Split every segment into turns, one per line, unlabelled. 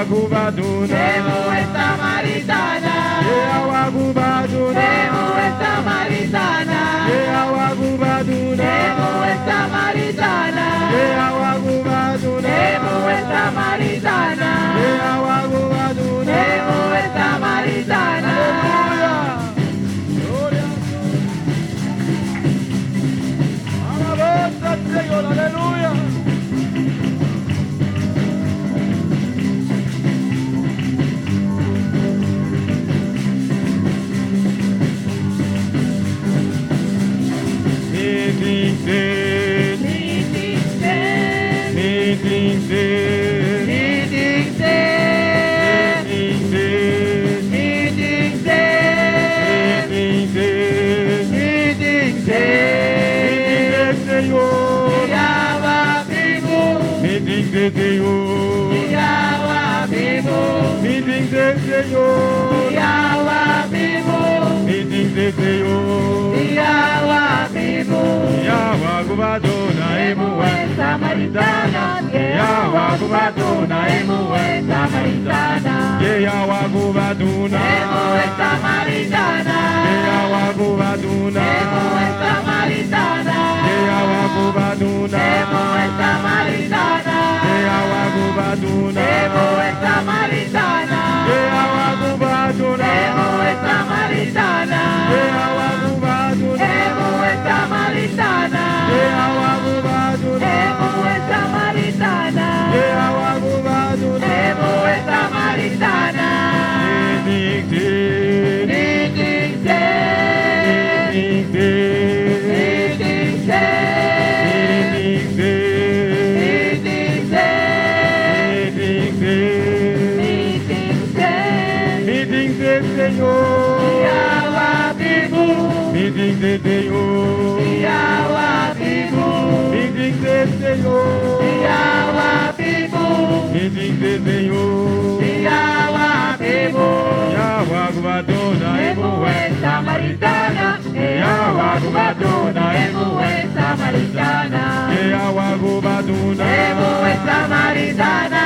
Gubaduna,
mujer samaritana,
Agua Gubaduna,
mujer samaritana,
Agua Gubaduna,
mujer samaritana,
Agua Gubaduna,
mujer samaritana,
Agua Gubaduna,
mujer samaritana.
Gloria a Dios. Alabanza al Señor, aleluya. Meeting del Señor,
Yahweh vivo,
meeting del Señor,
Yahweh vivo,
Yahweh Gubaduna,
mujer samaritana,
Yahweh Gubaduna,
mujer samaritana,
Yahweh Gubaduna,
mujer samaritana,
Yahweh Gubaduna,
mujer samaritana,
Yahweh Gubaduna,
mujer samaritana,
Yahweh Gubaduna,
mujer samaritana,
Yahweh Gubaduna,
mujer samaritana,
Yahweh Gubaduna,
mujer samaritana,
Yahweh Gubaduna,
mujer samaritana,
Yahweh Gubaduna,
mujer samaritana.
Meeting del Señor,
Yahweh vivo,
meeting del Señor,
Yahweh vivo,
meeting del Señor,
Yahweh vivo,
Yahweh Gubaduna,
mujer samaritana,
Yahweh Gubaduna,
mujer samaritana,
Yahweh Gubaduna,
mujer samaritana,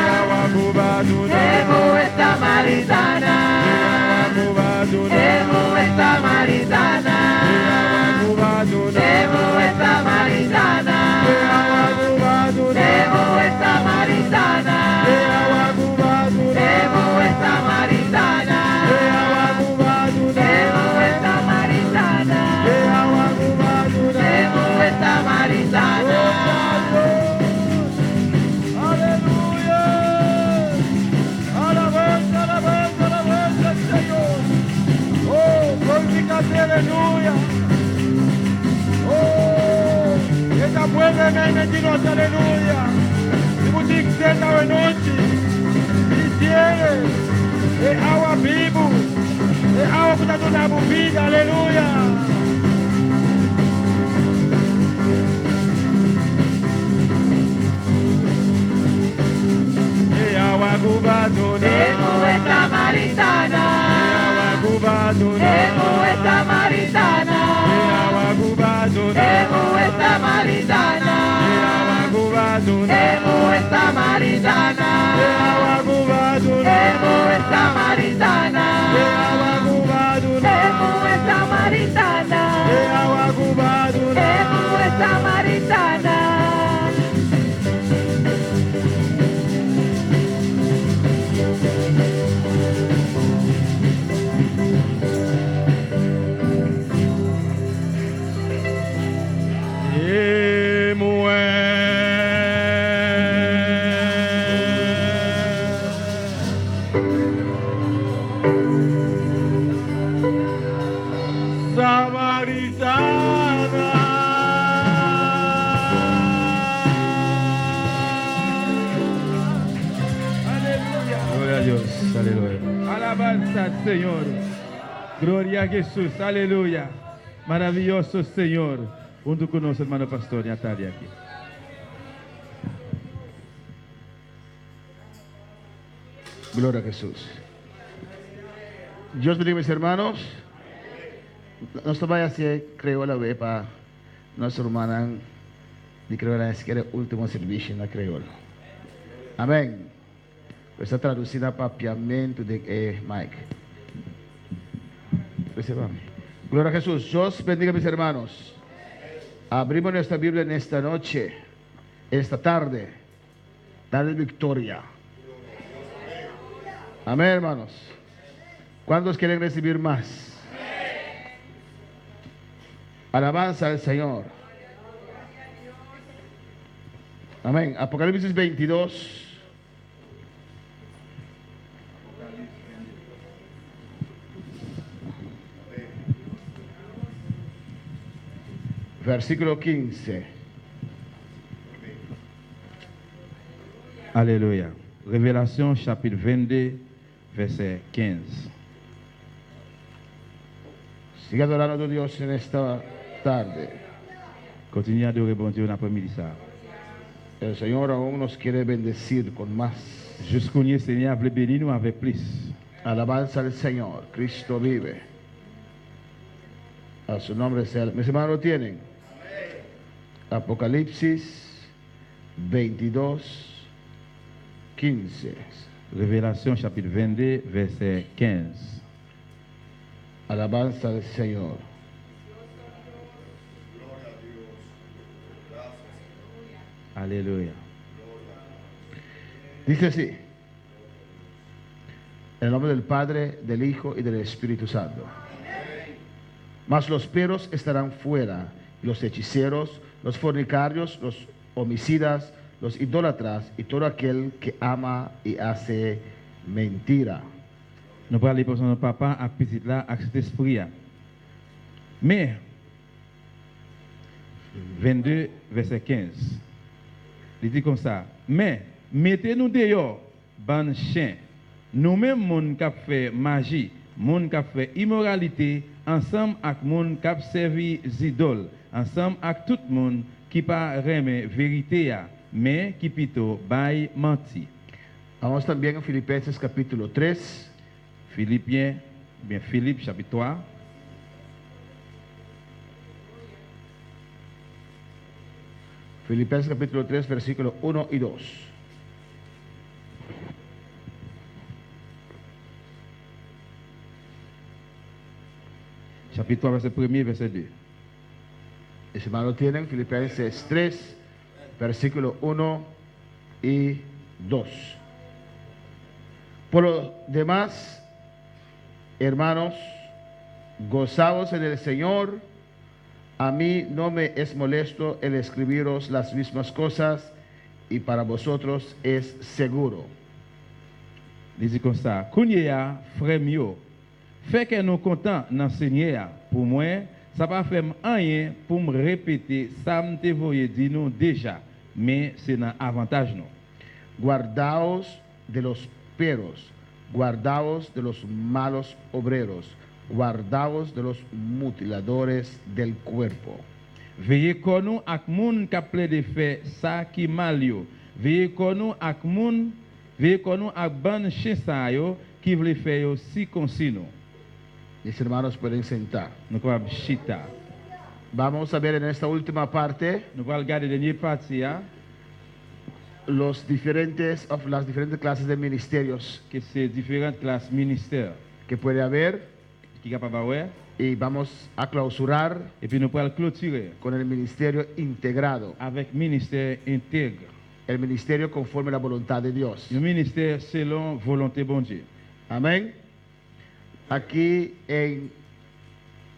Yahweh Gubaduna,
mujer samaritana,
Gubaduna,
mujer samaritana,
Gubaduna,
mujer samaritana,
Gubaduna,
mujer samaritana,
Gubaduna,
mujer samaritana,
Gubaduna,
mujer samaritana, mujer samaritana.
Aleluya. Alabanza, alabanza, alabanza al Señor. Oh, glorifícate, aleluya. Oh, esta puebla me dinos, aleluya. Si vous dites que c'est la noche, diciere, es agua vivo, es agua que está dando una vida, aleluya. Agua Gubaduna,
Mujer samaritana,
Agua Gubaduna,
mujer samaritana,
Agua Gubaduna,
mujer samaritana,
Agua Gubaduna,
mujer samaritana,
Agua Gubaduna,
mujer samaritana,
Agua Gubaduna,
mujer samaritana,
Agua Gubaduna,
mujer samaritana.
Alabanza al Señor. Gloria a Jesús. Aleluya. Maravilloso Señor. Junto con nosotros, hermano pastor, ya tarde aquí. Gloria a Jesús. Dios bendiga mis hermanos. Nuestro vaya se creó la web para nuestra hermana de creó la último servicio en la creó. Amén. Essa traduzida papiamento de Mike. Recebamos. Gloria a Jesús. Dios bendiga a mis hermanos. Abrimos nuestra Biblia en esta noche, esta tarde. Tarde de victoria. Amén, hermanos. ¿Cuántos quieren recibir más? Alabanza al Señor. Amén. Apocalipsis 22. Versículo 15.
Alléluia. Révélation chapitre 22, verset 15.
Sigue adorando a Dios en esta tarde.
Continue à adorer bon Dieu l'après-midi ça.
El Señor aún nos quiere bendecir con más.
Jusqu'au nier Seigneur veut bénir nous avec plus.
Alabanza al Señor. Cristo vive. A su nombre sea. Mis hermanos lo tienen. Apocalipsis 22, 15.
Révélation chapitre 22, verset 15.
Alabanza al Señor.
Alléluia.
Dice así. En el nombre del Padre, del Hijo y del Espíritu Santo. Mas los perros estarán fuera, y los hechiceros, los fornicarios, los homicidas, los idólatras y todo aquel que ama y hace mentira.
Nous parlons pour son papa à petit là avec cet esprit. Mais 22 verset 15. Il dit comme ça. Mais mettez-nous dehors, ban chien. Nous-mêmes moun qui fait magie, moun qui fait immoralité, ensemble avec moun qui servi idoles, ensemble avec tout moun qui pas remet vérité mais qui plutôt bail menti.
Vamos también a Filipenses capítulo 3.
Philippiens, bien Philippe chapitre 3.
Filipenses capítulo 3, versículos 1 y 2.
Chapitre 3, verset 1er, verset 2.
Mis hermanos tienen Filipenses 3, versículo 1 y 2. Por lo demás, hermanos, gozaos en el Señor. A mí no me es molesto el escribiros las mismas cosas y para vosotros es seguro.
Il dit comme ça. Kounya, frère mio, fait que nous contents d'enseigner pour moi, ça pas fait rien pour me répéter ça me te voyé dire nous déjà, mais c'est un avantage nous.
Guardaos de los perros, guardaos de los malos obreros, guardaos de los mutiladores del cuerpo.
Veillez con nous ak moun qui plaît de faire ça qui mal yo. Veillez con nous ak moun, veillez con nous ak ban chien ça yo qui veut faire yo circoncis nous.
Mis hermanos pueden sentar.
Nous capable chita.
Vamos a ver en esta última parte
Nous allons regarder la dernière partie
las diferentes clases de ministerios
que c'est différentes classes ministères
que puede haber
qui capable avoir
y vamos a clausurar
et puis nous allons clôturer
con el ministerio integrado,
avec ministère intègre.
el ministerio conforme a la voluntad de Dios.
Un ministère selon volonté bon Dieu.
Amén. Aquí en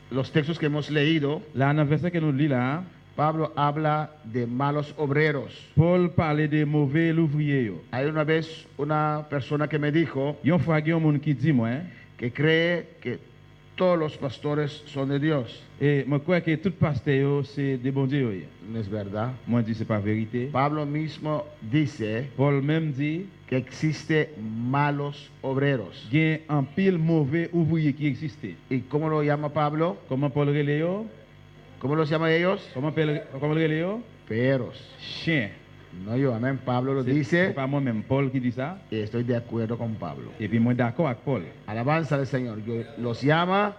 los textos que hemos leído,
Là, dans le verset que nous lisons là,
Pablo habla de malos obreros.
Paul parlait des mauvais ouvriers.
Hay una vez una persona que me dijo
Yon fois il y a un monde qui dit moi,
que cree que todos los pastores son de Dios.
et moi crois que tout pasteur c'est des bons dieux.
No es verdad.
Moi je dis c'est pas vérité.
Pablo mismo dice
Paul même dit
que existe malos obreros.
il y a un pile mauvais ouvrier qui existe.
¿Y cómo lo llama Pablo?
Comment Paul relève yo?
¿Cómo los llama ellos?
Comment relève yo?
Perros.
Chien.
No yo, amén. Pablo lo
C'est
dice
pas moi même Paul qui dit ça.
y estoy de acuerdo con Pablo.
Et puis moi d'accord avec Paul.
Alabanza al Señor. Los llama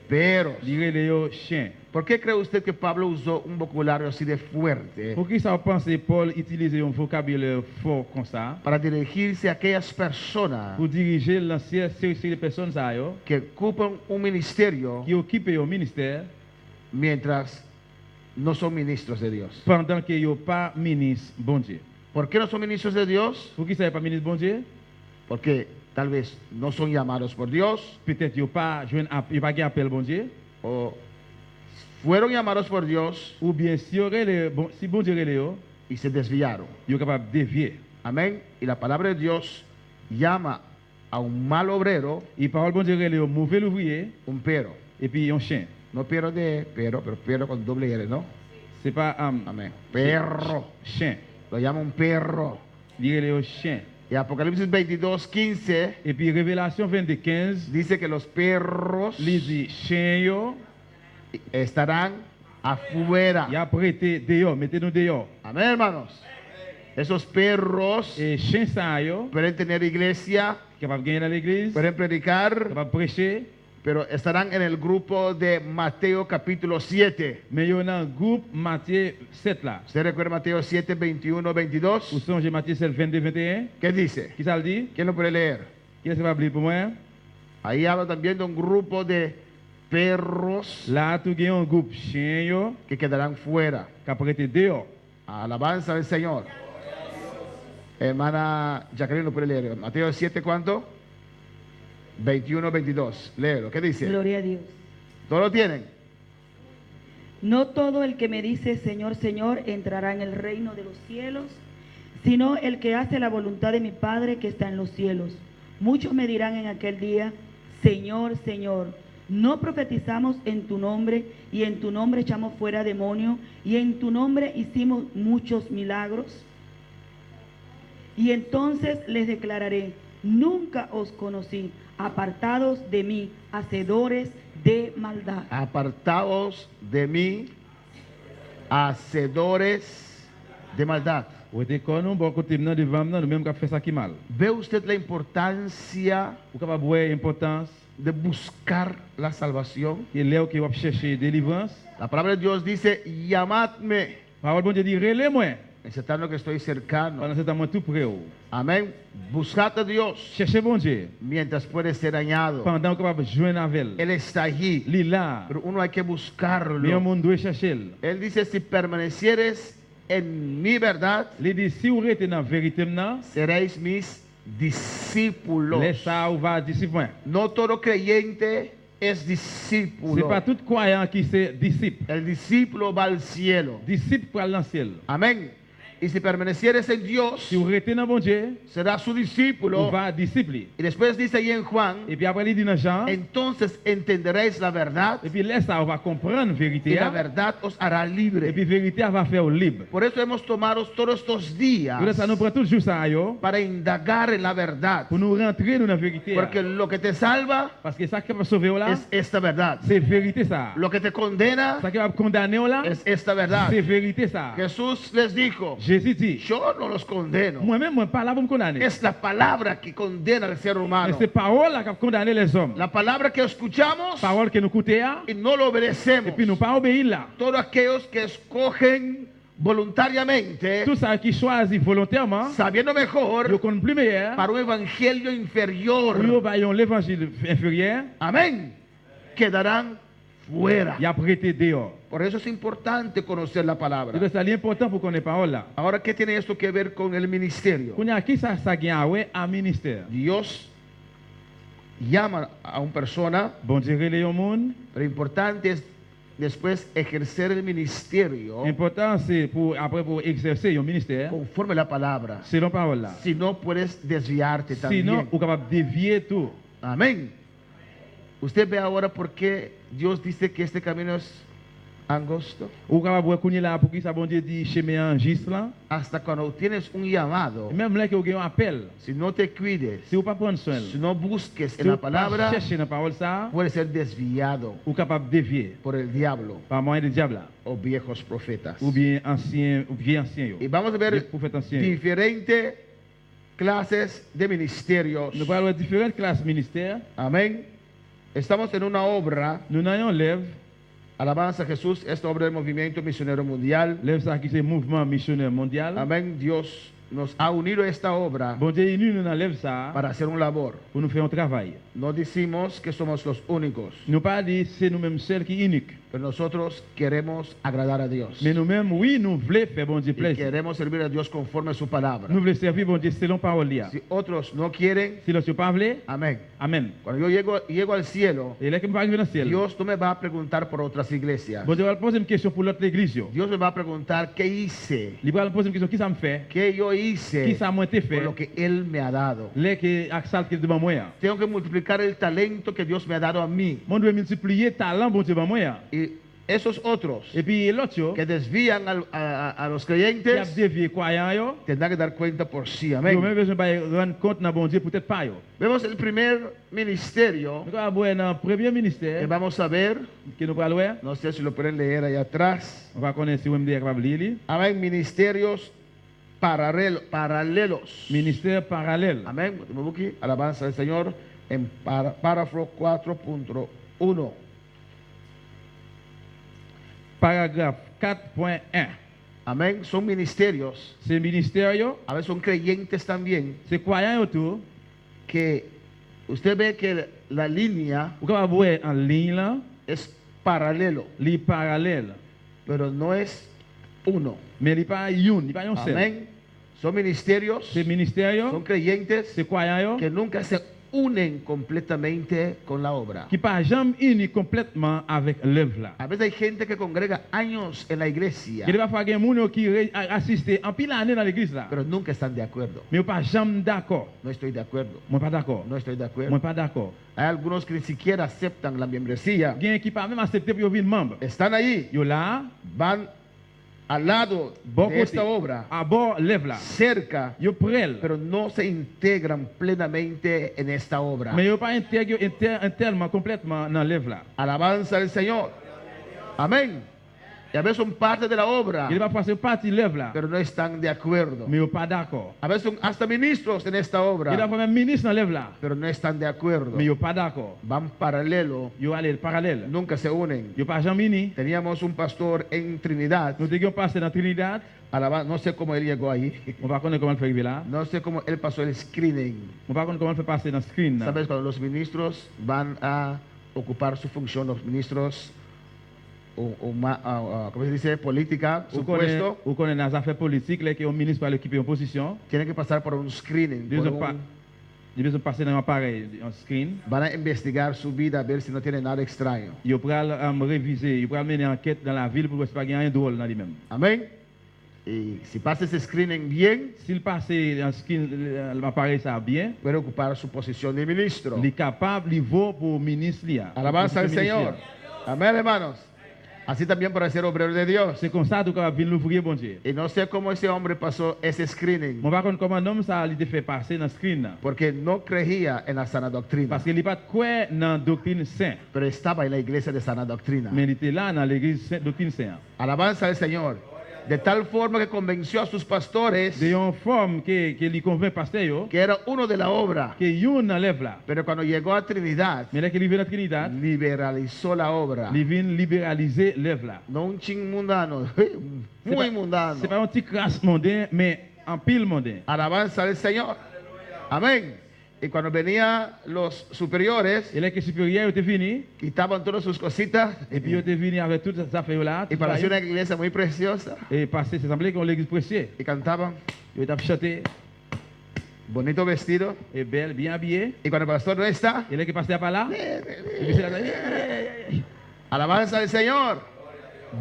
perros.
Li rele yo chien.
¿Por qué cree usted que Pablo usó un vocabulario así de fuerte
Pour qui ça pense Paul utilise un vocabulaire fort comme ça
para dirigirse a aquellas personas
pour diriger l'ancien série de personnes ça yo
que ocupan un ministerio
qui occupent un ministère
mientras no son ministros de Dios?
pendant que yo pas ministre bon Dieu.
¿Por qué no son ministros de Dios?
Pour qui ça pas ministre bon Dieu?
Porque tal vez no son llamados por Dios
Peut-être yo pas joindre yo pas gen appel bon Dieu
o fueron llamados por Dios
ou bien si yo rele bon si bon Dieu rele yo,
y se desviaron.
yo capable dévier.
Amén. Y la palabra de Dios llama a un mal obrero
Et parole bon Dieu rele yo mauvais ouvrier
un pero.
et puis un chien.
No pero de pero, pero pero con doble R, ¿no?
C'est pas
Amén. Perro.
chien.
Lo llama un perro.
Li rele yo chien.
Y Apocalipsis 22:15
Et puis Révélation 22:15
dice que los perros
li dit chien yo
estarán afuera.
y a prêté dehors, mettez-nous dehors.
Amén, hermanos. Esos perros
Et chien ça yo
pueden tener iglesia,
capable gagner dans l'église,
pueden predicar,
capable prêcher,
pero estarán en el grupo de Mateo capítulo 7.
mais yo dans groupe Matthieu 7 là.
¿Usted recuerda Mateo 7, 21,
Ou
22?
songe Matthieu 7 22 21.
¿Qué dice?
Qui ça le dit?
¿Quién lo puede leer?
Qui est-ce qui va lire pour moi?
Ahí habla también de un grupo de perros
Là tout gagne un groupe chien yo
que quedarán fuera.
qui a prêté dehors.
Alabanza del Señor. Hermana Jacqueline lo puede leer. Mateo 7, ¿cuánto? 21, 22. Léelo. ¿Qué dice?
Gloria a Dios.
¿Todos lo tienen?
No todo el que me dice Señor, Señor entrará en el reino de los cielos, sino el que hace la voluntad de mi Padre que está en los cielos. Muchos me dirán en aquel día, Señor, Señor, no profetizamos en tu nombre y en tu nombre echamos fuera demonios y en tu nombre hicimos muchos milagros. Y entonces les declararé, nunca os conocí, apartados de mí, hacedores de maldad.
Apartaos de mí, hacedores de maldad.
Ou était con nous bon côté nan devant nous même qui fait ça qui mal.
¿Ve usted la importancia
Ou capable voir importance
de buscar la salvación?
et là qui va chercher délivrance.
La palabra de Dios dice, llamadme,
Parole bon Dieu dit relais moi
necesitando que estoy cercano.
pendant ce temps tout près.
Amén. Buscad a Dios
Cherchez bon Dieu
mientras puede ser dañado.
pendant qu'on va joindre avec.
Él está allí,
Li là.
pero uno hay que
Mais un
buscarlo.
monde doit chercher.
Él dice, si permanecieres en mi verdad,
Il dit si vous restez dans la vérité maintenant,
seréis mis discípulos.
laisse ça ou va disciple.
No todo creyente es
C'est
discípulo.
pas tout croyant qui c'est disciple.
El discípulo va al cielo.
Disciple pour aller dans le ciel.
Amén. Y si permanecieres en Dios,
Si vous restez dans bon Dieu,
serás su
vous
discípulo.
va disciple.
Y después dice ahí en Juan,
Et puis après il dit dans Jean,
entonces entenderéis la verdad
et puis laisse ça on va comprendre
y
vérité.
la verdad os hará
Et
libre.
puis vérité va faire libre.
Por eso hemos tomado todos estos días
Pour ça nous prend tout jour ça yo
para indagar en la verdad.
pour nous rentrer dans la vérité.
Porque lo que te salva
Parce que ça qui va sauver là,
es esta verdad.
c'est vérité ça.
Lo que te condena
Ça qui va condamner là,
es esta verdad.
c'est vérité ça.
Jesús les dijo,
Jésus dit,
yo no los condeno.
moi-même moi pas là pour me condamner.
Es la palabra que condena al ser
Mais
humano.
c'est parole là qui va condamner les hommes.
La palabra que escuchamos
Parole que nous coûtait
y no lo
et
obedecemos.
puis nous pas obéir là.
Todos aquellos que escogen voluntariamente,
Tout ça qui choisit volontairement,
sabiendo mejor,
yo connaît plus meilleur,
para un evangelio
ou yo
inferior,
vaillons l'évangile inférieur,
amén, quedarán fuera.
il a prêté dehors.
Por eso es importante conocer la palabra.
C'est important pour connaître parole là.
Ahora, ¿qué tiene esto que ver con el ministerio?
Qu'on a qui ça gagne ouais à ministère.
Dios llama a una persona,
Bon Dieu relé au monde.
pero importante es después ejercer el ministerio
Important c'est pour après pour exercer un ministère
conforme a la palabra.
selon parole là.
Si no, puedes desviarte
Sinon,
también.
on capable dévier tout.
Amén. Usted ve ahora por qué Dios dice que este camino es angosto.
Ou capable voir connait là pour qui ça bon Dieu dit chemin en gis là.
Hasta cuando tienes un llamado,
Et même là que vous avez un appel,
si no te cuides,
si vous pas prendre soin,
si no busques
si
en la
vous pas
palabra,
chercher dans parole ça,
puedes ser desviado
ou capable dévier
por el diablo
par moyen du diable là.
o viejos profetas.
Ou bien ancien ou bien ancien yo.
Y vamos a
Les
ver
prophètes anciens.
diferentes clases de ministerios.
Nous parlons de différentes classes ministères.
Amén. Estamos en una obra,
Nous n'ayons lève,
alabanza a Jesús, esta obra del movimiento misionero mundial.
lève ça qui c'est mouvement missionnaire mondial.
Amén. Dios nos ha unido a esta obra
Bon Dieu, nous nous lève ça
para hacer un labor.
pour nous faire un travail.
No decimos que somos los únicos,
Nous pas dire c'est nous-mêmes seuls qui uniques.
pero nosotros queremos agradar a Dios.
Mais nous-mêmes, oui, nous voulons faire bon Dieu
Y
plaisir.
queremos servir a Dios conforme a su palabra.
Nous voulons servir bon Dieu selon parole.
Si otros no quieren,
Si le pas voulu,
amén.
amen.
Cuando yo llego al cielo,
Et là, que nous arriver dans le ciel,
Dios no me va a preguntar por otras iglesias.
bon Dieu va poser une question pour l'autre église.
Dios me va a preguntar qué hice,
Il va poser une question, qui ça me fait?
qué yo
Qui
hice
ça m'a été
por
fait?
lo que Él me ha dado.
Les qui acceptent qu'il devant moi.
Tengo que multiplicar el talento que Dios me ha dado a mí.
Mon doit multiplier talent bon Dieu devant moi.
Y esos otros
Et puis l'autre,
que desvían a los
qui a
creyentes
dévié croyant, yo,
tendrán que dar cuenta por sí.
yo
Amén.
même besoin de rendre compte dans bon Dieu, peut-être pas. Yo.
Vemos el primer ministerio
Nous allons voir dans le premier
que
ministère
vamos a ver.
que nous allons voir.
No sé si lo pueden leer allá atrás.
On va connaître si vous me capable de lire.
Amén. Ministerios paralelos.
Ministère parallèle.
Amén. Aquí, alabanza al Señor en párrafo 4.1.
Paragraphe 4.1.
Amén. Son ministerios.
C'est ministère, yo,
A veces son creyentes también.
c'est croyant autour.
Que usted ve que la línea
Vous pouvez voir en ligne là,
es paralelo,
les parallèles.
pero no es uno.
Mais il pas une, il pas un seul.
Amén. Son ministerios,
C'est ministère, yo,
son creyentes
c'est croyant, yo,
que nunca se unen completamente con la obra.
qui pas jamais uni complètement avec l'œuvre là.
A veces hay gente que congrega años en la iglesia,
Il va falloir qu'il y ait des gens qui assistent en pile année dans l'église là.
pero nunca están de acuerdo.
Mais pas jamais d'accord.
No estoy de acuerdo.
Moi pas d'accord.
No estoy de
Moi
acuerdo.
pas d'accord.
Hay algunos que ni siquiera aceptan la membresía.
Il y a qui pas même accepté pour devenir membre.
Están ahí,
Yo là,
van al lado
bon
de
côté,
esta obra,
à bord l'œuvre là.
cerca,
Yo prêle.
pero no se integran plenamente en esta obra.
Mais yo pas intégré tellement complètement dans l'œuvre là.
Alabanza al Señor. Amén. Y a veces son parte de la obra,
Il va passer partie de l'œuvre là.
pero no están de acuerdo.
Mais yo pas d'accord.
A veces son hasta ministros en esta
Il va
obra,
faire même ministre dans l'œuvre là.
pero no están de acuerdo.
Mais yo pas d'accord.
Van paralelo,
Yo aller parallèle.
nunca se unen.
Yo pas jamais uni.
Teníamos un pastor en Trinidad,
Nous avons passé dans Trinidad.
no sé cómo él llegó ahí,
On va connaître comment il fait arriver là.
no sé cómo él pasó el screening.
On va connaître comment il fait passer dans le screen là.
Sabes, cuando los ministros van a ocupar su función, los ministros, ¿cómo se dice? Política, su puesto,
Ou connaît dans les affaires politiques, là, qui est un ministre pour occuper une position.
tienen que pasar por un screening.
Ils
por
ont pas.
un-
Ils ont passé dans un appareil, un screen.
Van a investigar su vida, a ver si no tiene nada extraño.
Ils vont réviser, ils vont mener enquête dans la ville pour voir si pas rien de drôle dans lui-même.
Amén. Y si pasa ese screening bien,
S'il passe dans le screen, l'appareil ça bien,
puede ocupar su posición de ministro.
il est capable, il vaut pour ministre. Là,
Alabanza al
pour ministre,
Señor.
là.
Amén, hermanos. Así también para ser obrero de Dios.
C'est comme ça que tu vas venir l'ouvrier, bon Dieu.
Y no sé cómo ese hombre pasó ese screening,
On va connaître comment un homme ça il te fait passer dans le screen là.
porque no creía en la sana doctrina,
Parce qu'il n'est pas de quoi dans la doctrine sainte.
pero estaba en la iglesia de sana doctrina.
Mais il était là dans l'église doctrine sainte.
Alabanza al Señor. De tal forma que convenció a sus pastores
De une forme que lui convainc pasteur yo,
que era uno de la obra,
que yon enlève là.
pero cuando llegó a Trinidad,
Mais là qu'il vient dans Trinidad,
liberalizó la obra.
il vient libéraliser l'œuvre là.
No un ching mundano, muy mundano.
C'est pas un petit crasse mondain, mais un pile mondain.
Alabanza al Señor. Amén. Y cuando venían los superiores,
Et là que supérieur était fini,
quitaban todas sus cositas
et puis il était venu avec toutes ces affaires là,
y para hacer una iglesia muy preciosa
et passé, c'est semblé qu'on l'église précieuse.
y cantaban
Il était chanté,
bonito vestido.
et belle, bien habillé.
Y cuando el pastor no está,
Et là qui passait par là, il faisait là,
alabanza al Señor.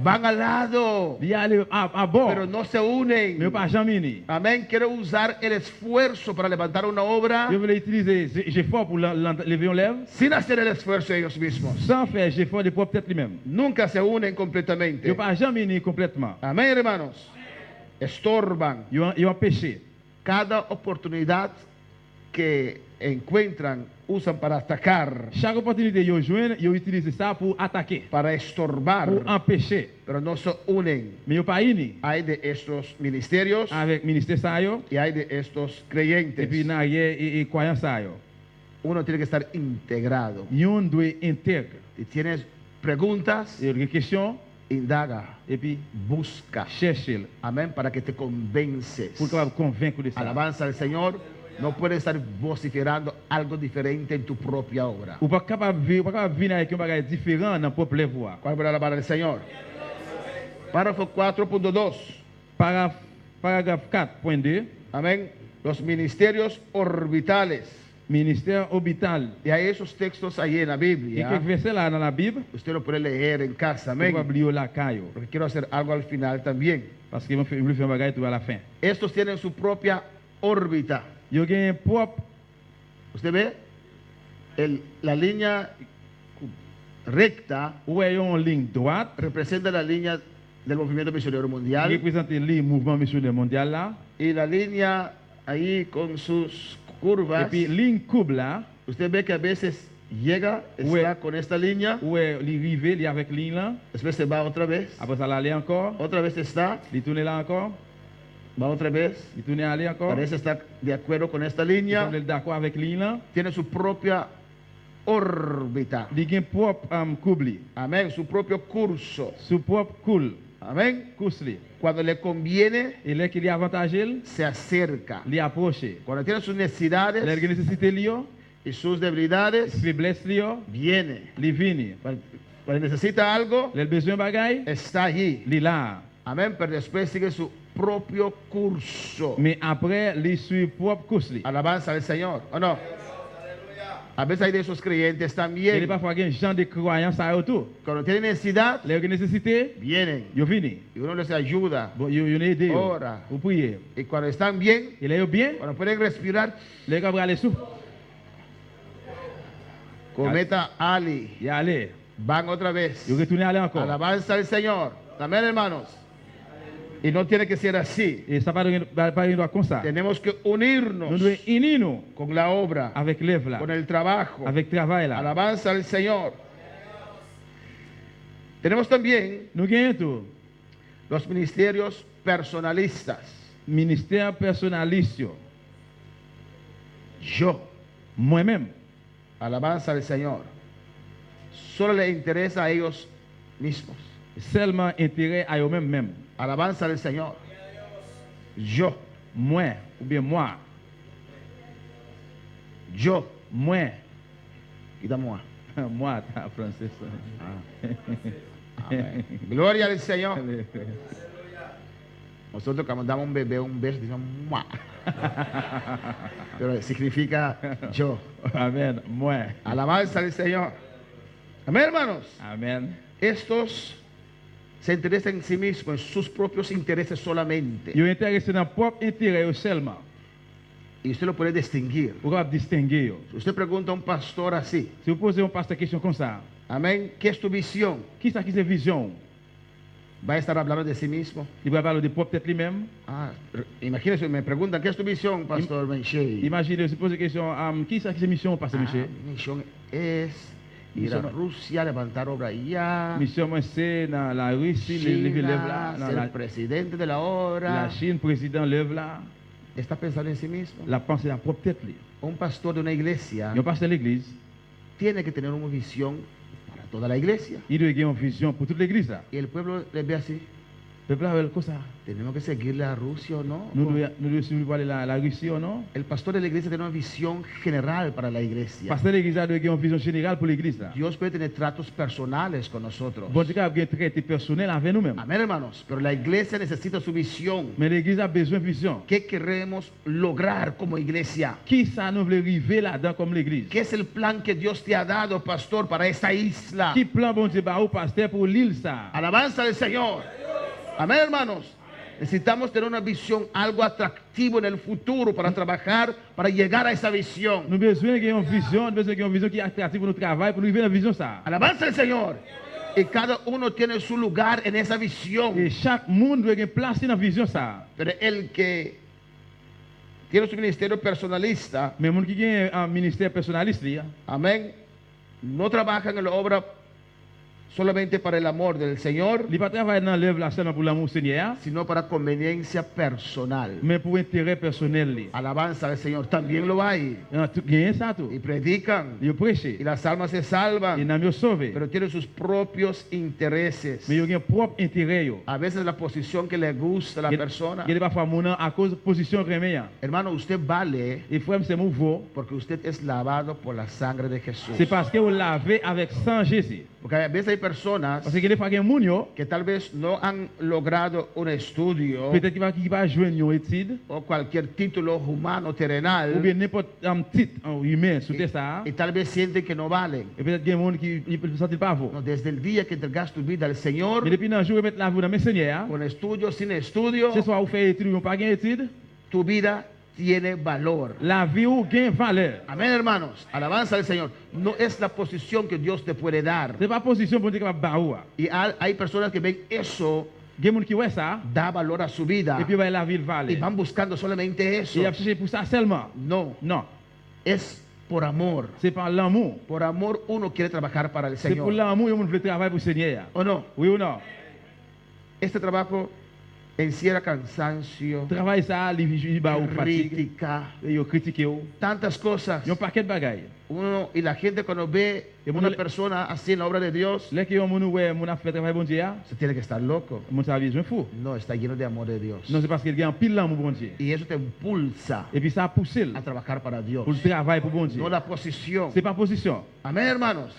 Van al lado,
il allait à bord,
pero no se
mais
unen.
pas jamais ni.
Amén. Quiero usar el esfuerzo para levantar una obra
Je voulais utiliser l'effort pour lever un lèvre,
sin hacer el esfuerzo ellos mismos.
sans faire l'effort de propre tête lui-même.
Nunca se unen
Il
completamente.
ne pas jamais ni complètement.
Amén, hermanos. Estorban.
Il y a un péché.
Cada oportunidad que encuentran usan para atacar,
Chaque opportunité, ils joignent, ils utilisent ça pour attaquer,
para estorbar,
pour empêcher.
pero no se unen.
Mais ils n'ont pas uni
Hay de estos ministerios
avec le ministère ça yo,
y hay de estos
et puis
creyentes.
il y a et croyants ça yo.
uno tiene que estar integrado.
Yon doit intègre.
Si tienes preguntas,
Et une question,
indaga,
et puis
busca.
cherchez
Amén, para que te convences.
pour capable convaincre de ça.
Alabanza al Señor. No puedes estar vociferando algo diferente en tu propia obra.
Ou pas capable venir avec un bagage différent dans propre voix.
¿Cuál puede alabar al Señor? Párrafo 4.2.
Paragraphe 4.2,
Amén. Los ministerios orbitales.
ministère orbital.
Y hay esos textos ahí en la
Il y a
Biblia.
quelques versets là dans la Bible,
Usted lo puede leer en casa.
on va
Amén.
oublier la caillou.
Porque quiero hacer algo al final también.
Parce que je voulais faire un bagage tout à la fin.
Estos tienen su propia órbita.
Yo gagne propre,
Usted ve la línea recta
ou yon ligne droite,
representa la línea del movimiento misionero
qui
mundial
représente le mouvement missionnaire mondial là,
y la línea ahí con sus
et
curvas.
puis ligne courbe là,
Usted ve que a veces llega,
Ouais.
está con esta línea,
où est li rivé, li avec ligne là,
después se va otra vez,
après ça l'aller encore,
otra vez está,
li tourner là encore,
va otra vez,
li tourner aller encore,
parece estar de acuerdo con esta
li
línea,
semble d'accord avec ligne là,
tiene su propia órbita.
li gagne propre courbe li,
Amén, su propio curso.
sous propre coule,
Amén.
course li.
Cuando le conviene,
Et là qu'il y a avantage,
se acerca.
li approcher.
Cuando tiene sus
Là
necesidades
qu'il nécessité li yo,
y sus debilidades,
faiblesse li yo,
viene.
li vini.
Cuando necesita algo,
Le besoin bagay,
está allí.
li là.
Amén, pero después sigue su propio curso.
Mais après, li suit propre course li.
Alabanza al Señor, ¿o no? A veces hay de esos creyentes
Et
también.
parfois, il y a un genre de croyance à autour.
Cuando tienen necesidad,
Là qu'il nécessité,
vienen.
yo vini.
Y uno les ayuda.
Bon, yo aidé yo.
Ora.
Ou prier.
Y cuando están bien,
Et là yo bien,
cuando pueden respirar,
là yo aller sous.
cometa Ali.
Y aller.
Van otra vez.
Yo retourner aller encore.
Alabanza al Señor. Amén, hermanos. Y no tiene que ser así.
Et ça pas pas comme ça.
Tenemos que
Nous
unirnos
devons unir nous
con la obra,
avec l'œuvre là,
con el trabajo.
avec travail là.
Alabanza al Señor. Tenemos también
Nous gagnons tout.
los ministerios personalistas.
Ministère personnaliste.
Yo,
Moi-même,
alabanza al Señor. Solo le interesa a ellos mismos.
seulement intérêt à eux-mêmes même.
Alabanza al Señor. Yo,
Moi, ou bien moi,
yo,
moi,
quita-moi.
moi, en français.
Amén. Gloria al Señor. Nosotros cuando damos un bebé un beso decimos ¡mua! Pero significa yo.
Amen. Moi.
Alabanza al Señor. Amén, hermanos.
Amen.
Estos se interesan en sí mismos, en sus propios intereses solamente.
Ils sont intéressés dans leur propre intérêt seulement.
Y usted lo puede distinguir.
Pour distinguer. yo.
Si usted pregunta a un pastor así,
Si vous posez un pasteur question comme ça,
amén, ¿qué es tu visión?
qui ça qui c'est vision?
¿Va a estar hablando de sí mismo?
Il va parler de propre tête lui-même.
Imagínese, me preguntan, ¿qué es tu visión, pastor Menchey?
Imaginez, se pose question, qui ça qui c'est mission, pasteur monsieur?
Mi misión es ir a
Misión-
Rusia, levantar obra allá,
Mission, moi, c'est dans la Russie, lever l'œuvre là,
China,
dans
ser
la,
presidente de la
la
obra.
Chine, président l'œuvre là,
Está pensando en sí mismo.
la pensée de la propre tête. Lui.
Un pastor de una iglesia
Il pasteur de l'église,
tiene que tener una visión para toda la iglesia.
il doit avoir une vision pour toute l'église là.
Y el pueblo le ve así.
Le peuple a comme ça.
¿Tenemos que seguirle a Rusia o no?
Nous devons suivre la Russie ou non?
El pastor de la iglesia tiene una visión general para la iglesia.
Pasteur de l'église doit avoir une vision générale pour l'église là.
Dios puede tener tratos personales con nosotros.
Bon Dieu a un traité personnel avec nous-mêmes.
Amén, hermanos. Pero la iglesia necesita su visión.
Mais l'église a besoin de vision.
¿Qué queremos lograr como iglesia?
Qui ça nous veut arriver là-dedans comme l'église?
¿Qué es el plan que Dios te ha dado, pastor, para esta isla?
Qui plan bon Dieu ba ou pasteur pour l'île ça?
Alabanza del Señor. Amén, hermanos. Necesitamos tener una visión, algo atractivo en el futuro para trabajar, para llegar a esa visión.
Nous besoin de une vision, nous besoin de une vision qui est attractive pour notre travail, pour nous vivre la vision ça.
Alabanza del Señor. Y cada uno tiene su lugar en esa visión.
Et chaque monde doit avoir une place dans la vision ça.
Pero el que tiene su ministerio personalista,
Mais monde qui a un ministère personnaliste, là,
amén, no trabaja en la obra solamente para el amor del Señor,
Il pas travailler dans l'œuvre là seulement pour l'amour Seigneur,
sino para conveniencia personal.
mais pour intérêt personnel. li.
Alabanza al Señor. También lo hay.
Tout gagne ça tout.
Y predican.
Ils prêchent.
Y las almas se
Ils
salvan.
n'ont sauvé.
Pero tienen sus propios intereses.
Mais ils ont propre intérêt yo.
A veces la posición que le gusta a la persona.
Il parfois mon à cause de position remeya.
Hermano, usted vale
Et frère c'est nouveau.
porque usted es lavado por la sangre de Jesús.
C'est parce que vous l'avez avec sang Jésus.
Porque a veces hay personas
Parce que les fois gen moun yo,
que tal vez no han logrado un estudio
peut-être qu'il va joindre une étude
o cualquier título humano
ou
terrenal
bien n'importe un titre humain sur ça.
y tal vez sienten que no valen.
Et peut-être gen moun qui ne sentent pas vous.
No, desde el día que entregas tu vida al Señor,
Mais depuis un jour mettre la vie dans mes seigneurs,
con estudio, sin estudio,
ce soit vous faites étude ou pas gain étude,
tu vida tiene valor.
la vie ou gain valeur.
Amén, hermanos. Alabanza al Señor. No es la posición que Dios te puede dar.
C'est pas position pour dire que va baoua.
Y hay personas que ven eso,
Gen moun qui ouais ça
da valor a su vida
et puis va la vie
y
valeur.
van buscando solamente eso.
Et a cherché pour ça seulement.
No,
Non,
es por amor.
c'est par l'amour.
Por amor uno quiere trabajar para el
C'est pour
Señor.
l'amour que moun veut travailler pour le Seigneur.
¿O no?
Oui ou non?
Este trabajo encierra cansancio,
Travail ça, il va ou fatigue.
crítica,
Et yo critiquer ou.
tantas cosas.
Yon paquet de bagaille.
Uno, y la gente cuando ve
Y
una
uno-
persona así en la obra de Dios,
Là que yon moun ouais, moun a fait travail bon Dieu,
se tiene que estar loco.
moun ça besoin fou.
No, está lleno de amor de Dios.
Non, c'est parce qu'il y a un pile l'amour bon Dieu.
Y eso te impulsa
Et puis ça a poussé
a trabajar para Dios.
pour le travail pour bon Dieu.
No la posición.
C'est pas position.
Amén, hermanos.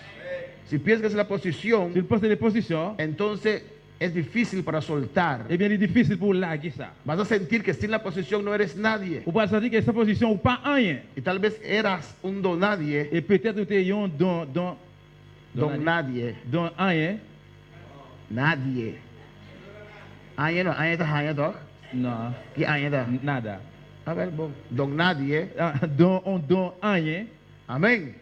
Si piensas que es la posición,
Si le poste de position,
entonces es difícil para soltar.
eh bien, il est difficile pour larguer ça.
Vas a sentir que sin la posición no eres nadie.
Ou pas sentir que cette position ou pas rien.
Y tal vez eras un don nadie,
Et peut-être que tu es un
don nadie,
don rien.
nadie. Añe no, añe ta añe toch?
Non,
¿Qué añe ta?
nada.
A ver, don nadie.
Don rien.
Amén.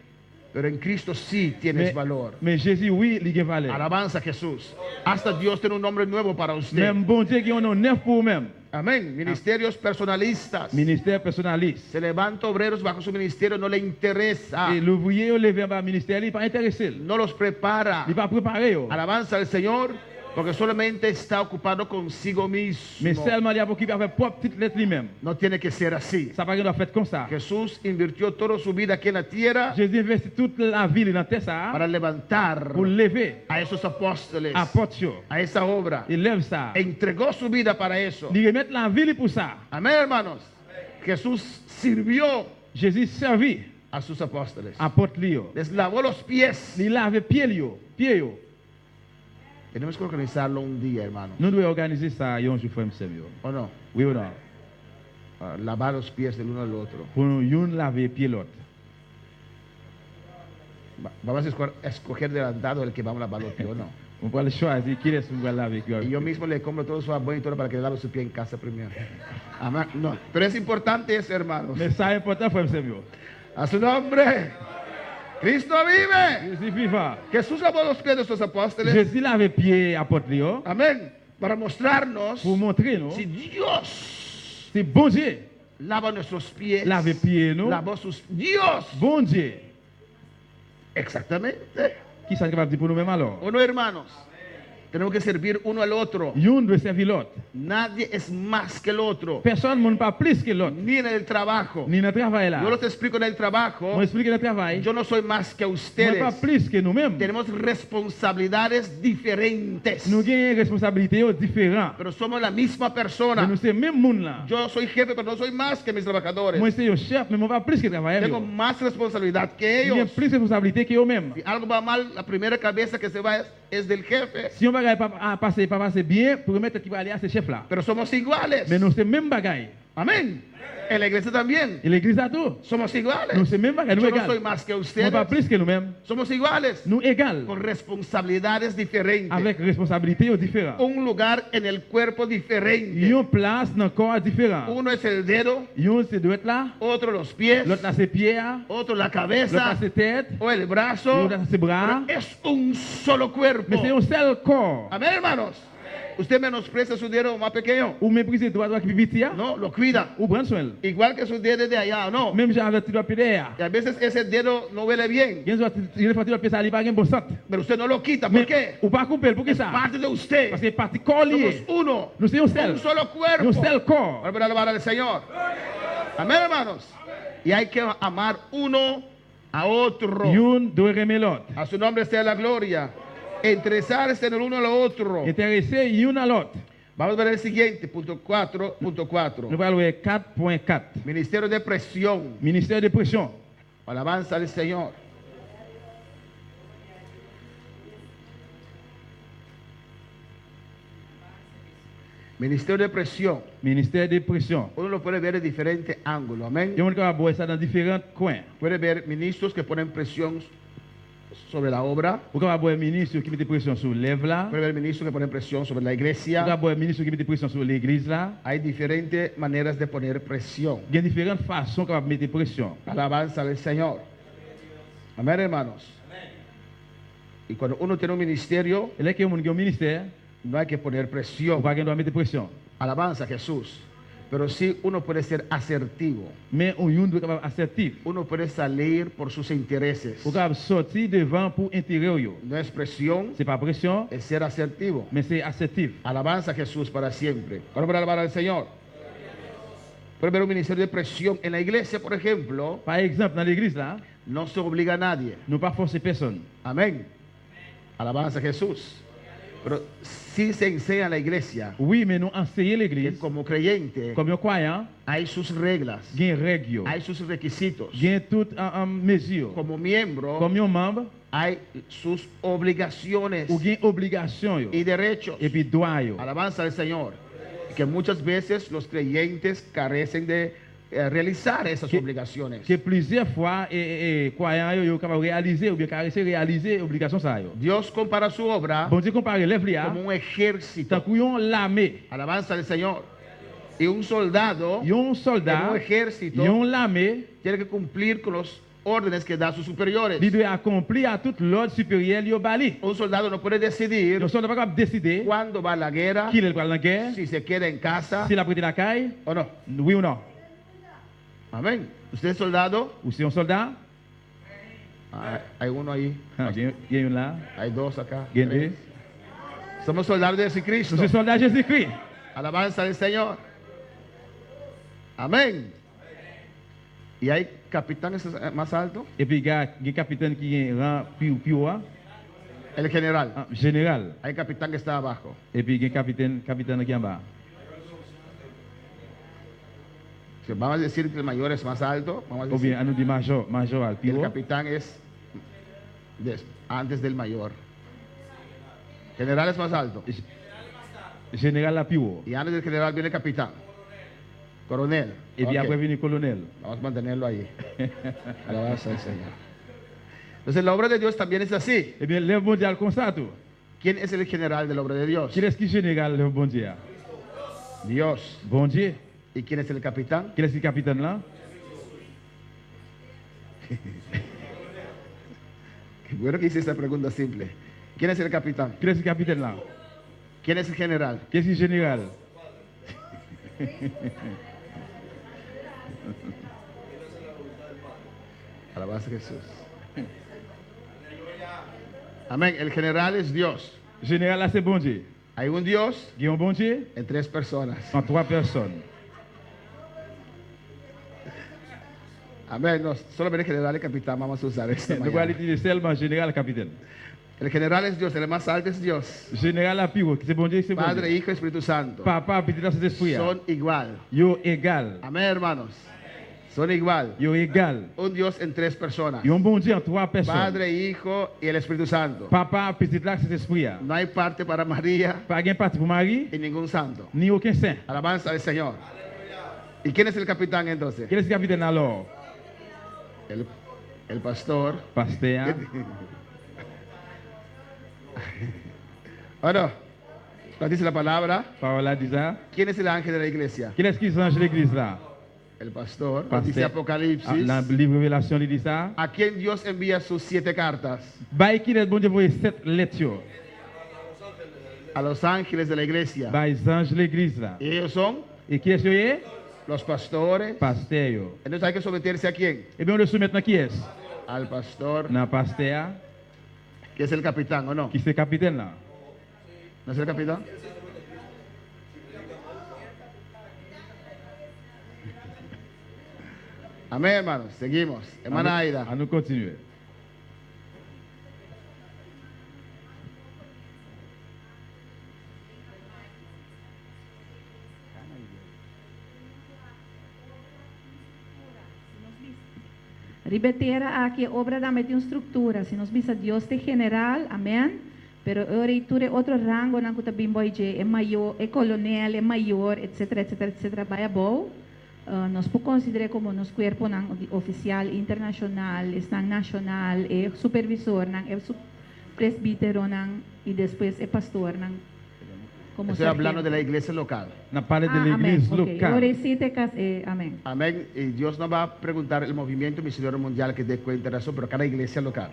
Pero en Cristo sí tienes valor.
Mais Jésus, oui, il a valeur.
Alabanza a Jesús. Hasta Dios tiene un nombre nuevo para usted.
Même bon Dieu qui a un nom neuf pour même.
Amén. Ministerios personalistas.
Ministère personnaliste.
Se levanta obreros bajo su ministerio, no le interesa.
Et l'ouvrier au levé par ministère, il n'est pas intéressé. Il
No los prepara.
n'est pas préparé.
Alabanza al Señor, porque solamente está ocupado consigo mismo.
Mais seulement il y a pour qui va faire propre petite lettre lui-même.
No tiene que ser así.
Ça pas qu'il doit faire comme ça.
Jesús invirtió toda su vida aquí en la tierra
Jésus investit toute la ville dans terre ça
para levantar
pour lever
a esos apóstoles,
apôtre.
a esa obra.
Il lève ça.
Entregó su vida para eso.
Il remet la ville pour ça.
Amén, hermanos. Jesús sirvió
Jésus servit
a sus apóstoles.
apôtre Lio.
Les lavó los pies.
Il lave pied Lio. Pied yo.
Tenemos que organizarlo un día, hermano.
Nous devons organiser ça un jour frère Samuel.
¿O no?
Oui ou non?
Lavar los pies del uno al otro.
Pour nous laver pied l'autre.
Vamos a escoger adelantado el que vamos a lavar los pies, ¿o no?
On peut choisir qui est-ce qu'on va laver.
Y yo mismo le compro todo su jabón y todo para que le lave su pie en casa primero. Amén. No, pero es importante eso, hermanos.
Mais ça est important frère Samuel.
A su nombre. Cristo vive.
Jésus vivant.
Jesús lavó los pies de sus apóstoles.
Jésus lave pied apôtre Lio
Amén. Para mostrarnos
pour montrer nous
si Dios
c'est bon Dieu.
lava nuestros pies.
Lave pied nous.
Lavó sus Dios.
Bon Dieu.
Exactamente.
Qui ça capable de dire pour nous-mêmes alors?
¿O no, hermanos? Tenemos que servir uno al otro.
Un doit servir l'autre.
Nadie es más que el otro.
Personne ne pas plus que l'autre.
Ni en el trabajo.
Ni dans le travail là.
Yo los explico en el trabajo.
On explique le travail.
Yo no soy más que
Moi pas
ustedes.
plus que nous-mêmes.
Tenemos responsabilidades diferentes.
Nous avons une responsabilité différente.
Pero somos la misma
Mais
persona.
nous sommes même monde là.
Yo soy jefe, pero no soy más que mis trabajadores.
Moi c'est un chef, mais moi pas plus que travailler.
Tengo más responsabilidad que
Il y a
ellos.
plus de responsabilité que eux-mêmes.
Si algo va mal, la primera cabeza que se va es del jefe.
Si on va pas passer bien, pour remettre qui va aller à ce chef là.
Pero somos iguales.
Mais nous sommes même bagaille.
Amén. En la iglesia también.
Et l'église a tout.
Somos iguales.
Nous sommes même bagaille, nous
Yo no soy
égales.
más que
Moi
ustedes.
pas plus que nous-mêmes.
Somos iguales.
Nous égales.
Con responsabilidades diferentes.
Avec responsabilité différente.
Un lugar en el cuerpo diferente.
Une place dans le corps différent.
Uno es el dedo,
Une c'est doit être là,
otro los pies,
l'autre là c'est pied,
otro la
l'autre là
cabeza
c'est tête,
o el brazo.
l'autre là c'est bras.
Pero es un solo
Mais c'est
cuerpo.
un seul corps.
Amén, hermanos. Usted menosprecia su dedo más pequeño.
Ou mépriser doigt qui plus petit,
No, lo cuida.
ou prendre soin.
Igual que sus dedos de allá, ¿no?
Même j'ai averti doigt PDA.
Y a veces ese dedo no huele bien.
Gen doit il faut doigt ça il pas gen bon sent.
Pero usted no lo quita. ¿Por qué?
Ou pas couper pour que
Es
ça?
parte de usted.
Parce que parti corps
Somos
lié.
uno.
Nous sommes un seul.
Un solo cuerpo.
Un seul corps.
Vamos a alabar al Señor. Amén, hermanos. Y hay que amar uno a otro.
Youn doit aimer l'autre.
A su nombre sea la gloria. Interesarse en el uno al otro.
Intéressé youn à l'autre.
Vamos a ver el siguiente, punto 4.4.
Nous allons voir 4.4.
Ministerio de presión.
Ministère de pression.
Alabanza al Señor. Ministerio de presión.
Ministère de pression.
Uno lo puede ver de diferentes ángulos. Amén.
Yon ka voir ça dans différents coins.
Puede ver ministros que ponen presión sobre la obra.
Ou ka voir ministre qui mette pression sur l'œuvre là.
Puede ver ministros que ponen presión sobre la
Ou ka
iglesia.
voir ministre qui mette pression sur l'église là.
Hay diferentes maneras de poner presión.
Il y a différentes façons capable mettre pression.
Alabanza al Señor. Amén, hermanos. Y cuando uno tiene un ministerio,
Et là que mon un ministère,
no hay que poner
ou
presión.
pas qu'on doit mettre pression.
Alabanza a Jesús. Pero sí uno puede ser asertivo.
Mais on yon doit capable assertif.
Uno puede salir por sus intereses.
Ou capable sortir devant pour intérêt yo.
No es presión,
C'est pas pression,
es ser asertivo.
mais c'est assertif.
Alabanza a Jesús para siempre. Ahora para alabar al Señor. Puede ver un ministerio de presión. En la iglesia, por ejemplo,
Par exemple, dans l'église là,
no se obliga a nadie.
nous pas forcer personne.
Amén. Alabanza a Jesús. Pero sí se enseña en la iglesia
Oui, mais nous enseigner
que
l'église
como creyente
comme un croyant,
hay sus reglas,
gain règle yo.
hay sus requisitos.
Gain toute en mesure.
Como miembro
Comme un membre,
hay sus obligaciones
ou gain obligation yo.
y derechos.
Et puis droit yo.
Alabanza al Señor. Que muchas veces los creyentes carecen de realizar esas
Que-
obligaciones.
Que plusieurs fois croyants yo capable réaliser ou bien caresser réaliser obligation ça yo.
Dios compara su obra
Bon Dieu compare l'œuvre là,
como un ejército.
tant qu'on l'armée.
Alabanza al Señor. Y un soldado
Yon
en
soldat,
un ejército
yon l'armée,
tiene que cumplir con los órdenes que da sus superiores.
il doit accomplir à tout l'ordre supérieur yo bali.
Un soldado no puede decidir
Yon soldat pas capable décider
cuándo va a la guerra,
qui est dans la guerre,
si se queda en casa
s'il a prêté la caille,
o no.
oui ou non.
Amén. ¿Usted es soldado?
Ou si un soldat,
Hay uno ahí,
il y a un là,
hay dos acá.
il y a
tres.
deux.
Somos soldados de Jesucristo.
Nous sommes soldats de Jésus-Christ.
Alabanza al Señor. Amén. Y hay capitanes más altos.
Et puis il y a un capitaine qui est rang plus haut,
El general.
général.
Hay capitán que está abajo.
Et puis il y a un capitaine qui est en bas.
Si vamos a decir que el mayor es más alto. Vamos a
Ou
decir
bien, on nous dit major al
que
plus
el
haut.
capitán es antes del mayor. General es más alto.
Général la plus haut.
Y antes del general viene el capitán. Coronel.
Et puis
Ok.
après vient le colonel.
Vamos a mantenerlo ahí. Alabanza al Señor. Entonces la obra de Dios también es así.
Eh bien, l'œuvre mondiale comme ça tout.
¿Quién es el general de la obra de Dios?
Qui est-ce qui général l'œuvre mondiale?
Dios.
Bon Dieu.
¿Y quién es el capitán?
Qui est-ce qui est capitaine là?
Qué bueno que hice esta pregunta simple. ¿Quién es el capitán?
Qui est-ce qui est capitaine là?
¿Quién es el general?
Qui est-ce qui est général?
Alabanza a Jesús. Amén. El general es Dios.
Général là c'est bon Dieu.
Hay un Dios
Il y a un bon Dieu
en tres personas.
en trois personnes.
Amén. No, solamente el general y capitán vamos a usar esta
Nous allons
mañana.
utiliser seulement général capitaine.
El general es Dios, el más alto es Dios.
Général la plus haut, c'est bon Dieu, c'est bon
Padre,
Dieu.
Hijo y Espíritu Santo.
Papa, petit dans cet esprit.
Son igual.
Yo égal.
Amén, hermanos. Son igual.
Yo égal.
Un Dios en tres personas.
Il y a un bon Dieu en trois personnes.
Padre, Hijo y el Espíritu Santo.
Papa, petit là, cet esprit.
No hay parte para María
Pas gain parti pour Marie,
y ningún santo.
ni aucun saint.
Alabanza al Señor. ¿Y quién es el capitán entonces?
Quel est le capitaine alors?
El pastor.
Pasteur.
Bueno, nos dice la palabra.
Parole dit ça.
¿Quién es el ángel de la iglesia?
Quel est-ce qui change l'église là?
El pastor. Nos dice
Pasteur.
Apocalipsis.
Dans le livre Révélation, il dit ça.
¿A quién Dios envía sus 7 cartas?
Bah, qui est bon Dieu pour 7 lettres.
a los ángeles de la iglesia.
Bah, les anges de l'église là.
Y ellos son
Et qui est-ce que
los pastores.
pasteur yo.
Entonces hay que someterse a quién?
Eh bien, on le soumet dans qui est?
Al pastor,
Dans pasteur,
que es el capitán, ¿o no?
qui c'est capitaine là.
¿No es el capitán? Amén, hermanos. Seguimos. Hermana Aida.
À nous continuer.
Ribeteira aqui obra da uma estrutura, se nós visa Deus de general, amém. Pero agora tu é outro rango na kuta bimboy je é maior, é coronel, é maior, etc, etc, etc. Vai bom. Nós podemos considerar como nos corpo ng oficial internacional, estang nacional, é supervisor ng, é presbítero ng, e depois é pastor ng. Como
Estoy hablando de la iglesia local.
On a parlé de
amén.
l'église
Okay.
locale.
Ahora sí te amén.
Amén. Y Dios no va a preguntar el movimiento misionero mundial que dé cuenta de eso, pero cada iglesia local.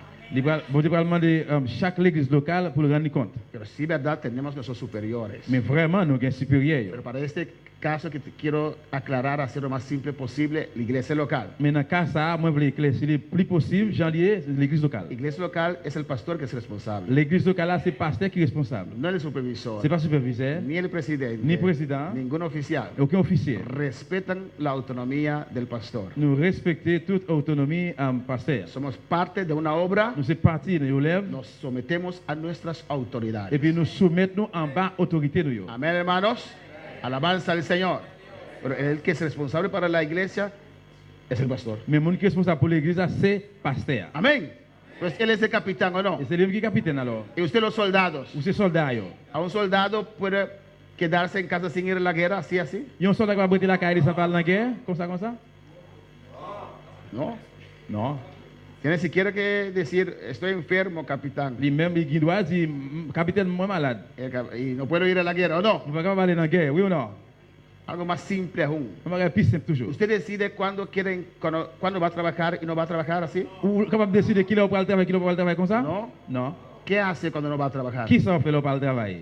Bon Dieu va demander chaque église locale pour le rendre compte.
Pero sí, verdad, tenemos nuestros superiores.
Mais vraiment, nous sommes supérieurs.
Pero para este caso que te quiero aclarar, hacer lo más simple posible, la iglesia local.
Mais dans le cas ça, moi je veux éclaircir le plus possible, j'en dis l'église locale.
La iglesia local es el pastor que es responsable.
L'église locale là, c'est le pasteur qui est responsable.
No el supervisor,
C'est pas superviseur,
ni el presidente,
ni président,
ningún oficial.
aucun officier.
Respetan la autonomía del pastor.
Nous respectons toute autonomie en pasteur.
Somos parte de una obra,
Nous sommes partis de l'élève
nos sometemos a nuestras autoridades.
et puis nous soumettons en bas autorité de eux.
Amén, hermanos. Alabanza al Señor. Pero el que es responsable para la iglesia es el pastor.
Mais mon qui est responsable pour l'église, là, c'est pasteur.
Amén. Pues él es el capitán, ¿o no?
Et c'est lui qui est capitaine alors.
Y usted los soldados.
Ou c'est soldat yo.
A un soldado puede quedarse en casa sin ir a la guerra, así, así.
Il y a un soldat qui va brûler la caille sans parler dans la guerre, comme ça, comme ça?
No.
Non.
Tiene siquiera que decir, estoy enfermo, capitán.
Lui-même, il doit dire, capitaine, moi malade.
Y no puedo ir a la guerra, ¿o no?
On va pas aller dans la guerre, oui ou non?
Algo más simple aún.
On va aller plus simple toujours.
Usted decide cuándo va a trabajar y no va a trabajar así.
Ou capable de décider qui là pour le travail, qui là pour le travail comme ça?
Non.
Non.
¿Qué hace cuando no va a trabajar?
Qui ça fait là pour le travail?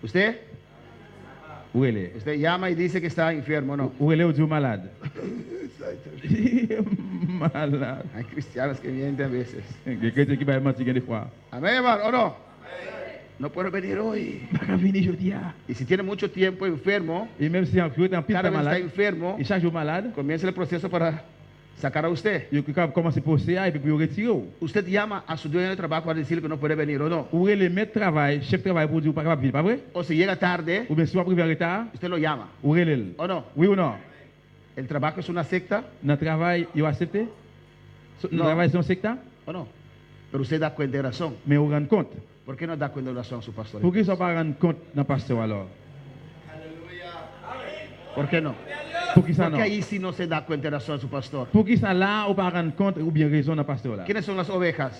Usted
Où elle est?
Usted llama y dice que está enfermo, ¿no?
Où elle est ou dit malade? Malade.
Hay cristianos que mienten a veces.
Quelqu'un qui va mentir des fois.
Amén, hermano, ¿o no? No puedo venir hoy.
Pas venir aujourd'hui.
Y si tiene mucho tiempo enfermo,
Et même si en pile
cada vez está
malade,
enfermo,
et chaque jour malade,
comienza el proceso para sacar a usted.
il peut commencer pour ça et puis pour retirer.
Usted llama a su dueño de trabajo para decirle que no puede venir o no.
Ou elle met travail, chef travail pour dire pas capable venir, pas vrai?
O si llega tarde,
Ou bien si on arrive en retard,
usted lo llama.
ou elle.
¿O no?
Oui ou non?
¿El trabajo es una secta?
Dans le travail, il a accepté? Le
Non.
travail, c'est un secteur?
¿O no? Pero usted da cuenta de razón.
Mais on rend compte.
¿Por qué no da cuenta de razón a su pastor?
Pour qu'ils ne soient pas rendre compte dans le pasteur alors?
¿Por qué no?
Pour qu'ils ça
Porque
non?
ahí sí no se da cuenta de razón a su pastor.
Pour qu'ils ça là, ou pas rendre compte ou bien raison dans le pasteur là?
¿Quiénes son las ovejas?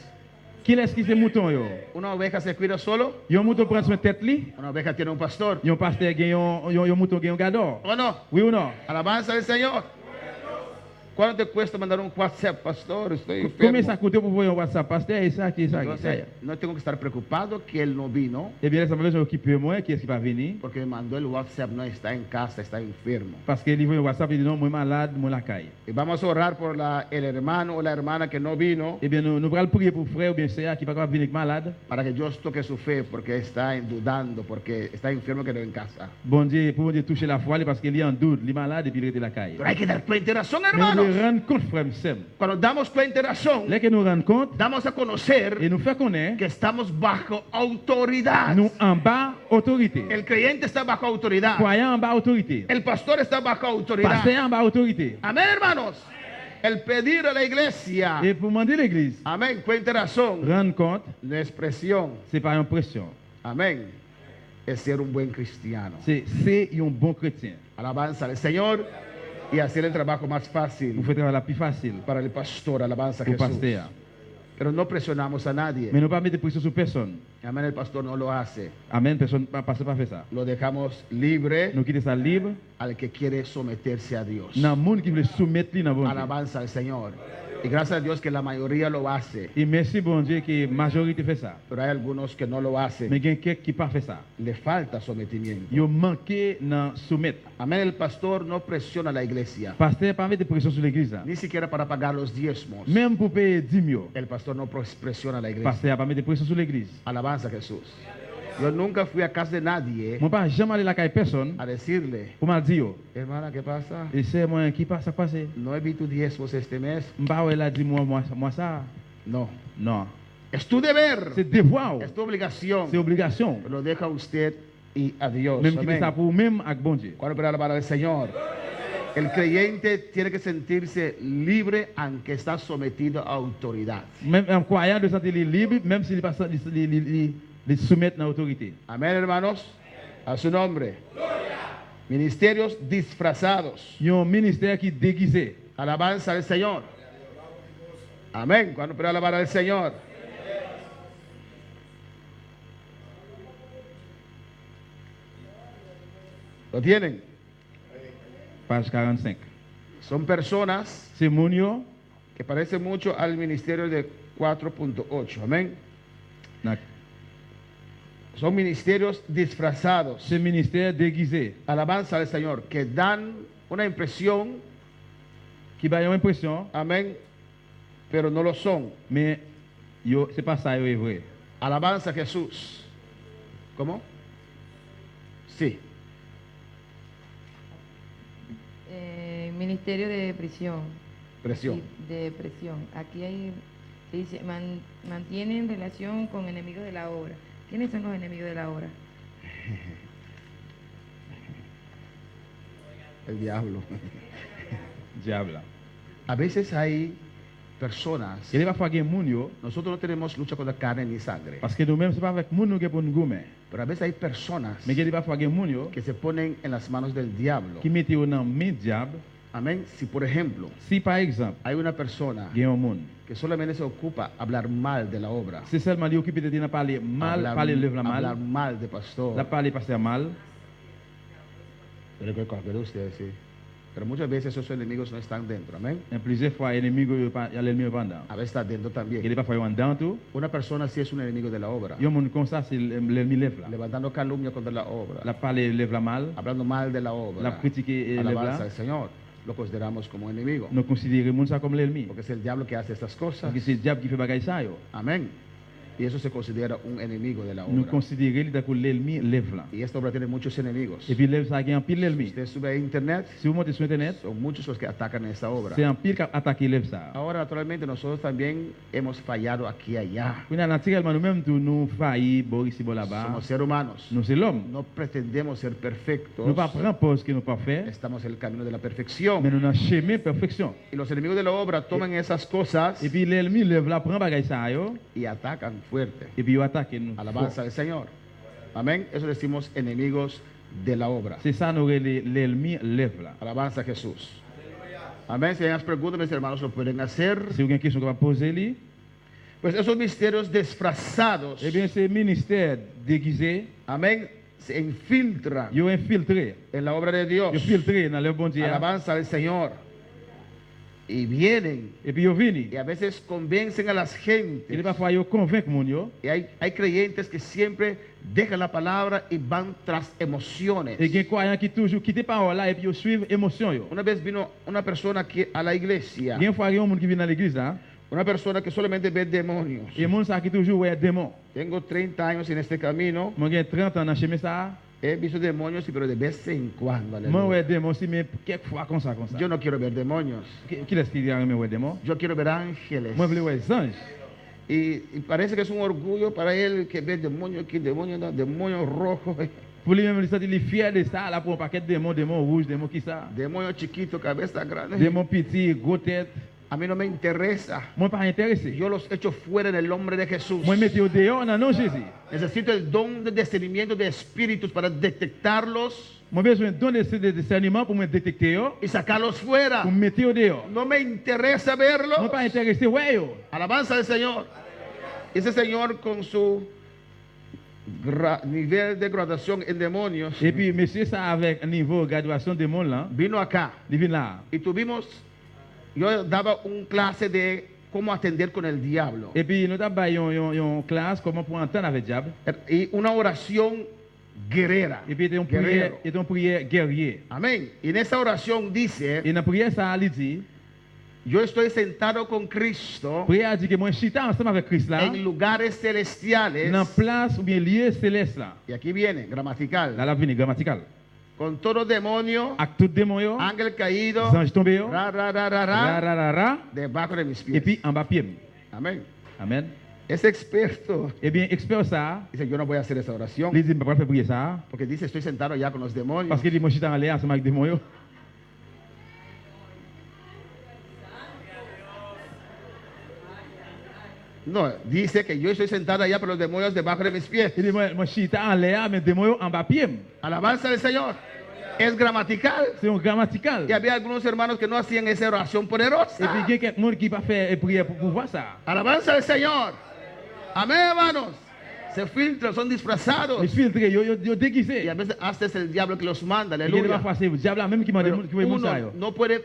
Qui est-ce qui c'est mouton yo?
¿Una oveja se cuida solo?
Yon mouton prend soin de tête li?
Una oveja tiene un pastor.
Yon pasteur gagne yon mouton gagne un gador?
¿O no?
Oui ou non?
Alabanza al Señor. ¿Cuánto te cuesta mandar un WhatsApp, pastor? Estoy
Combien ça
enfermo.
coûte pour voir un WhatsApp? Pasteur, et ça, qui est ça?
Entonces, no tengo que estar preocupado que él no vino
Eh bien, ça me laisse occuper moi, qui est-ce qui va venir?
porque me mandó el WhatsApp, no está en casa, está enfermo.
Parce que il voit un WhatsApp, il dit non, moi malade, moi la caille.
Y vamos a orar por el hermano o la hermana que no vino
Eh bien, nous allons prier pour frère ou bien sœur qui va pas venir malade.
para que Dios toque su fe porque está dudando, porque está enfermo que no en casa.
Bon Dieu, pour bon Dieu toucher la foi, parce qu'il est en doute, il est malade et puis il est la caille.
Pero hay que dar cuenta de razón,
Mais nous
hermanos.
devons rendre compte, frère, Sem.
Cuando damos cuenta de razón,
Dès que nous rendons compte,
damos a conocer
et nous fait connaître,
que estamos bajo autoridad.
nous en bas autorité.
El creyente está bajo autoridad.
Croyant en bas autorité.
El pastor está bajo autoridad.
Pasteur en bas autorité.
Amén, hermanos. El pedir a la iglesia,
Et pour demander l'église,
amén, cuenta de razón,
rendre compte,
la expresión,
c'est pas une pression.
amén, es ser un buen cristiano.
C'est un bon chrétien.
Alabanza al Señor y hacer el trabajo más
Vous
fácil
faites travailler plus facile
para el pastor. Alabanza a
pour
Jesús.
pasteur.
Pero no presionamos a nadie.
Mais nous pas mettre pression sur personne.
Amén, el pastor no lo hace.
Amen, personne pas passer pas faire ça.
Lo dejamos libre
Nous quittons ça libre.
al que quiere someterse a Dios.
Dans le monde qui veut soumettre lui dans bon Dieu.
Alabanza al Señor. Y gracias a Dios que la mayoría lo hace.
Et merci bon Dieu que la majorité fait ça.
Pero hay algunos que no lo hacen.
Mais il y a quelqu'un qui pas fait ça.
Le falta sometimiento.
Ils manqué dans soumettre.
Amén. El pastor no presiona a la iglesia.
Pasteur pas mettre de pression sur l'église.
Ni siquiera para pagar los diezmos.
Même pour payer 10 000.
El pastor no presiona a la iglesia.
Pasteur pas mettre de pression sur l'église.
Alabanza a Jesús. Yo nunca fui a casa de nadie
Moi pas jamais aller la caille personne
a decirle,
pour me dire
hermana, ¿qué pasa?
et c'est moi qui passe ça passe.
No he visto diezmos este mes.
M'pa ouais la dit moi ça.
No.
Non.
Es tu deber.
C'est devoir.
Es tu obligación.
C'est obligation.
Lo deja usted y a Dios.
Même qui
Amén.
fait ça pour même avec bon Dieu.
Cuando para alabar al Señor. El creyente tiene que sentirse libre aunque está sometido a autoridad.
Même un croyant de sentir libre même s'il pas les soumettre dans l'autorité.
Amén, hermanos. A su nombre. Ministerios disfrazados.
Il y a un ministère qui est déguisé.
Alabanza al Señor. Amén. Cuando para alabar al Señor. ¿Lo tienen?
Page 45.
Son personas
C'est mon yo,
que parecen mucho al ministerio de 4.8. Amén. Son ministerios disfrazados.
c'est ministère déguisé
Alabanza al Señor. Que dan una impresión.
qui va une impression
Amén. Pero no lo son.
mais yo c'est pas ça yo est vrai.
Alabanza a Jesús. ¿Cómo? Sí.
Ministerio de prisión.
Presión.
Sí, de presión. Aquí hay, se dice, mantienen relación con enemigos de la obra. ¿Quiénes son los enemigos de la obra?
El diablo.
Diable.
A veces hay personas.
Il va falloir moun yo
Nosotros no tenemos lucha contra carne ni sangre.
parce que nous-mêmes c'est pas avec moun nous que pour nous gommer.
Pero a veces hay personas
Mais il va falloir moun yo
que se ponen en las manos del diablo.
qui mettent dans main diable.
Amén. Si por ejemplo
Si par exemple,
hay una persona
il y a un monde,
que solamente se ocupa hablar mal de la obra,
c'est seulement lui occupé de dire parler mal,
hablar,
parler le
hablar
mal,
mal de pastor.
la parler pasteur mal.
Pero ustedes sí. Pero muchas veces esos enemigos no están dentro. Amén.
Et plusieurs fois l'ennemi il y a l'ennemi pendant.
A veces está dentro
Il
también.
est pas falloir en dedans tout.
Una persona sí es un enemigo de la obra.
Il y a un monde comme ça c'est l'ennemi lève là.
Levantando calumnia contra la obra.
La parler lève la mal,
Hablando mal de la obra.
la critiquer lève
Alabanza
là.
al Señor. Lo consideramos como enemigo.
Nous considérons ça comme l'ennemi.
Porque es el diablo que hace estas cosas.
Parce que c'est le diable qui fait bagaille ça yo.
Amén. Y eso se considera un enemigo de la
Nous
obra.
considérons que l'ennemi lève là.
Y esta obra tiene muchos enemigos.
Et puis lève ça qui est en pile
Si
l'ennemi.
usted sube a internet,
Si vous montez sur internet,
son muchos los que atacan esta obra.
c'est en pile qui attaque lève ça.
Ahora, naturalmente, nosotros también hemos fallado aquí y allá.
Puis naturellement nous-mêmes tout nous failli bon ici bon là-bas.
Somos seres humanos.
Nous c'est l'homme.
No pretendemos ser perfectos.
Nous pas prendre pause que nous pas faire,
Estamos en el camino de la perfección.
mais nous dans chemin perfection.
Y los enemigos de la obra toman esas cosas
Et puis l'ennemi lève là prend bagaille ça yo
y atacan fuerte.
et puis il attaque nous.
Alabanza al Señor. Amén. Eso decimos enemigos de la obra.
C'est ça nous l'ennemi lève là.
Alabanza a Jesús. Amén. Si hay más preguntas, mis hermanos lo pueden hacer.
Si vous avez une question que va poser lui,
Pues esos misterios disfrazados,
eh bien c'est ministère déguisé,
amén, se infiltran
yo infiltré.
en la obra de Dios.
Yo filtré dans le bon Dieu.
Alabanza al Señor. Y vienen
Et puis yo vini.
y a veces convencen a las
Il
gentes.
va falloir convaincre mon yo.
Y hay creyentes que siempre dejan la palabra y van tras emociones.
Et gen croyant qui toujours quitte parole là et puis yo suivre émotion yo.
Una vez vino una persona aquí a la iglesia,
Gen fois yon monde qui vient dans l'église là,
una persona que solamente ve demonios.
et monde ça qui toujours ouais démon.
Tengo 30 años en este camino,
Moi gen 30 ans dans chemin ça.
he visto demonios, pero de vez en cuando.
Moi
aleluya.
ouais démon si mais quelques fois comme ça.
Yo no quiero ver demonios,
Qui est-ce qui dit mais ouais démon?
yo quiero ver ángeles.
Moi vle ouais ange.
Y parece que es un orgullo para él que ve demonios aquí, demonios, demonios rojos,
Pour lui même il sentit il fier de ça là pour un paquet de démons, démons rouges, démons qui ça?
demonios chiquitos, cabeza grande.
Démons petits, gros tête.
A mí no me interesa.
Moi pas intéressé.
Yo los echo fuera en el nombre de Jesús.
Moi mettez au dehors dans nom Jésus.
Necesito el don de discernimiento de espíritus para detectarlos
Moi besoin de donner de discernement pour me détecter yo,
y sacarlos fuera.
pour me mettre au dehors.
No me interesa
Moi
verlos.
pas intéressé ouais yo.
Alabanza al Señor. Ese señor con su nivel de graduación en demonios
Et puis monsieur ça avec un niveau de graduation de monde là,
vino acá
il vient là.
y tuvimos yo daba un clase de cómo atender con el diablo.
Et puis, nous avons une classe, comment pour entendre avec le diable.
Y una oración guerrera.
Et puis, il y a
Guerrero.
une prière guerrier.
Amén. Y en esa oración dice,
Et dans la prière, ça, il dit,
yo estoy sentado con Cristo
prière dit que moi, je suis ensemble avec Christ là,
en lugares celestiales.
dans la place ou bien lieu céleste là.
Y aquí viene,
Là,
gramatical.
la vie grammatical.
Con todo demonio,
Avec tout démon, yo,
ángel caído,
ange tombé, yo,
ra, ra, ra,
ra,
ra, ra,
ra, ra, ra,
debajo de mis
et
pies.
puis en bas pied.
Amén.
Amen.
Ese experto
Eh bien, expert ça,
dice, yo no voy a hacer esa oración.
il dit, je ne peux pas faire prier ça,
Porque dice, estoy sentado ya con los demonios.
parce qu'il dit, moi, je suis en l'air ensemble avec démon, yo.
No, dice que yo estoy sentado allá por los demonios debajo de mis pies.
Il dit, moi, je suis en l'air, mais démon, yo, en bas pied.
Alabanza del Señor. Es gramatical.
C'est un grammatical.
Y había algunos hermanos que no hacían esa oración
Et
poderosa.
puis, il y a quelqu'un qui va faire prière pour voir ça.
Alabanza del Señor. Amén, hermanos. Se filtran, son disfrazados.
Les filtres, yo
Y
déguisé.
a veces hasta es el diablo que los manda.
Il y a des
Aleluya.
fois, c'est le diable même qui m'a
Pero
demandé
uno
ça.
no puede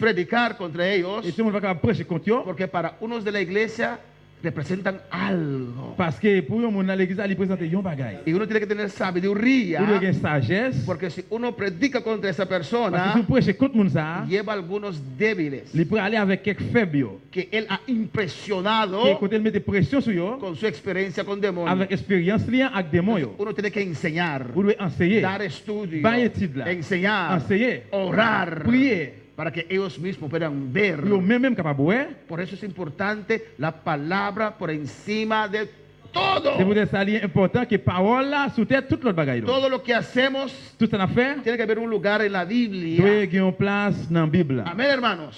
predicar contra ellos
Et tout le monde va capable prêcher contre eux.
porque para unos de la iglesia representan algo.
Parce que pour eux, mon dans l'église, il présente un bagage.
Y uno tiene que tener
Il
sabiduría.
doit avoir une sagesse.
Porque si uno predica contra esa
Parce que
persona,
si vous prêchez contre moun ça,
lleva algunos débiles
il peut aller avec quelques faibles. Yo.
que él ha
Et
impresionado
quand il met des pressions sur eux,
con su experiencia con demonios.
avec expérience liée avec des démons, yo.
Uno tiene que enseñar,
Vous devez enseigner,
dar estudio,
Vaya étude là.
enseñar,
enseigner,
orar,
prier.
para que ellos mismos puedan ver.
Pour eux-mêmes capables, ouais.
Por eso es importante la palabra por encima de todo.
C'est pour ça qu'il est important que parole là sous tête toute l'autre bagaille. Là.
Todo lo que hacemos
Tout ça affaire,
tiene que haber un lugar en la
doit
Biblia.
avoir une place dans la Bible.
Amén, hermanos.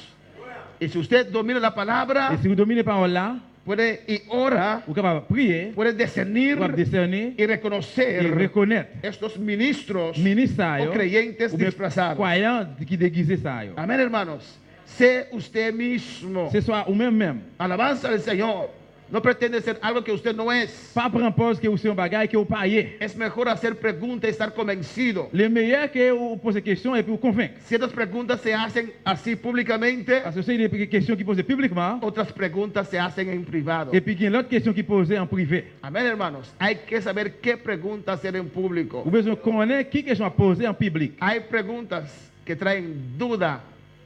Y si usted domina la palabra,
Et si vous dominez parole là,
puede y ora,
vous êtes capable de prier,
puede
vous
discernir
capable de discerner
y
et
reconocer
reconnaître.
estos ministros
Ministère,
o creyentes
ou bien
disfrazados.
croyants qui déguisent ça. Yo.
Amén, hermanos. Sé usted mismo.
Ce soit ou même.
Alabanza al Señor. No pretende ser algo que usted no es.
Pas prendre pause que vous soyez un bagage que vous payez.
Es mejor hacer preguntas y estar convencido.
Le meilleur que vous posez des questions et puis vous convaincre.
Ciertas preguntas se hacen así públicamente,
Parce que c'est des questions qui posent publiquement
otras preguntas se hacen en privado.
et puis il y a l'autre question qui posent en privé.
Amén, hermanos. Hay que saber qué preguntas hacer en público.
Vous besoin de connaître qui question à poser en public.
Hay preguntas que traen duda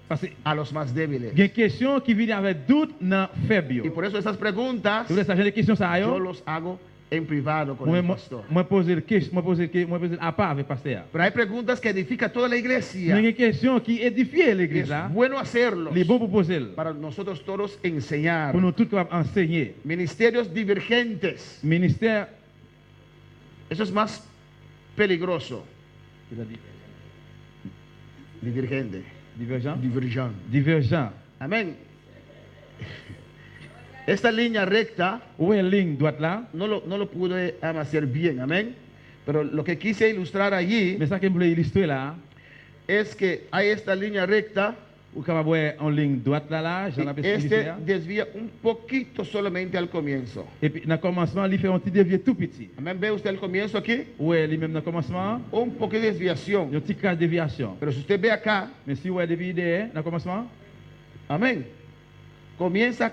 Parce que
a los más débiles.
il y a une question qui vient avec doute dans faible.
Y por eso esas preguntas
Si vous voulez savoir des questions ça
yo
yo,
los hago en privado con el pastor.
moi poser à part avec pasteur.
Pero hay preguntas que edifican toda la
Il y a
iglesia.
une question qui édifie
Y
l'église
es
là.
bueno hacerlo
Les bons pour poser.
para nosotros todos enseñar.
Pour nous tous capables enseigner.
Ministerios divergentes.
Ministère
Eso es más peligroso. Divergente.
divergent.
Divergente.
Divergent.
Amén. Esta línea recta
Où est la ligne droite là?
no lo pude hacer bien, amén. Pero lo que quise ilustrar allí
Mais ça que je voulais illustrer là,
es que hay esta línea recta
vous capable voir en ligne droite là,
y
j'en ai illustré.
este desvía un poquito solamente al comienzo.
Et puis dans le commencement, il fait un petit dévié tout petit.
Amén. ¿Ve usted el comienzo aquí?
Ouais, lui-même dans le commencement,
Un poco de
il y a
desviación.
un petit crash de déviation.
Pero si usted ve acá,
Mais si vous voyez depuis derrière, dans le commencement,
amén, comienza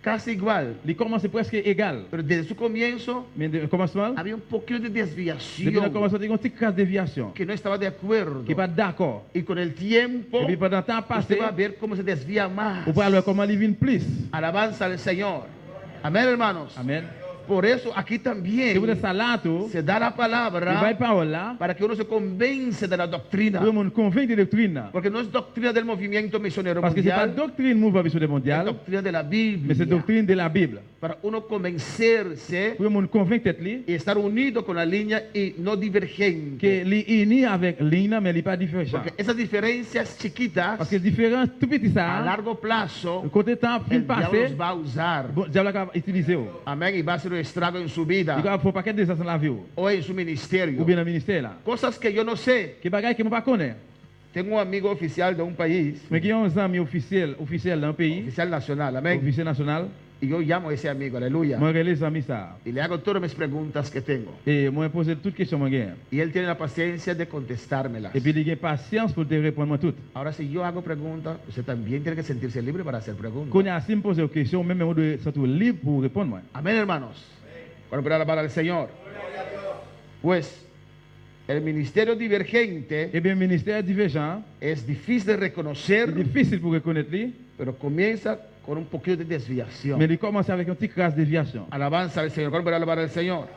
casi igual.
il commence presque égal.
Pero desde su comienzo
Mais dans le commencement,
había un poquito de
depuis le
desviación
commencement, il y a un petit crash de déviation.
que no estaba de acuerdo.
Qui n'est pas d'accord.
Y con el tiempo,
Et puis pendant le temps passé,
usted va a ver cómo se desvía más.
vous pouvez voir comment il vient plus.
Alabanza al Señor. Amén, hermanos.
Amen.
Por eso aquí
Si vous
también
êtes ça là, tout,
se da la
il va y
palabra
parole là,
para que uno se convence de la doctrina.
pour nous convaincre de doctrine.
Porque no es doctrina del movimiento misionero
Parce que ce n'est pas
mundial,
doctrine mouvement missionnaire
es
mondial,
doctrina de la
mais c'est
Biblia.
doctrine de la Bible.
Para uno convencerse
Pour nous convaincre tête li,
y estar unido con la línea y no divergente.
que li uni avec ligne, mais il n'est pas différent.
Porque esas diferencias chiquitas,
Parce que différence tout petit
a
ça,
largo plazo,
le côté temps fin
el diablo
passé,
los va a usar.
bon, diable va utiliser.
Amén. Y va a ser un estrago en su
Il
vida
va faire paquet de ça dans la vie ou
o en su ministerio.
bien dans le ministère là.
Cosas que yo no sé.
Que bagaille que moi pas connais.
Tengo un amigo oficial de un país,
Mais qui ont un ami officiel dans un pays,
oficial nacional, amén.
officiel national,
Y yo llamo a ese amigo, aleluya.
Moi relais zami ça.
Y le hago todas mis preguntas que tengo.
Et moi poser toutes questions moi gain.
Y él tiene la paciencia de contestármelas.
Et puis il a patience pour te répondre moi toutes.
Ahora, si yo hago preguntas, usted también tiene que sentirse libre para hacer preguntas.
Quand il a si me poser une question, même on doit être libre pour répondre moi.
Amén, hermanos. Bueno, para alabar al Señor. Pues, el ministerio divergente
Eh bien, ministère divergent,
es difícil de
c'est
reconocer,
difficile pour reconnaître lui,
pero comienza con un poquito de desviación.
mais il commence avec une petite crasse déviation.
Alabanza al Señor. ¿Cuál para alabar al Señor?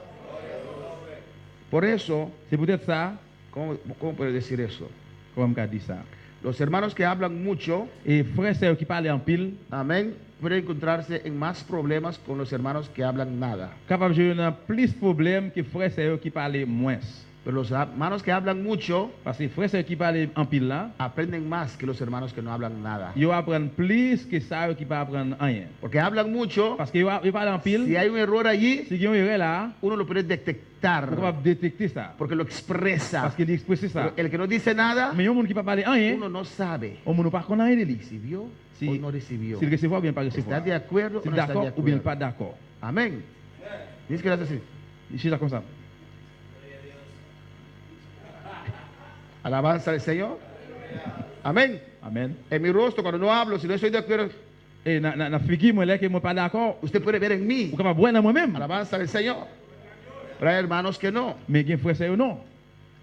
Por eso,
C'est peut-être ça,
¿cómo puede decir eso?
comme on dit ça.
Los hermanos que hablan mucho,
Et frère c'est qui parle en pile,
amén, pueden encontrarse en más problemas con los hermanos que hablan nada.
capable de jouer plus de problèmes que frère c'est qui parle moins.
Pero los hermanos que hablan mucho
Parce que frère c'est qui parle en pile là,
aprenden más que los hermanos que no hablan nada.
ils apprennent plus que ça qui pas apprendre rien.
Porque hablan mucho,
Parce qu'ils parlent en pile,
si hay un error allí,
si il y a un erreur là,
uno lo puede
on est
detectar
capable de détecter ça.
porque lo expresa.
Parce qu'il expresse ça.
Pero el que no dice nada,
Mais il y a un monde qui pas parler rien,
uno no sabe.
on ne pas connaître rien de lui.
¿Recibió
Si-
o no recibió?
S'il recevoir ou bien pas
¿Está
recevoir.
de acuerdo o
S'il
no
est
está de
d'accord ou bien
acuerdo?
pas d'accord.
Amén. Dice que lo hace así.
C'est ça comme ça.
Alabanza al Señor. Amén.
Amen.
En mi rostro, cuando no hablo, si no estoy de acuerdo,
Et na figure moi là que moi pas d'accord,
usted puede ver en mí.
ou capable voir dans moi-même.
Alabanza al Señor. Pero hay hermanos que no.
Mais gen frère c'est ou non.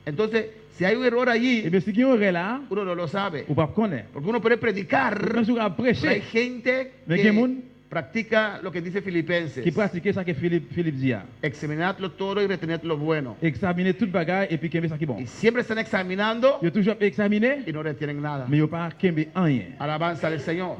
Entonces, si hay un error
Et
allí,
bien si il y a un erreur là,
uno no lo sabe.
ou pas connaître.
Porque uno puede predicar,
Même si on a
pero hay
prêché,
gente
Mais
que
qué moun?
practica lo que dice Filipenses.
qui pratique ça que Philippe dit.
Examinadlo todo y retened lo bueno.
Examiner toute bagaille et puis kembe ça qui est bon.
Y siempre están examinando
Yo toujours examiner,
y no retienen nada.
mais yo pas kembe rien.
Alabanza al Señor.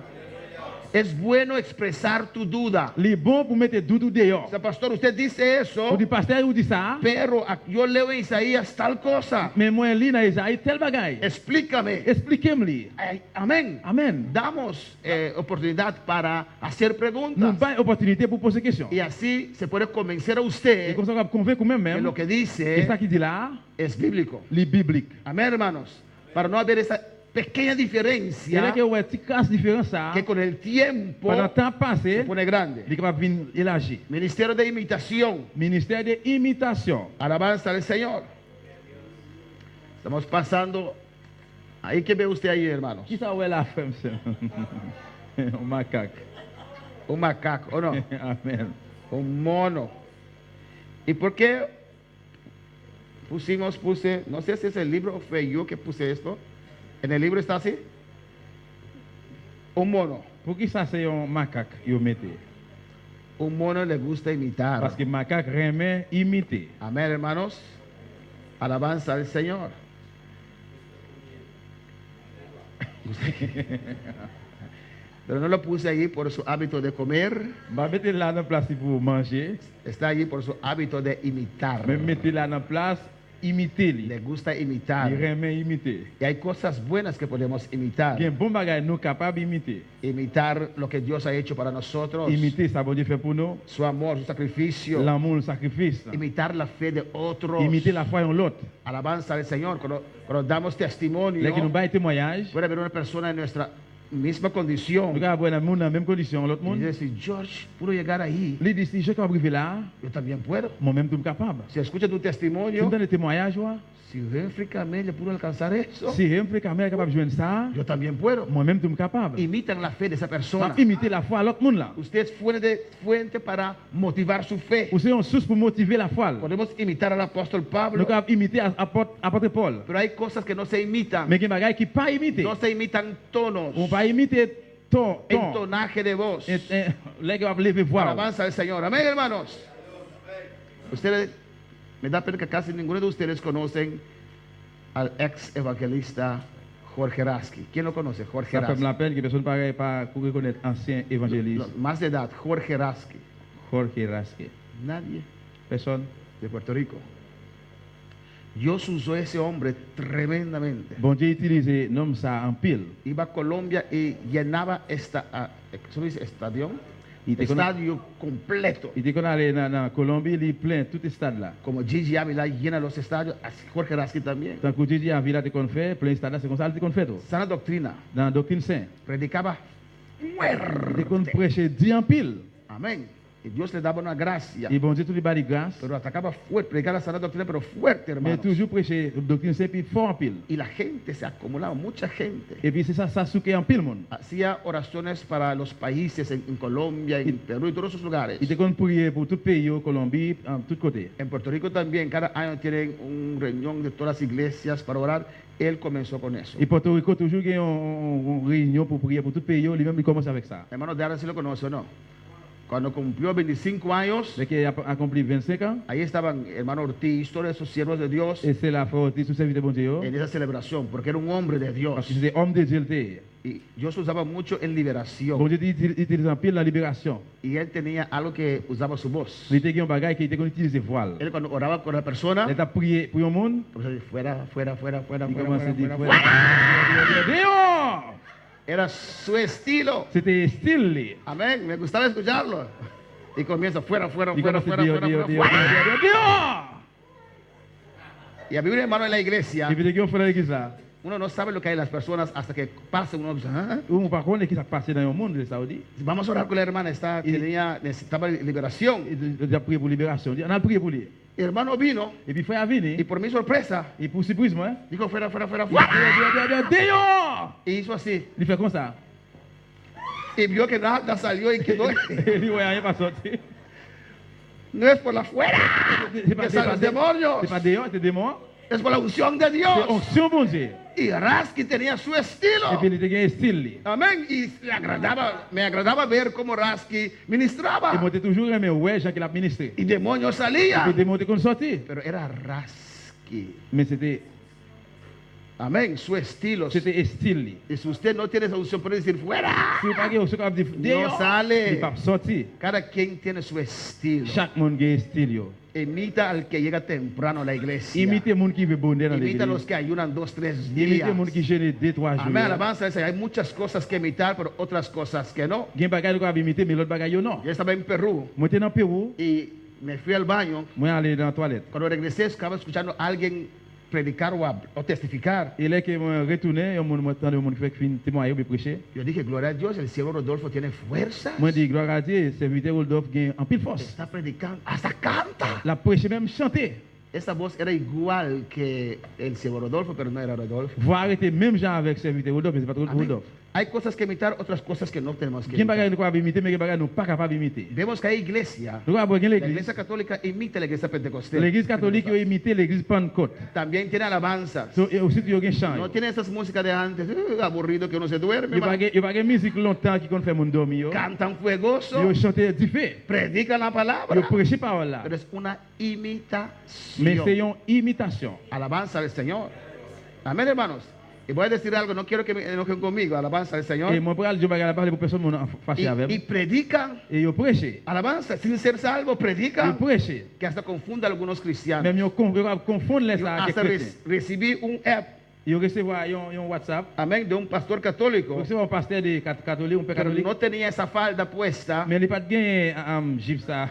Es bueno expresar tu duda.
Les bon pour mettre doute
O
dehors.
sea, pastor, usted dice eso,
Ou dit pasteur ou dit ça,
pero yo leo en Isaías tal cosa.
mais moi li dans Isaïe tel bagaille.
Explícame.
Expliquez-moi li.
Ay, amén.
Amen.
Damos oportunidad para hacer
Nous
preguntas.
pas opportunité pour poser question.
Y así se puede convencer a
Et
usted
comme ça on va convaincre même
que
même
lo que
que
dice
ça qui dit là,
es bíblico.
les biblique.
Amén, hermanos. Para no haber esa pequeña
C'est là
diferencia
que ouais petite casse différence ça.
que con el tiempo
Pendant le temps
se
passé,
pone grande.
il est capable de venir élargir.
Ministerio de imitación.
Ministère de imitation.
Alabanza al Señor. Estamos pasando. Ahí que ve usted ahí, hermanos.
Qui ça ouais la femme ça? Un macaque.
Un macaco, ¿o no?
Amen.
Un mono. ¿Y por qué puse, no sé si es el libro o fue yo que puse esto? En el libro está así. Un mono.
Pour qui ça c'est un macaque yo mette?
Un mono le gusta imitar.
Parce que macaque remet imiter.
Amén, hermanos. Alabanza al Señor. Pero no lo puse ahí por su hábito de comer.
Va mettre là dans place pour manger,
Está allí por su hábito de imitar.
mais mettre là dans place imiter
Le
li.
gusta imitar.
Il remet imiter.
Y hay cosas buenas que podemos imitar.
Gen bon bagay nous capable imiter.
Imitar lo que Dios ha hecho para nosotros.
Imiter ça bon Dieu fait pour nous.
Su amor, su sacrificio.
L'amour, le sacrifice.
Imitar la fe de otros.
Imiter la foi en l'autre.
Alabanza al Señor. Cuando damos testimonio,
Là que nous bail témoignage,
puede haber una persona en nuestra misma condición.
nous capable dans monde dans même condition l'autre
Y
monde.
decir, George, pudo llegar ahí.
Lui dit si je capable arriver là,
Yo también puedo.
moi même tout capable.
Si escucha tu
Si
testimonio,
me donne témoignage,
si Henry Camille pudo alcanzar eso,
si Henry Camille capable de joindre ça,
yo también puedo.
moi même tout capable.
Imitan la fe de esa persona.
Ça imiter la foi à l'autre monde là.
Usted es fuente para motivar su fe.
Ou c'est une source pour motiver la foi.
Podemos imitar al apóstol
Nous
Pablo,
capable imiter apôtre Paul.
pero hay cosas que no se imitan.
Mais il y a des bagages qui pas imiter.
No se imitan tonos,
On pas imiter ton.
entonaje de voz.
Là qui va lever voix.
Alabanza al Señor. Amén, hermanos. Ustedes, me da pena que casi ninguno de ustedes conocen al ex evangelista Jorge Rasky. ¿Quién lo conoce? Jorge
Ça fait
Rasky.
la peine que personne pareil pas pour reconnaître ancien évangéliste
Más de edad, Jorge Rasky.
Jorge Rasque.
Nadie
Personne.
de Puerto Rico. Dios usó a ese hombre tremendamente.
Bon Dieu utilise nom ça en pile.
Iba a Colombia y llenaba ¿cómo dice?
Il était connu-
Estadio completo.
il était qu'on allait dans Colombie, il plein tout stade là.
Como Gigi Ávila llena los estadios, así Jorge Rasky también.
Tant que Dieu a villa te qu'on fait, plein stade là, c'est comme ça il qu'on fait tout.
Sana doctrina.
Dans la doctrine saint.
Predicaba
Il était qu'on
fuerte.
prêcher Dieu en pile.
Amén. Y Dios le daba una gracia.
Et bon Dieu, tout les bas de grâce.
Pero atacaba fuerte, predicaba la sana doctrina, pero fuerte,
Mais
hermano.
toujours prêcher doctrine sainte, puis fort en pile.
Y la gente se acumulaba, mucha gente.
Et puis c'est ça souque en pile, monde.
Hacía oraciones para los países en Colombia, en Perú y todos esos lugares.
Il était qu'on prier pour tout pays, Colombie, en tout côté.
En Puerto Rico también, cada año tienen un reunión de todas las iglesias para orar. Él comenzó con eso.
Et Puerto Rico, toujours, il y a une réunion pour prier pour tout pays, lui-même, il commence avec ça.
Hermano, de ahora sí lo conoce o no. Cuando cumplió 25 años,
Dès qu'il a accompli 25 ans,
ahí estaban hermano Ortiz, todos esos siervos de Dios
et c'est la fraude, sous service de bon Dieu,
en esa celebración, porque era un hombre de
parce
Dios.
que c'était homme de Dieu. le était.
Y Dios usaba mucho en liberación.
Bon Dieu utilise en pile la libération.
Y él tenía algo que usaba su voz.
Il était un bagage qui était qu'on utilise voile.
Él cuando oraba con la persona,
Il a prié pour un monde,
pues, fuera, fuera, fuera, fuera,
il
fuera,
commençait à
fuera,
dire,
fuera.
Dehors!
Era su estilo.
C'était style.
Amén. Me gustaba escucharlo. Y comienza fuera, fuera,
Il
fuera,
commençait
fuera,
à dire,
fuera,
dehors,
fuera,
dehors,
fuera.
dehors!
Y había un hermano en la iglesia.
Et puis, il y a un frère qui ça.
Uno no sabe lo que hay en las personas hasta que pasa uno. ¿Ah?
Ou par contre, qui s'est passé dans le monde, les Saoudis.
Vamos a orar con la hermana. Necesitaba liberación.
Il a prié pour libération. On a prié pour lui.
El hermano vino
Et puis, frère a venu.
y por mi sorpresa
Et pour surprise, moi,
dijo fuera, fuera, fuera,
il a
fuera.
dit, dehors!
Y hizo así.
Il fait comme ça.
Y vio que nada salió y quedó.
Il dit, ouais, rien pas sorti.
No es por la fuera.
C'est pas
Que salen los demonios.
c'est pas dehors, c'est démon.
Es por la unción de
C'est
Dios.
onction, bon Dieu.
Y Rasky tenía su
Et
estilo.
puis, il était un style.
Amén. Y me agradaba ver cómo Rasky
Et
ministraba.
moi, j'étais toujours aimé, ouais, Jean qui l'a ministré.
Y demonios
Et
salían.
puis, des mots qu'on sorti.
Pero era Rasky.
Mais c'était
Amén. Su estilo.
style.
Y si usted no tiene esa unción, puede decir fuera.
Si vous pas on se capable de dehors,
No sale.
il pas sorti.
Cada quien tiene su estilo.
Chaque monde a un style. yo.
Imita al que llega temprano a la iglesia.
Imitez monde qui veut bonner dans
Imita a los
l'église.
que ayunan 2-3
Imitez
días.
monde qui jeûne 2-3 jours.
Amén, alabanza. Hay muchas cosas que imitar, pero otras cosas que no.
Gen bagay ko imiter, mais l'autre bagay yo non.
Yo estaba en Perú
Moi j'étais dans Pérou,
y me fui al baño.
moi allé dans la toilette.
Cuando regresé, estaba escuchando a alguien predicar o testificar.
Et là que moi retourné, on m'a entendu monde qui fait fin témoigner ou prêcher.
Yo dije, gloria a Dios, el siervo Rodolfo tiene fuerza.
Moi dit gloire à Dieu, serviteur Rodolphe gagne en pile force.
Está predicando, hasta canta.
La prêcher même chanter.
Esa voz era igual que el siervo Rodolfo, pero no era Rodolfo.
Vous arrêter même gens avec serviteur Rodolphe, mais c'est pas trop
Amén.
Rodolphe.
Hay cosas que imitar, otras cosas que no tenemos que
Gen bagay
imitar.
nous capable imiter, mais gen bagay nous pas capable imiter.
Vemos que hay iglesia.
Nous avons gen
La
l'église.
iglesia católica imita la iglesia pentecostal.
L'église catholique yo imiter l'église Pentecôte.
También tiene alabanzas.
So, et aussi yo gen chant.
No tiene esas músicas de antes, aburrido que uno se duerme.
Yo pas gen musique longtemps qui kon fait moun dormir yo.
Cantan fuegoso,
Yo chanter du fait.
predican la
Yo
palabra,
prêcher parole là.
pero es una
Mais c'est
imitación.
une imitation.
Alabanza al Señor. Amén, hermanos. Y voy a decir algo, no quiero que me enojen conmigo. Alabanza al Señor.
Et moi pour yo bagay la parler pour personne moun fâché
Y
avec.
predican,
Et yo prêcher.
alabanza, sin ser salvo,
Yo
predican,
prêcher.
que hasta confunda a algunos cristianos.
Même yo confondre les
Yo
ça avec
hasta
chrétien.
recibí un app,
Yo recevoir un WhatsApp.
amén, de un pastor
Yo
católico,
recevoir un pasteur de catholique, un père
pero
catholique.
no tenía esa falda puesta,
Mais il pas de gain juif ça.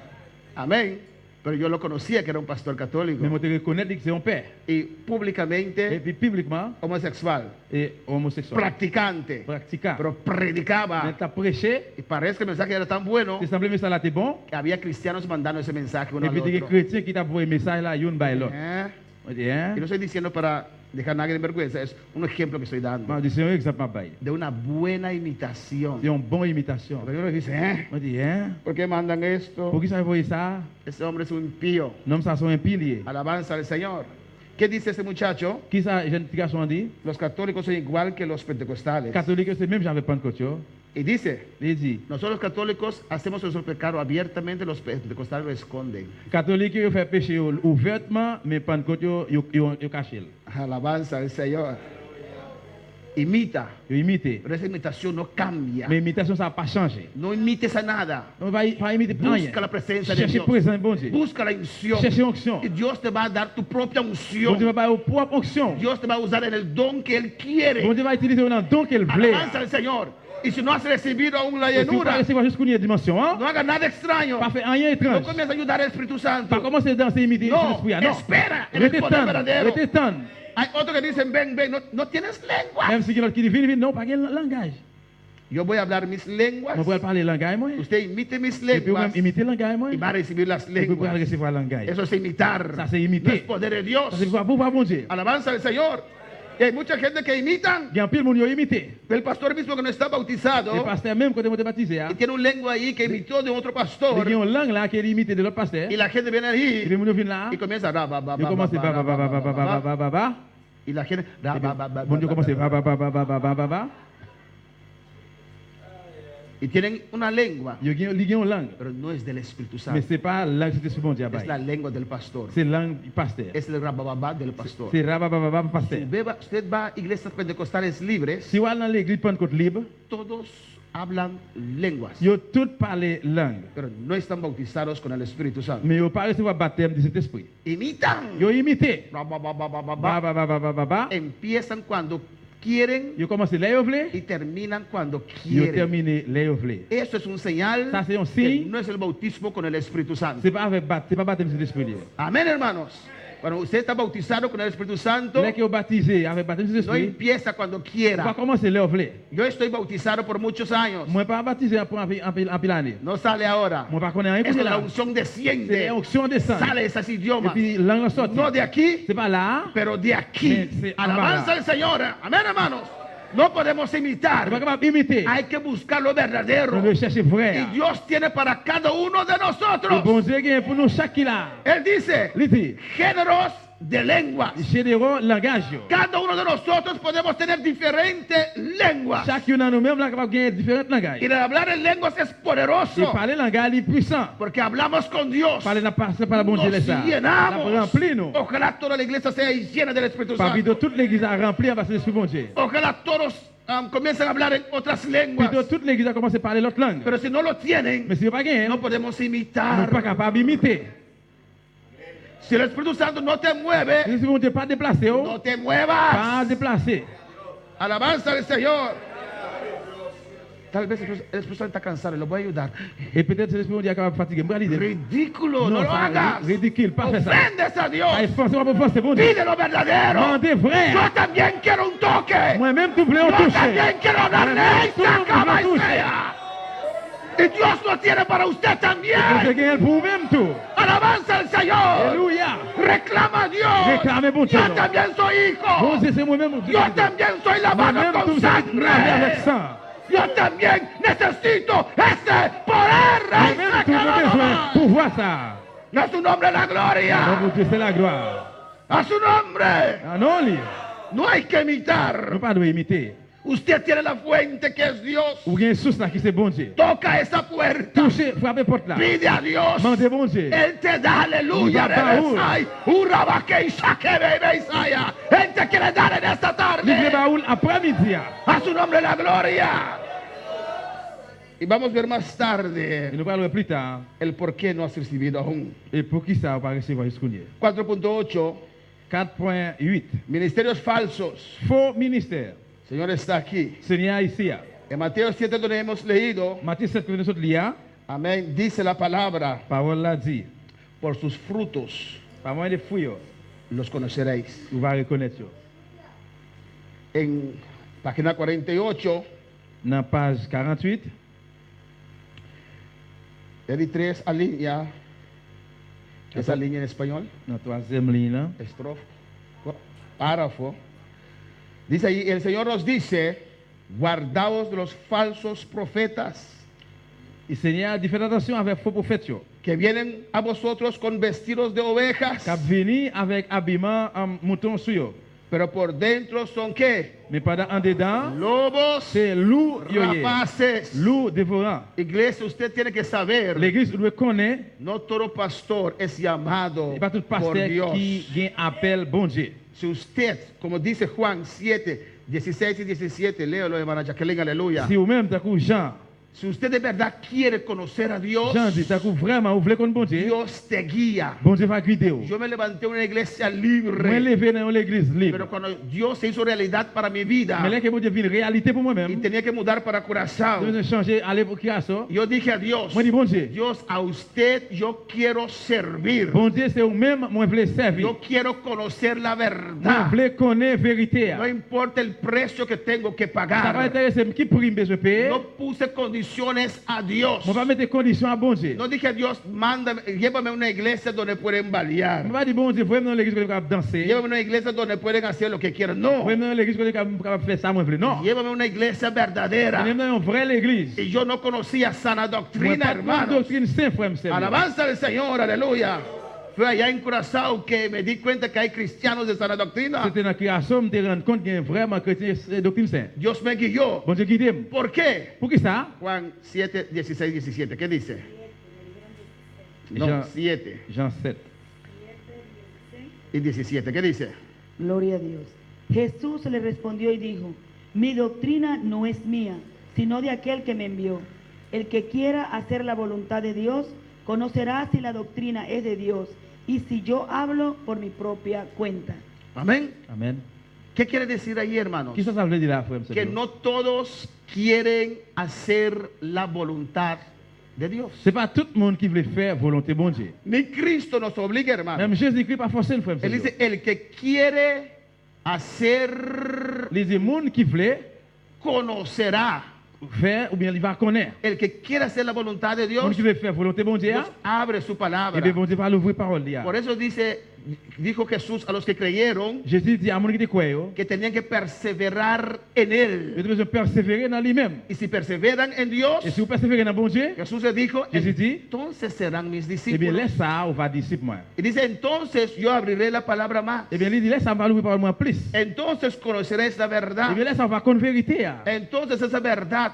amén, pero yo lo conocía que era un pastor católico.
Mais moi te reconnaître que c'est un père.
Y
Et
públicamente
puis publiquement
homosexual,
et homosexuel.
practicante,
Pratiquant.
pero
Mais
predicaba.
t'as prêché,
Y parece que el mensaje era tan bueno
tu semblait que ça là t'es bon.
que había cristianos mandando ese mensaje uno
Et
al
puis des
otro.
chrétiens qui t'a envoyé message là, une by l'autre.
¿Eh?
On dit hein?
Y no estoy diciendo para dejar a nadie en vergüenza, es un ejemplo que estoy dando
Moi, c'est un exemple ma bail.
de una buena imitación.
C'est une bonne imitation.
Pero yo le dice, ¿eh?
On dit hein?
¿Por qué mandan esto?
Pour qui ça envoyé ça?
Ese hombre es un impío.
Non, ça sont un pilier.
Alabanza al Señor. ¿Qué dice ese muchacho?
Qui ça jeune garçon dit?
Los católicos son igual que los pentecostales.
Catholique c'est même j'avais Pentecôte yo.
Y dice,
Il dit
nosotros los católicos hacemos nuestro pecado abiertamente, los pentecostales lo esconden.
catholique yo fait péché yo ouvertement, mais Pentecôte yo caché.
Alabanza al Señor. Imita,
Yo imité.
pero esa imitación no cambia.
Mais imitation ça n'a pas changé.
No imites a nada.
On va imiter rien.
Busca la presencia de
Cherchez
Dios.
présence bon Dieu.
Busca la unción.
Cherchez onction.
Y Dios te va a dar tu propia
Bon Dieu
unción.
va pas propre onction.
Dios te va a usar en el don que Él quiere.
Bon Dieu va utiliser un don qu'elle voulait.
Alabanza al Señor. Y si no has recibido aún la
Et si vous pas
llenura,
recevoir jusqu'à une dimension, hein?
no hagas nada extraño.
Pas faire rien
No
étrange.
comiences a ayudar al Espíritu Santo.
Pas commencer à danser imiter
No,
l'esprit. Non.
espera en el
Restez
poder
tendre.
verdadero.
Restez tendre.
Hay otros que dicen, ven, ven, no tienes lengua.
Même si quelqu'un qui dit, viens, non, pas quel langage.
Yo voy a hablar mis lenguas.
Moi, pour parler langage, moi.
Usted imite mis
Et puis, moi,
lenguas
imiter langage, moi.
y va a recibir las
Et puis, pour
lenguas.
recevoir langage.
Eso es imitar.
Ça, c'est
No
imiter.
es poder de Dios.
Ça, c'est pouvoir bon Dieu.
Alabanza al Señor. Y hay mucha gente que imitan.
Il y a un pile monde qui imité.
El pastor mismo que no está bautizado
Le pasteur même, quand il est baptisé,
y tiene un lengua ahí que imitó de otro pastor.
il y a une langue là qui est imitée de l'autre pasteur.
Y la gente viene
Et puis,
ahí
mon viens là.
y comienza ra, ba, ba,
Il
ba,
commence
ba,
ba
ba,
ba ba ba ba ba ba ba ba.
y la gente ra, ba, ba, ba,
Mon Dieu
ba,
commence
ba,
ba ba ba ba ba ba ba ba.
y tienen una lengua,
Il y a une langue.
pero no es del Espíritu
Mais
Santo.
c'est pas la langue de bon Dieu.
Es la lengua del pastor.
C'est la langue du pasteur.
Es el rabababa del pastor.
C'est rabababa pasteur.
Usted va a iglesias pentecostales libres,
Si vous allez dans l'église Pentecôte libre,
todos hablan lenguas,
ils tous parlent langue.
pero no están bautizados con el Espíritu Santo.
Mais ils pas recevoir baptême de cet esprit.
Imitan.
Ils imité.
Rabababababa.
Ba ba ba ba ba ba ba.
Empiezan cuando quieren
Ils commencent les ouvler.
y terminan cuando
Ils
quieren.
terminent les ouvler.
Eso es un señal
Ça, c'est un
que
signe.
no es el bautismo con el Espíritu Santo.
C'est pas avec c'est pas baptême de l'esprit.
Amén, hermanos. Cuando usted está bautizado con el Espíritu Santo,
Dès que vous baptisez avec baptême de
no
l'esprit,
empieza cuando
vous va
quiera.
commencer les ouvler.
Yo estoy bautizado por muchos años.
Moi pas baptisé pour un pile année.
No sale ahora.
Moi pas connais rien
Es
pour
que la
là.
unción
C'est
desciende.
l'onction descend.
Sale esas
Et
idiomas.
puis langue sortie.
No de aquí,
C'est pas là.
pero de aquí.
Sí,
Alabanza
amada.
al Señor. Amén, hermanos. No podemos
Vous pas
imitar.
capable imiter.
Hay que buscar lo verdadero.
On veut chercher vrai.
Y Dios tiene para cada uno de
Le
nosotros.
bon Dieu gagne pour nous chaque là.
Él dice,
Il dit,
géneros de lenguas.
généraux langage.
Cada uno de nosotros podemos tener diferentes lenguas.
Chacun de nous-mêmes là capable gagner différentes langages.
Y el hablar en lenguas es
Et
poderoso.
parler langage est puissant.
Porque hablamos con Dios.
Parler n'a pas c'est pas la bon Dieu
Nos
ça. La
llenamos.
rempli nous.
Ojalá toda la iglesia sea llena del Espíritu
Pas vite
Santo.
toute l'église a rempli avec l'esprit bon Dieu.
Ojalá todos comiencen a hablar en otras lenguas.
Plutôt toute l'église a commencé à parler l'autre langue.
Pero si no lo tienen,
Mais si vous pas gagné,
no
nous
podemos
pas
imitar.
capable d'imiter.
Si el Espíritu Santo no te mueve,
Si bon Dieu pas déplacé,
no te muevas.
pas déplacé.
Alabanza al Señor. Tal vez el Espíritu Santo está cansado, lo voy a ayudar.
Et peut-être l'esprit bon Dieu est capable de fatiguer. Moi l'idée.
Ridículo, no lo
ça,
hagas.
ridicule, pas faire ça.
Ofendes a Dios.
Ah, force pas pour forcer bon Dieu.
Pide lo verdadero.
Demandez vrai.
Yo también quiero un toque.
Moi-même tout voulais en
Yo
toucher.
también quiero hablarle a
Tout le monde
esta
veut en toucher.
cabecera. Y Dios lo tiene para usted
Vous
también.
gagnez pour même tout.
Alabanza al Señor.
Alléluia.
Reclama a Dios.
Reclame bon Dieu.
Yo también soy
Bon
hijo.
Dieu, c'est moi-même.
Yo también soy lavado
Moi-même tout
con
vous êtes lavé avec
sangre.
sang.
Yo también necesito ese poder.
Moi-même tout j'ai besoin pour voir ça.
A su nombre la
Non,
gloria.
mon Dieu, c'est la gloire.
A su nombre.
Ah non, lui.
No hay que imitar.
Nous pas devons imiter.
Usted tiene la fuente que es Dios.
Ou bien une source là qui c'est bon Dieu.
Toca esa puerta.
Touchez, frappez porte là.
Pide a Dios.
Mandez bon Dieu.
Él te da aleluya.
Y va pa'
Rebesai. Urabaque y saque bebé Isaiah. Él te quiere dar en esta
Livrez
tarde.
baoul après-midi.
A su nombre la gloria. Y vamos a ver más tarde
Et nous parlerons plus tard.
el por qué no has recibido aún.
Et pour qui ça va recevoir jusqu'au
4.8.
4.8.
Ministerios falsos.
Faux ministère.
El Señor está aquí.
Seigneur ici.
En Mateo 7 donde hemos leído,
Matthieu 7, que nous sommes là,
amén, dice la palabra,
parole l'a dit.
por sus frutos
Par moyen de fruits,
los conoceréis.
vous allez reconnaître.
En página 48,
Dans page 48,
hay tres líneas. Esa línea en español,
dans la troisième ligne, là,
estrofa, párrafo. Dice ahí, el Señor nos dice, guardaos de los falsos profetas
le Seigneur dit faites attention avec faux prophètes yo,
que vienen a vosotros con vestidos de ovejas,
qui viennent avec habillement en mouton sur yo.
pero por dentro son qué?
Mais pendant en dedans,
Lobos,
c'est loup yoye,
rapaces.
loup dévorant.
Iglesia, usted tiene que saber,
L'église doit connaître,
no todo pastor es llamado
et pas tout
por
pasteur
Dios.
qui gagne appel bon Dieu.
Si usted, como dice Juan 7, 16 y 17, léelo, hermana Jacqueline, aleluya.
Si vous-même, t'as coup Jean
Si usted de verdad quiere conocer a Dios,
Jean dit, ça que vraiment, vous voulez qu'on bon Dieu?
Dios te guía.
Bon Dieu va guider vous.
Yo me levanté en una iglesia
Moi,
libre,
levé dans l'église
pero
libre.
cuando Dios se hizo realidad para mi vida
Mais là que bon Dieu vient réalité pour
y
moi-même,
tenía que mudar para
je
Curazao,
vais changer, aller pour Curaçao.
yo dije a Dios,
Moi, dis bon Dieu.
Dios, a usted yo quiero servir.
Bon Dieu, c'est vous-même, moi, je voulais servir.
Yo quiero conocer la
Moi, je
verdad.
voulais connaître la vérité.
No importa el precio que tengo que
Ça va
pagar.
intéresser, qui prime besoin de payer?
No puse condiciones a Dios.
On va mettre des conditions à bon Dieu.
No dije a Dios, mándame, llévame a una iglesia donde pueden balear.
On va dire bon Dieu, vraiment dans l'église qu'on est capable de danser.
Llévame a una iglesia donde pueden hacer lo que quieran. No.
Vraiment dans l'église qu'on est capable de faire ça, moi, je voulais. Non.
Llévame a una iglesia verdadera.
Même dans une vraie église.
Y yo no conocía sana
Moi,
doctrina,
pas de
hermanos.
doctrine sainte, frère, monsieur.
Alabanza al Señor, aleluya. Fue allá en Curazao que me di cuenta que hay cristianos de sana doctrina.
C'était dans la création, je me suis rendu compte qu'il y a vraiment chrétien doctrine sainte.
Dios me guió.
Bon Dieu guide.
¿Por qué?
Pour qui ça?
Juan 7, 16, 17. ¿Qué dice? No,
Jean-
7
Jean 7.
y 17. ¿Qué dice?
Gloria a Dios. Jesús le respondió y dijo, mi doctrina no es mía, sino de aquel que me envió. El que quiera hacer la voluntad de Dios, conocerá si la doctrina es de Dios y si yo hablo por mi propia cuenta.
Amén.
Amen.
¿Qué quiere decir ahí, hermanos?
Qui ça veut dire là, frère, monsieur?
Que no todos quieren hacer la voluntad de Dios.
C'est pas tout le monde qui veut faire volonté bon Dieu.
Ni Cristo nos obliga, hermanos.
Même Jésus-Christ pas forcé le frère.
Él
monsieur.
dice, el que quiere hacer,
Les monde qui veulent
conocerá.
faire ou bien il va connaître.
El que quiere hacer la voluntad de
Le monde
Dios,
qui veut faire volonté bon Dieu,
Dios abre su
et
palabra.
bien bon Dieu va l'ouvrir parole là.
Por eso dijo Jesús a los que creyeron
Jésus dit à mon qui te croit, yo,
que tenían que perseverar en
vous
Él.
devez besoin persévérer dans lui-même.
Y si perseveran en Dios,
Et si vous persévérez dans bon Dieu,
Jesús le dijo,
Jésus dit,
entonces serán mis
eh bien
discípulos.
laisse ça, on va disciple moi.
Y dice, entonces yo abriré la palabra más.
Eh bien il dit laisse ça, on va l'ouvrir parole moi plus.
Entonces conoceréis la
Eh
verdad.
bien laisse ça, on va connaître vérité.
Entonces esa verdad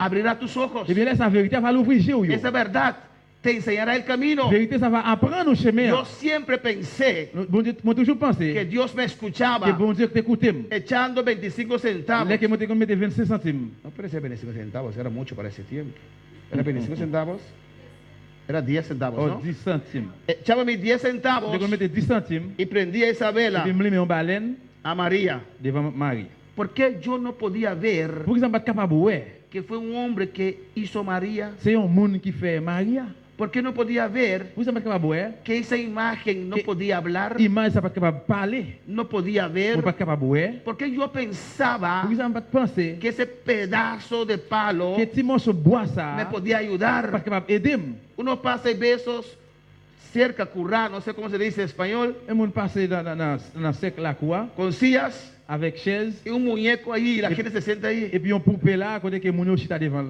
abrirá tus ojos.
Eh bien laisse ça, vérité va l'ouvrir chez vous.
Esa verdad te enseñará el camino.
Vérité ça va apprendre au chemin.
Yo siempre pensé
Bon Dieu, moi toujours
que
pensé
Dios me escuchaba
que bon Dieu t'écoute.
echando 25 centavos.
Là que moi te mettre 25 centimes.
No parece 25 centavos, era mucho para ese tiempo. ¿Era 25 centavos? Era 10 centavos,
Oh,
¿no?
10 centimes.
Echaba mis 10 centavos
Dès qu'on mettait 10 centimes,
y prendía esa
et
vela
puis me met en baleine
a María.
devant Marie.
¿Por qué yo no podía ver
Pour qu'ils ne soient pas capables de voir,
que fue un hombre que hizo María?
c'est un monde qui fait Maria.
¿Por qué no podía ver
Vous ne soyez pas capable de voir,
que esa imagen no podía hablar?
l'image ne pas capable de parler.
No podía
Vous
ver.
ne pas capable de voir.
Porque yo pensaba
Pour qu'ils ne soient pas penser
que ese pedazo de palo
que petit morceau de bois ça,
me podía
pas
ayudar.
capable d'aider.
Uno pasa y ve esos cerca currá, no sé cómo se dice en español,
Et mon passé dans le cercle la cour
con sillas
avec chaise
y un muñeco ahí y la gente se sienta ahí.
et puis on poupée là côté que mon chita devant.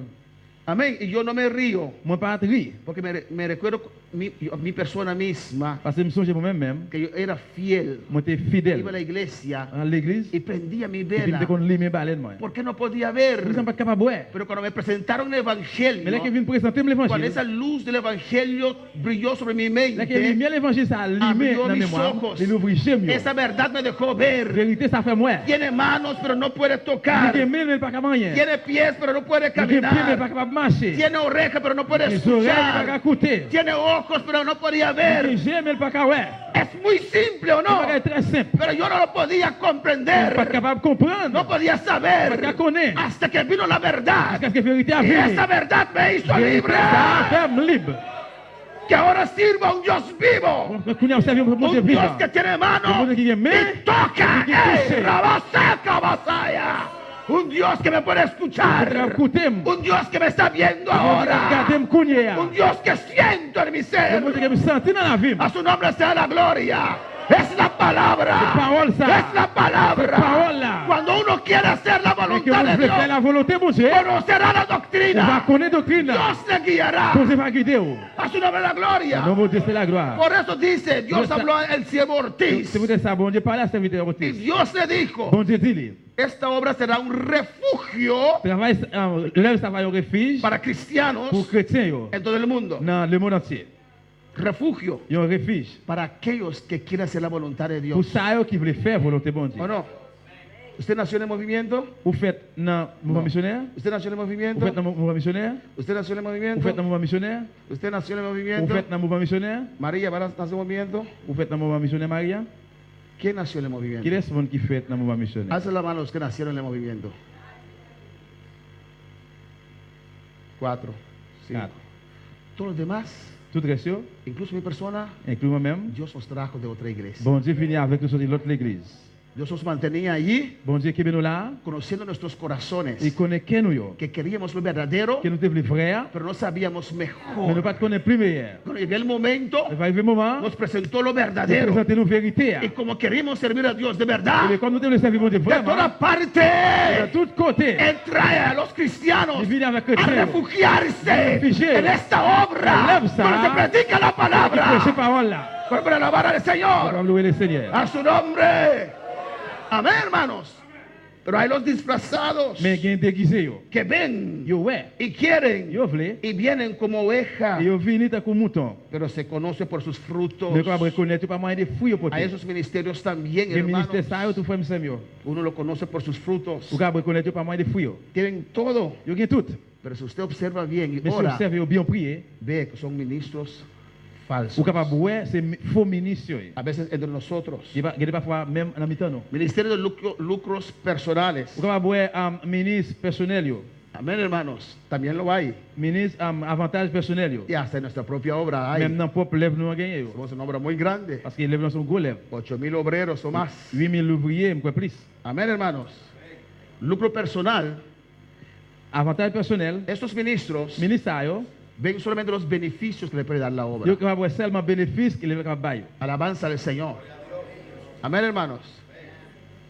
Amén. Y yo no me río
Moi pas rire
porque me recuerdo mi persona misma,
parce que je me songe moi-même,
que yo era fiel,
moi j'étais
iba a
fidèle
la iglesia
à l'église
y prendía mi
et puis
vela.
je qu'on lit mes baleines moi.
¿Por qué no podía
Vous ne
ver?
pas capable de voir.
Pero cuando me presentaron el
Mais là
evangelio,
que vient présenter
cuando
l'évangile,
esa luz del evangelio brilló sobre mi
là que
mente,
lumière l'évangile ça allumé
abrió
dans
mis
mémoire,
ojos.
il ouvrit chez moi.
Esa verdad me dejó ver.
Vérité ça fait moi.
Tiene manos, pero no puede
Il
tocar.
est mais pas capable rien.
Tiene pies, pero no puede
Il est pied mais pas
caminar.
capable de marcher.
Tiene oreja, pero no puede
Les oreilles pas
escuchar.
capable d'écouter.
Tiene ojos, pero no podía ver.
Les yeux mais pas capable ouais.
Es muy simple, ¿o no?
C'est très simple.
Pero yo no lo podía
Pas
comprender.
capable de comprendre.
No podía saber.
Pas connaître.
Hasta que vino la verdad.
Jusqu'à ce que la vérité a
Y
venu.
esa verdad me hizo
Vérité
libre.
ça ferme libre.
Que ahora sirva a un Dios vivo.
Qu'on a observé pour Dieu
Un Dios
vivant.
que tiene
Un
mano
Dieu qui est main.
y toca.
Y que touche.
Rabasaca, vasaya. Un Dios que me puede escuchar.
Écoutez,
Un Dios que me está viendo
regardez
ahora.
me connaître.
Un Dios que siento en mi
Le
ser.
monde que me sentit dans la vie.
A su nombre sea la gloria. Es la palabra.
Parole ça.
Es la palabra.
Parole là.
Cuando uno quiere hacer la
Et que
voluntad
vous
de
voulez faire
Dios,
la volonté de Dieu.
conocerá la
On va
doctrina.
connaître doctrine.
Dios le guiará.
Pour se faire guider.
A su nombre la gloria.
Non, bon Dieu, c'est la gloire.
Por eso dice, Dios
Dios-
habló al siervo Ortiz.
C'est peut-être ça, bon Dieu, parle à serviteur
Y
Ortiz.
Dios le dijo,
Bon Dieu, dis-lui.
esta obra será un refugio
Travail, l'œuvre, ça va au refuge
para cristianos
pour chrétiens, yo.
en todo el mundo.
Dans le monde entier.
Refugio
Il y a un refuge.
para aquellos que quieren hacer la voluntad de
Pour
Dios.
ça, yo qui veulent faire volonté bon Dieu.
¿O no? ¿Usted nació en el movimiento?
Ou faites dans le mouvement missionnaire?
¿Usted nació en el
Ou
movimiento?
faites dans le mouvement missionnaire?
¿Usted nació en el
Ou
movimiento?
faites dans le mouvement missionnaire?
¿Usted nació en el
Ou
movimiento?
faites dans le mouvement missionnaire?
María, ¿va a nacer en el movimiento?
Ou faites dans le mouvement missionnaire Maria?
¿Quién nació en el
Qui
movimiento?
est ce monde qui fait dans le mouvement missionnaire?
Alza la mano los que nacieron en el movimiento. 4, 5.
Quatre.
Todos los demás,
Tout le reste,
incluso mi persona,
inclus moi-même,
Dios nos trajo de otra iglesia.
bon Dieu finit avec nous sortir de l'autre l'église.
Dios nos mantenía allí,
Bon Dieu qui est nous là,
conociendo nuestros corazones,
il connaît qui nous yo,
que queríamos lo verdadero,
qui nous devons frères,
pero no sabíamos
mais nous
mejor.
pas connaître plus meilleur.
Cuando llegó el momento,
Il va arriver un moment,
nos presentó lo
de
verdadero.
présenter nos vérités.
Y como queríamos servir a Dios de
Et
verdad,
comme nous devons servir mon Dieu
de
vraiment,
toda
de
parte,
tous côtés,
Él trae a los cristianos
il vient avec
a
chrétiens.
refugiarse
Refugié.
en esta obra
Lève ça.
donde se predica la
Qui prêche
palabra.
ces paroles-là.
Para alabar al
Pour
Señor,
louer le Seigneur.
a su nombre. Amén, hermanos. Pero hay los disfrazados
Mais il y a déguisé yo.
que ven
Yo ouais,
y quieren
yo vle,
y vienen como ovejas,
et yo vini ta comme mouton.
pero se conoce por sus frutos.
Mais quand reconnaître pas moyen de fouiller pour
A esos ministerios también,
Le
hermanos,
ministère ça yo tout frère m'sem yo.
uno lo conoce por sus frutos.
Ou ka reconnaître pas moyen de fouiller.
Tienen todo,
Yo gen tout.
pero si usted observa bien y
Mais si
ora,
observe yo bien prier,
ve que son ministros
ou
falsos.
capable ouais, c'est faux ministre.
A veces entre nosotros.
Il va parfois même en mi-temps non.
Ministerio de lucros personales.
Ou capable ouais ministre personnel yo.
Amén, hermanos. También lo hay.
Ministre avantage personnel yo.
Y hasta en nuestra propia obra hay.
Même dans propre lèvre nous gagné yo.
Somos una obra muy grande.
Parce que lèvre nous sont gros lèvre.
8,000 obreros o más.
8000 ouvriers, m'kwa plus.
Amén, hermanos. Lucro personal.
Avantage personnel,
Estos ministros
ministre yo,
ven solamente los beneficios que le puede dar la obra.
yo capable seulement bénéfice que le capable bailler.
Alabanza al Señor. Amén, hermanos.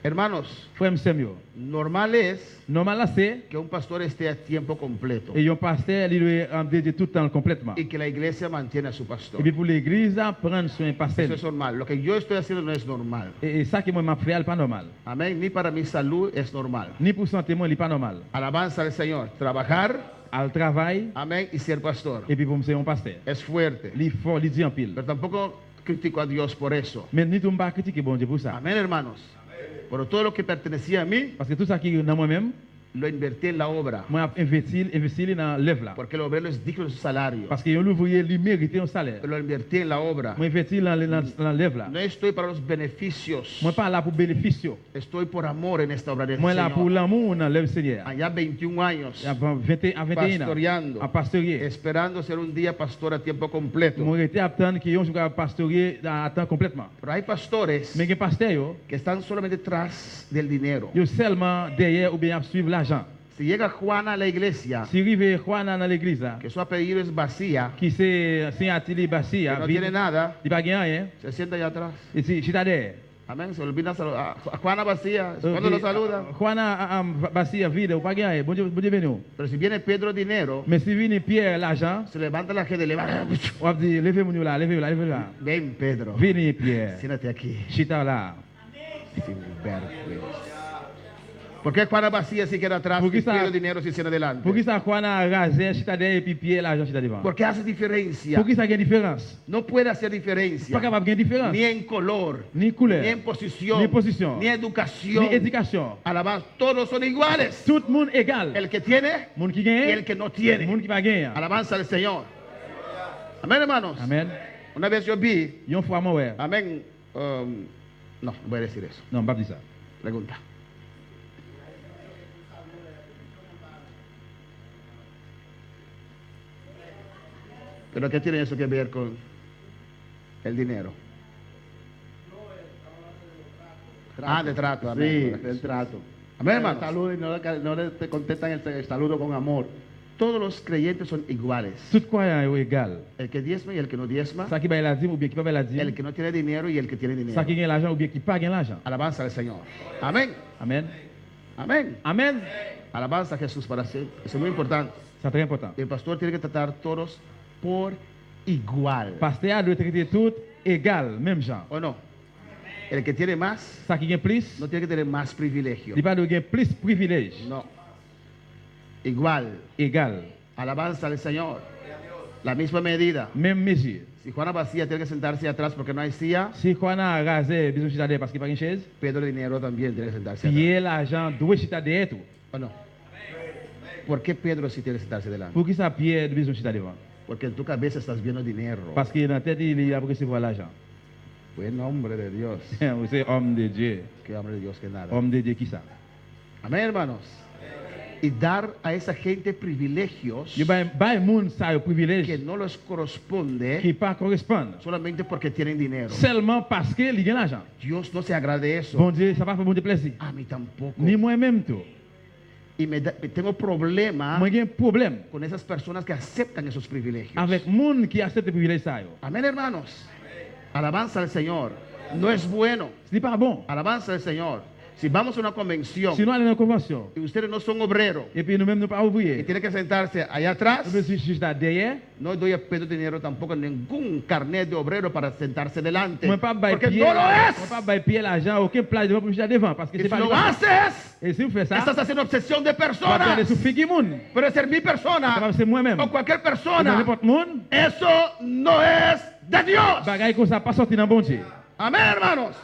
Hermanos,
Frère m'sem yo.
normal es
Normal là c'est
que un pastor esté a tiempo completo
et yon pasteur il doit dédier tout le temps complètement.
y que la iglesia mantiene a su pastor.
Et puis pour l'église, prendre soin pasteur.
Eso es normal. Lo que yo estoy haciendo no es normal.
Et ça que moi m'a fait, pas normal.
Amén. Ni para mi salud es normal.
Ni pour santé moi, il pas normal.
Alabanza al Señor. Trabajar,
Al travail
amén, y ser pastor.
et puis pour me ser un pasteur.
Es fuerte.
Il fort, il dit en pile.
Pero tampoco critico a Dios por eso.
Mais ni tout me pas critiquer bon Dieu pour ça.
Amén, hermanos. Pero todo lo que pertenecía a mí,
Parce que tout ça qui est dans moi-même,
lo invertí en la obra.
moi investi dans l'œuvre là.
Porque el obrero es digno de su salario.
Parce que l'ouvrier lui mérite un salaire.
Pero lo invertí en la obra.
Moi investi dans l'œuvre là.
No estoy para los beneficios.
Moi pas là pour bénéfice.
Estoy por amor en esta obra del
Moi là pour
Señor.
l'amour dans l'œuvre Seigneur.
Allá 21 años,
À 21 ans,
pastoreando,
à pastorer.
esperando ser un día pastor a tiempo completo.
Moi été attendre que yon jour pastorer à temps complètement.
Pero hay pastores
Mais les pasteurs yo,
que están solamente tras del dinero.
yo seulement derrière ou bien à suivre l'argent.
Si llega Juana a la iglesia,
Si rive Juana dans l'église là,
que su apellido es vacía,
qui c'est Atili Bassi,
que no tiene nada,
il pas gagné rien.
se sienta allá atrás.
Et si chita derrière.
Amén. Se olvida saludar. A Juana vacía, cuando lo saluda.
Juana Bassi vide, ou pas gagné, bon Dieu venu.
Pero si viene Pedro dinero,
Mais si vient Pierre l'argent,
se levanta la gente y le va.
on va dire levez mon là, levez là, levez là.
Ven, Pedro.
Venez Pierre.
Siéntate aquí.
Chita là.
Sin ver, pues. ¿Por qué Juana vacía si queda atrás?
Porque
Y
está-
Pedro dinero si sigue adelante.
Pour qui ça Juana rasé chita derrière et puis Pierre l'argent chita devant.
Porque hace diferencia.
Pour qui ça gagne différence?
No puede hacer
Pas
diferencia.
capable de gagner différence.
Ni en color,
Ni couleur,
ni en posición,
ni position,
ni educación.
ni éducation.
Alabanza, todos son iguales.
Tout le monde égal.
El que tiene
Monde qui
y
gagne,
el que no tiene.
monde qui va gagner.
Alabanza al Señor. Amén, hermanos.
Amen.
Una vez yo vi,
Yon fois moi ouais.
amén, no voy a decir eso.
Non, pas dire ça.
Pregunta. Pero ¿qué tiene eso que ver con el dinero? De trato.
Sí,
amén.
del trato.
Amén, hermanos.
Saludo y no le te contestan el saludo con amor.
Todos los creyentes son iguales.
Tout croyant est égal.
El que diezma y el que no diezma.
Ça qui paye la dîme ou bien qui pas paye la
El
dîme.
que no tiene dinero y el que tiene dinero.
Ça qui gagne l'argent ou bien qui pas gagne l'argent.
Alabanza al Señor. Amén.
Amen.
Amén.
Amen.
Alabanza a Jesús para siempre. Eso es muy importante.
C'est très important.
El pastor tiene que tratar todos por igual.
Pasteur doit traiter tout égal, même genre.
¿O no? El que tiene más
Ça qui gagne plus,
no tiene que tener más privilegio.
il pas de gagner plus privilège.
No. Igual.
Égal.
Alabanza al Señor. La misma medida.
Même mesure.
Si Juana vacía tiene que sentarse atrás porque no hay silla,
Si Juan a rasé, besoin de chita derrière parce qu'il n'y a pas une chaise,
Pedro Dinero también tiene que sentarse atrás.
payer l'argent, doit chita derrière tout.
¿O no? ¿Por qué Pedro sí tiene que sentarse delante?
Pour qui ça Pierre besoin de chita devant?
Porque en tu cabeza estás viendo dinero.
Parce que dans la tête, il a pour recevoir l'argent.
Buen hombre de Dios.
Vous savez, homme de Dieu.
Qué hombre de Dios que nada.
Homme de Dieu qui ça?
Amén, hermanos. Y dar a esa gente privilegios
Il y a monde ça le
que
privilège
no les corresponde
qui pas correspondent
solamente porque tienen dinero.
seulement parce que il gagne l'argent.
Dios no se agrada de eso.
Bon Dieu, ça va faire bon Dieu plaisir.
A mí tampoco.
Ni moi-même tout.
Y tengo problema
Moi j'ai un problème
con esas personas que aceptan esos privilegios.
avec monde qui accepte le privilège ça. yo.
Amén, hermanos. Alabanza al Señor. No es bueno.
Ce n'est pas bon.
Alabanza al Señor. Si vamos a una convención
Sinon, aller dans la convention.
y ustedes no son obreros
Et puis nous-mêmes, nous pas
y
ouvriers.
tienen que sentarse allá atrás,
Nous sommes juste là derrière.
no doy a Pedro Dinero tampoco ningún carnet de obrero para sentarse delante.
Moi, pas bailler
Porque
Pierre.
no lo
Moi,
es.
pas bailler Pierre l'argent, aucun place devant pour me devant. Parce que
Y
c'est
si
pas
lo
le cas.
haces,
Et si vous faites ça,
estás haciendo obsesión de
vous allez
personas.
souffrir qui monde.
Puede ser mi
Ça va
persona
ser moi-même.
o cualquier
Ou
persona.
n'importe monde.
Eso no es de Dios.
Bagaille comme ça, pas sorti dans bon Dieu.
Amén, hermanos.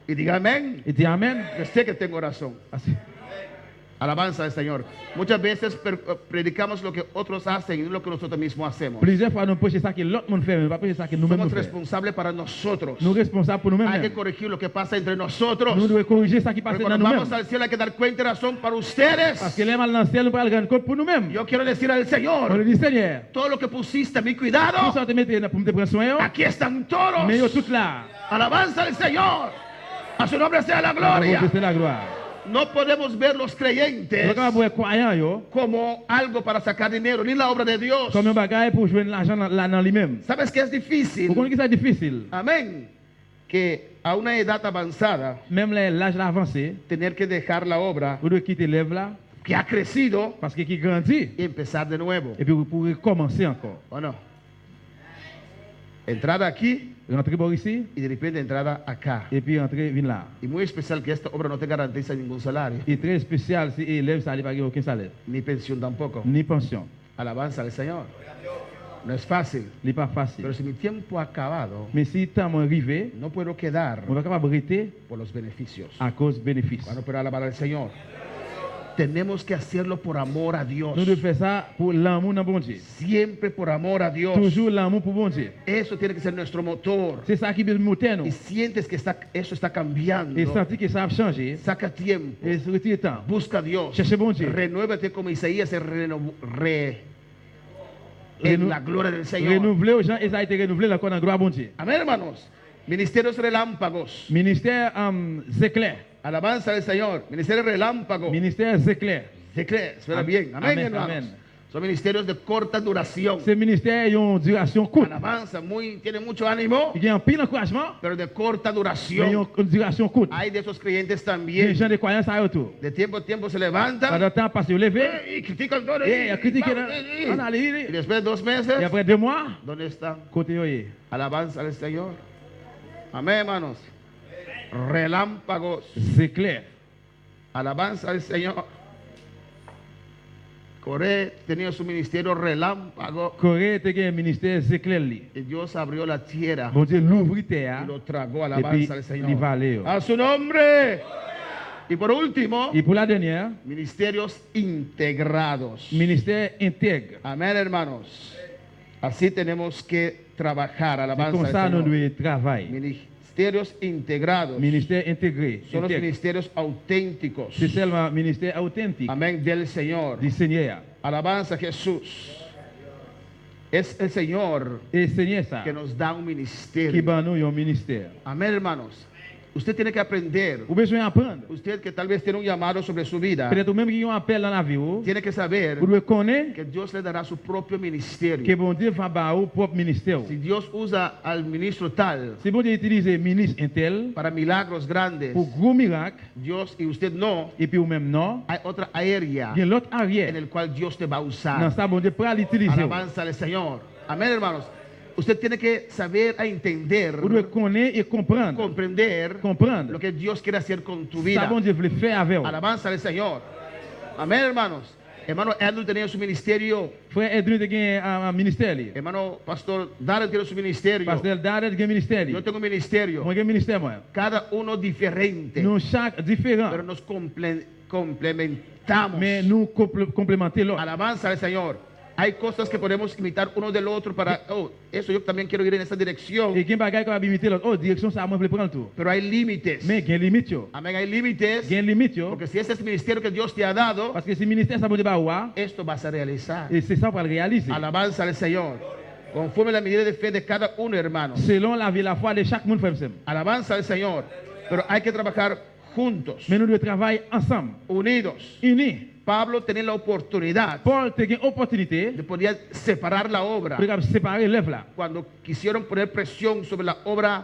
Y diga amén.
Et dis Amen.
Yo sé que tengo razón.
Así.
Alabanza al Señor. Muchas veces predicamos lo que otros hacen y no lo que nosotros mismos hacemos.
Plusieurs fois, nous prêchons ça que l'autre monde fait, mais pas prêcher ça que nous-mêmes nous
Somos
faisons.
responsables para nosotros.
Nous responsables pour nous-mêmes.
Hay que
même.
corregir lo que pasa entre nosotros.
Nous devons corriger ça qui passe
Porque
dans
cuando vamos
nous-mêmes.
al cielo hay que dar cuenta y razón para ustedes.
Parce que les mal dans le ciel, nous prenons le grand compte pour nous-mêmes.
Yo quiero decir al
On
Señor,
lui dit, Seigneur,
todo lo que pusiste a mi
tout
cuidado,
ça te mettre pour me prendre soin, yo.
aquí están todos.
Mais yo tout là.
Alabanza al Señor. A su nombre sea la gloria.
C'est la gloire.
No podemos ver los
Nous
creyentes
sommes pas croyants, yo,
como algo para sacar dinero, ni la obra de Dios.
comme un bagage pour jouer l'argent là dans lui-même.
¿Sabes qué es difícil?
Vous comprenez que c'est difficile.
Amén. Que a una edad avanzada,
Même l'âge avancé,
tener que dejar la obra
vous devez quitter l'œuvre là,
que ha crecido
parce que qui grandit,
y empezar de nuevo.
et puis vous pourrez commencer encore.
¿O no? Entrada aquí
Rentrer par ici,
y de repente entrada acá.
et puis rentrer, venir là.
Y muy especial que esta obra no te garantiza ningún salario,
Et très spécial, si élève, ça n'allait pas aucun salaire,
ni pensión tampoco.
ni pension.
Alabanza al Señor. No es fácil.
Ce n'est pas facile.
Pero si mi tiempo ha acabado,
Mais si le temps est arrivé,
no puedo quedar
on va capable de rester
por los beneficios.
à cause bénéfice.
Bueno, pero alabar al Señor. Tenemos que hacerlo por amor a Dios.
Nous devons faire ça pour l'amour dans bon Dieu.
Siempre por amor a Dios.
Toujours l'amour pour bon Dieu.
Eso tiene que ser nuestro motor.
C'est ça qui est moteur nous.
Y sientes que eso está cambiando.
Et sentir que ça a changé,
Saca tiempo.
et se retirer temps.
Busca a Dios.
Cherchez bon Dieu.
Renuévate como Isaías en
Renou-
la gloria del Señor.
Renouveler aux gens, et ça a été renouvelé encore dans la gloire bon Dieu.
Amén, hermanos. Ministerios relámpagos.
Ministère, c'est clair.
Alabanza del Señor. Ministerios relámpagos.
Ministère, c'est clair.
¿Se cree? Suena
Am-
bien. Amén,
amén,
hermanos.
amén.
Son ministerios de corta duración.
Ces ministères ils ont une duration courte.
Alabanza, tiene mucho ánimo,
Il y a un pile d'encouragement,
pero de corta
mais ils
duración.
ont une duration courte.
Hay de esos creyentes
Les
también.
gens de croyance à autour.
De tiempo en tiempo se
Pendant
levantan
le temps, parce que levé,
y critican todo.
et a critiqué,
y
on a allé,
después de 2 meses,
et après 2 mois,
¿dónde están?
côté oye.
Alabanza al Señor. Amén, hermanos. Relámpagos.
C'est clair.
Alabanza al Señor. Coré tenía su ministerio relámpago
Corée était un ministère, c'est clair. Li.
y Dios abrió la tierra
Bon Dieu l'ouvrit
y
terre,
lo tragó.
et puis
Alabanza al
il
Señor.
va aller.
A su nombre. Y por último,
Et pour la dernière,
ministerios integrados.
ministère intègre.
Amén, hermanos. Así tenemos que trabajar.
C'est
Alabanza
comme ça
al
nous
Señor.
devons travailler.
Ministerios integrados
Ministère intégré.
son los
intègre.
ministerios auténticos.
C'est seulement ministère authentique
Amén, del Señor.
du Seigneur.
Alabanza a Jesús. Es el Señor
Et Seigneur ça,
que nos da un
qui
ministerio.
ban nous un ministère.
Amén, hermanos. Usted tiene que aprender.
Vous besoin apprendre.
Usted que tal vez tiene un llamado sobre su vida,
Peut-être même qui ont un appel dans la vie, vous
tiene que saber
devez connaître
que Dios le dará su propio
que
ministerio.
bon Dieu va ba au propre ministère.
Si Dios usa al ministro tal
Si bon Dieu utilise ministre intel
para milagros grandes,
pour gros miracles,
Dios y usted no,
et puis ou même non,
hay otra área
il y a l'autre
en
arrière.
el cual Dios te va a
Dans
usar.
ça, bon Dieu peut l'utiliser.
Alabanza al Señor. Amén, hermanos. Usted tiene que saber a entender,
Vous devez connaître et comprendre.
comprender
Comprendre.
lo que Dios quiere hacer con tu
Ça,
vida.
bon Dieu veut faire avec vous.
Alabanza al Señor. Amén, hermanos. Hermano Andrew tenía su ministerio.
Frère Edwin te gen un ministère li.
Hermano Pastor Darrell tiene su ministerio.
Pasteur Darrell gen ministère li.
Yo tengo un ministerio.
Moi gen ministère moi.
Cada uno diferente.
Nous chaque
Pero
différent.
nos complementamos.
Mais nous complémenter l'autre.
Alabanza al Señor. Hay cosas que podemos imitar uno del otro para, eso yo también quiero ir en esa dirección.
Et gen bagay ko imiter l'autre. Oh, direction ça moi vle prendre tout.
Pero hay límites.
Mais gen limite yo.
Amén, hay límites.
Gen limite yo.
Porque si ese es el ministerio que Dios te ha dado,
Parce que si ministère ça bon ba wa,
esto vas a realizar.
et c'est ça pour le réaliser.
Alabanza al Señor. Conforme la medida de fe de cada uno, hermano.
Selon la vie la foi de chaque monde frère sem.
Alabanza al Señor. Pero hay que trabajar juntos,
Mais nous devons travailler ensemble,
unidos.
unis.
Pablo tenía la oportunidad
Paul te gen opportunité
de poder separar la obra
pour séparer l'œuvre là.
cuando quisieron poner presión sobre la obra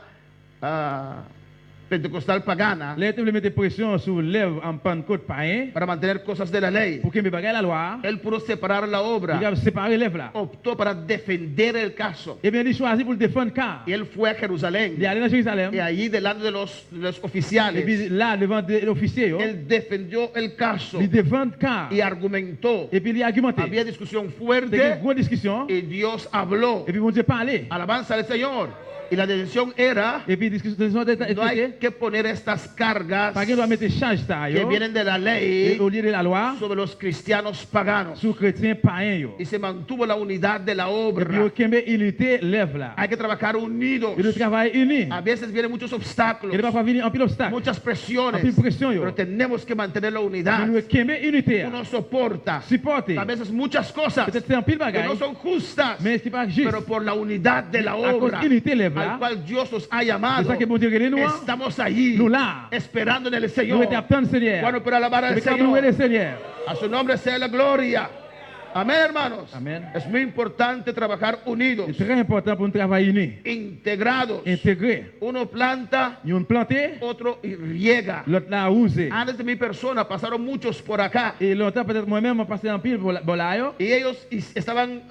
pentecostal pagana
Là, tu veux mettre pression sur l'œuvre en Pentecôte païen
para mantener cosas de la ley.
pour que me bagaille la loi.
Él pudo separar la
Il
obra,
a séparé l'œuvre là.
optó para defender el caso.
Et bien, il choisit pour le défendre car.
Y él fue a Jerusalén
Il est allé dans Jérusalem.
y allí delante de los
Et
oficiales,
puis là, devant l'officier,
él defendió el caso
il défend car.
y argumentó.
Et puis il a argumenté.
Había discusión
Il y a
fuerte
une grosse discussion.
y Dios habló.
Et puis mon Dieu parlait.
Alabanza al Señor. Y la decisión era,
Et puis discussion de
no hay que poner estas cargas
Pas qu'il doit mettre charge ça,
que
yo.
vienen de la
Et
ley
au lieu de la loi,
sobre los cristianos paganos.
sur chrétien païen, yo.
Y se mantuvo la unidad de la
Et puis
obra.
au Kembe, unité, l'œuvre là.
Hay que trabajar unidos.
Et le travail uni.
A veces vienen muchos obstáculos,
Et il va pas venir en pile obstacle.
muchas
En
presiones,
pile pression, yo.
pero tenemos que mantener la
Mais
unidad.
nous Kembe, unité.
Uno soporta
Supporter.
a veces muchas cosas
Peut-être c'est en pile
que
bagaille.
no son justas,
Mais c'est pas juste.
pero por la unidad de la
A cause
obra
unité l'œuvre là.
al cual Dios nos ha
C'est
llamado.
ça que bon Dieu regarde nous.
Estamos allí
Nous là.
esperando en el
Nous
Señor.
étions attendre le Seigneur.
Bueno, para alabar al
Mais quand nous
Señor.
le Seigneur.
A su nombre sea la gloria. Amén, hermanos.
Amén.
Es muy importante trabajar unidos,
C'est très important pour nous travailler unis.
integrados.
Intégrés.
Uno planta,
Nous planté,
otro riega.
l'autre là arrosé.
Antes de mi persona pasaron muchos por acá
Et longtemps, peut-être moi-même, on passé en pile pour là, yo.
y ellos estaban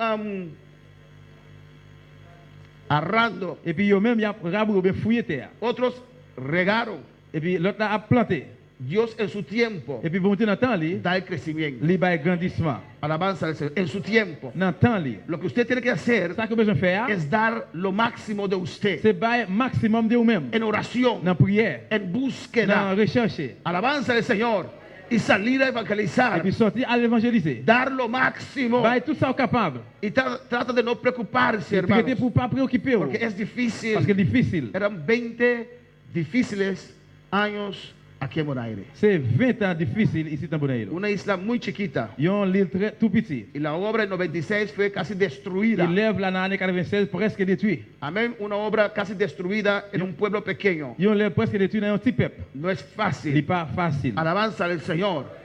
arrando.
Et puis, yo même, il y a rabou, bien fouillé terre.
Otros regaron.
Et puis, l'autre là a planté.
Dios en su tiempo
Et puis, bon Dieu, dans le temps, li,
da el crecimiento.
li ba grandissement.
Alabanza al Señor. En su tiempo.
Dans le temps, li.
Lo que usted tiene que hacer
Ça que besoin faire,
es dar lo máximo de usted
c'est ba maximum de vous-même.
en oración,
Dans la prière,
en
dans
búsqueda.
la recherche.
Alabanza al Señor y salir a
Et
evangelizar.
puis, sortir à l'évangéliser.
Dar lo máximo
Ba tout ça au capable.
y trata de no preocuparse,
Et puis,
hermanos,
pour pas préoccuper,
porque es difícil.
parce que c'est difficile.
Eran 20 difíciles años aquí en Bonaire.
C'est 20 ans difficile ici dans Bonaire.
Una isla muy chiquita
Ils ont l'île très tout petit.
y la obra en 96 fue casi
Il
destruida.
lève là dans l'année 96 presque détruit.
Amén, una obra casi destruida en un pueblo pequeño.
Ils ont lève presque détruit dans un petit peuple.
No es
Ce n'est
fácil.
pas facile.
Alabanza al Señor.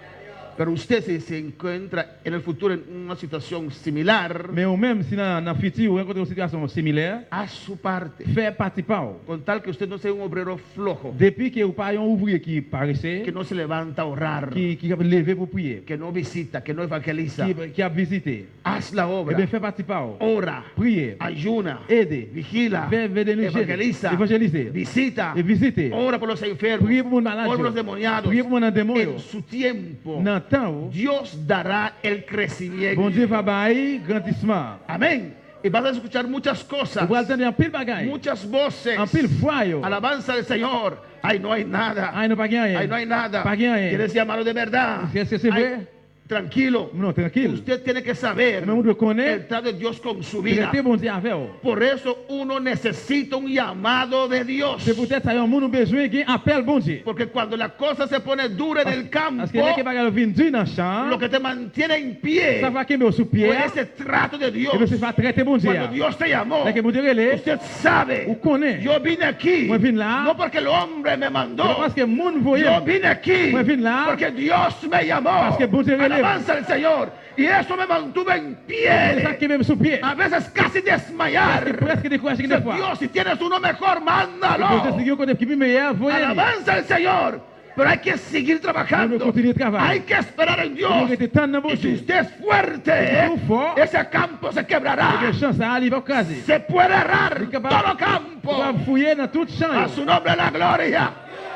Pero usted si se encuentra en el futuro en una situación similar,
Mais ou même si dans le futur vous rencontrez une situation similaire,
haz su parte.
faites partie pas.
Con tal que usted no sea un obrero flojo,
Depuis que vous pas un ouvrier qui paraissait,
que no se levanta a orar,
qui a levé pour prier,
que no visita, que no evangeliza.
qui a visité,
Haz la
eh
obra.
bien faites partie pas.
Ora,
Priez,
ayuna,
aidez,
vigila,
faites dénouer,
evangeliza,
évangéliser,
visita,
et visitez.
ora por los enfermos,
Priez pour mon malade.
ora por los demoniados.
Priez pour mon démon.
En su tiempo,
Dans le temps,
Dios dará el crecimiento.
bon Dieu va bailler grandissement.
Amén. Y vas a escuchar muchas
Vous
cosas,
allez entendre en pile bagaille,
muchas voces.
en pile foi. Yo.
Alabanza al Señor. Ay, no hay nada.
Ay, no pas rien.
Ay, no hay nada.
Pas rien.
¿Quieres llamarlo de verdad?
Est-ce que c'est
Ay,
vrai?
tranquilo.
Non, tranquille.
Usted tiene que saber
Mais on doit
el
connaître
trato de Dios con su vida.
traiter bon Dieu avec vous.
Por eso uno necesita un llamado de Dios.
C'est peut-être ça, un monde a besoin d'un appel bon Dieu.
Porque cuando la cosa se pone dura en el campo,
Parce que dès que bagaille vient dur dans le champ,
lo que te mantiene en pie
ça va qu'il me sous pied.
fue ese trato de Dios.
Et bien, c'est pas traiter bon Dieu.
Cuando Dios te llamó,
Dès que bon Dieu relève,
usted sabe,
vous connaissez.
yo vine aquí,
Moi, vine là.
no porque el hombre me mandó,
Parce que le monde voyait.
yo vine aquí,
Moi, vine là.
porque Dios me llamó.
Parce que bon Dieu relève.
Alabanza al Señor. Y eso me mantuve en
C'est ça
pie.
qui me sous pied.
A veces casi desmayar.
Presque découragé des fois.
Dios, si tienes uno mejor,
Bon Dieu,
mándalo.
c'est Dieu qui est meilleur, voyez.
Alabanza al Señor. Pero hay que seguir
Nous
trabajando.
continuons de travailler.
Hay que esperar en
Nous
Dios.
était tant dans bon
Y si
Dieu.
usted es fuerte,
Muy fort.
ese campo se
Et
quebrará.
que chance ça arrive au casier.
Se puede errar
Il est
todo
capable
campo.
de fouiller dans tout champ.
A su nombre la gloria.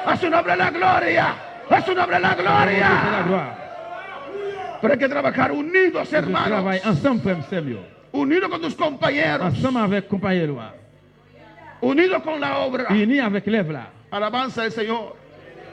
A su nombre la gloria. A su nombre la
C'est la
gloria.
gloire.
Pero hay que trabajar unidos,
Il faut travailler
hermanos.
ensemble, frère, sœur, yo.
Unidos con tus compañeros.
Ensemble avec compagnons, là.
Unidos con la obra.
Unis avec l'œuvre, là.
Alabanza al Señor.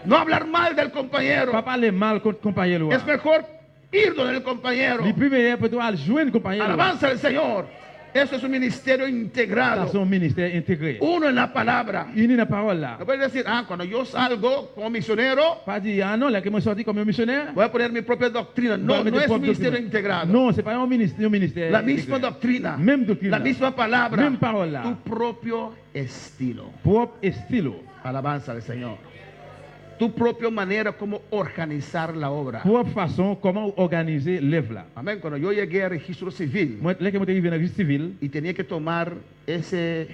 No hablar mal del compañero.
Pas parler mal contre compagnons,
Es
là.
mejor irnos del compañero.
Le plus meilleur pour toi, joindre compagnons, là.
Alabanza al Señor. Eso es un ministerio
Ça,
integrado.
c'est un ministère intégré.
Uno en la palabra.
Unis dans la parole, là.
No puedes decir, cuando yo salgo como misionero,
Pas dire, ah non, là, que moi sorti comme un missionnaire.
voy a poner mi propia doctrina.
Voy
No,
a meter
no es un
propre
ministerio
doctrina.
integrado.
Non, c'est pas un ministère.
La misma
intégré.
doctrina.
Même doctrine.
La misma palabra.
Même parole, là.
Tu propio estilo.
Propre et stylo.
Alabanza al Señor. Tu propia manera como organizar la obra.
Propre façon, comment organiser l'œuvre, là.
Amén. Cuando yo llegué al registro civil
Moi, là, que moi, arrivé dans la justice civile,
y tenía que tomar ese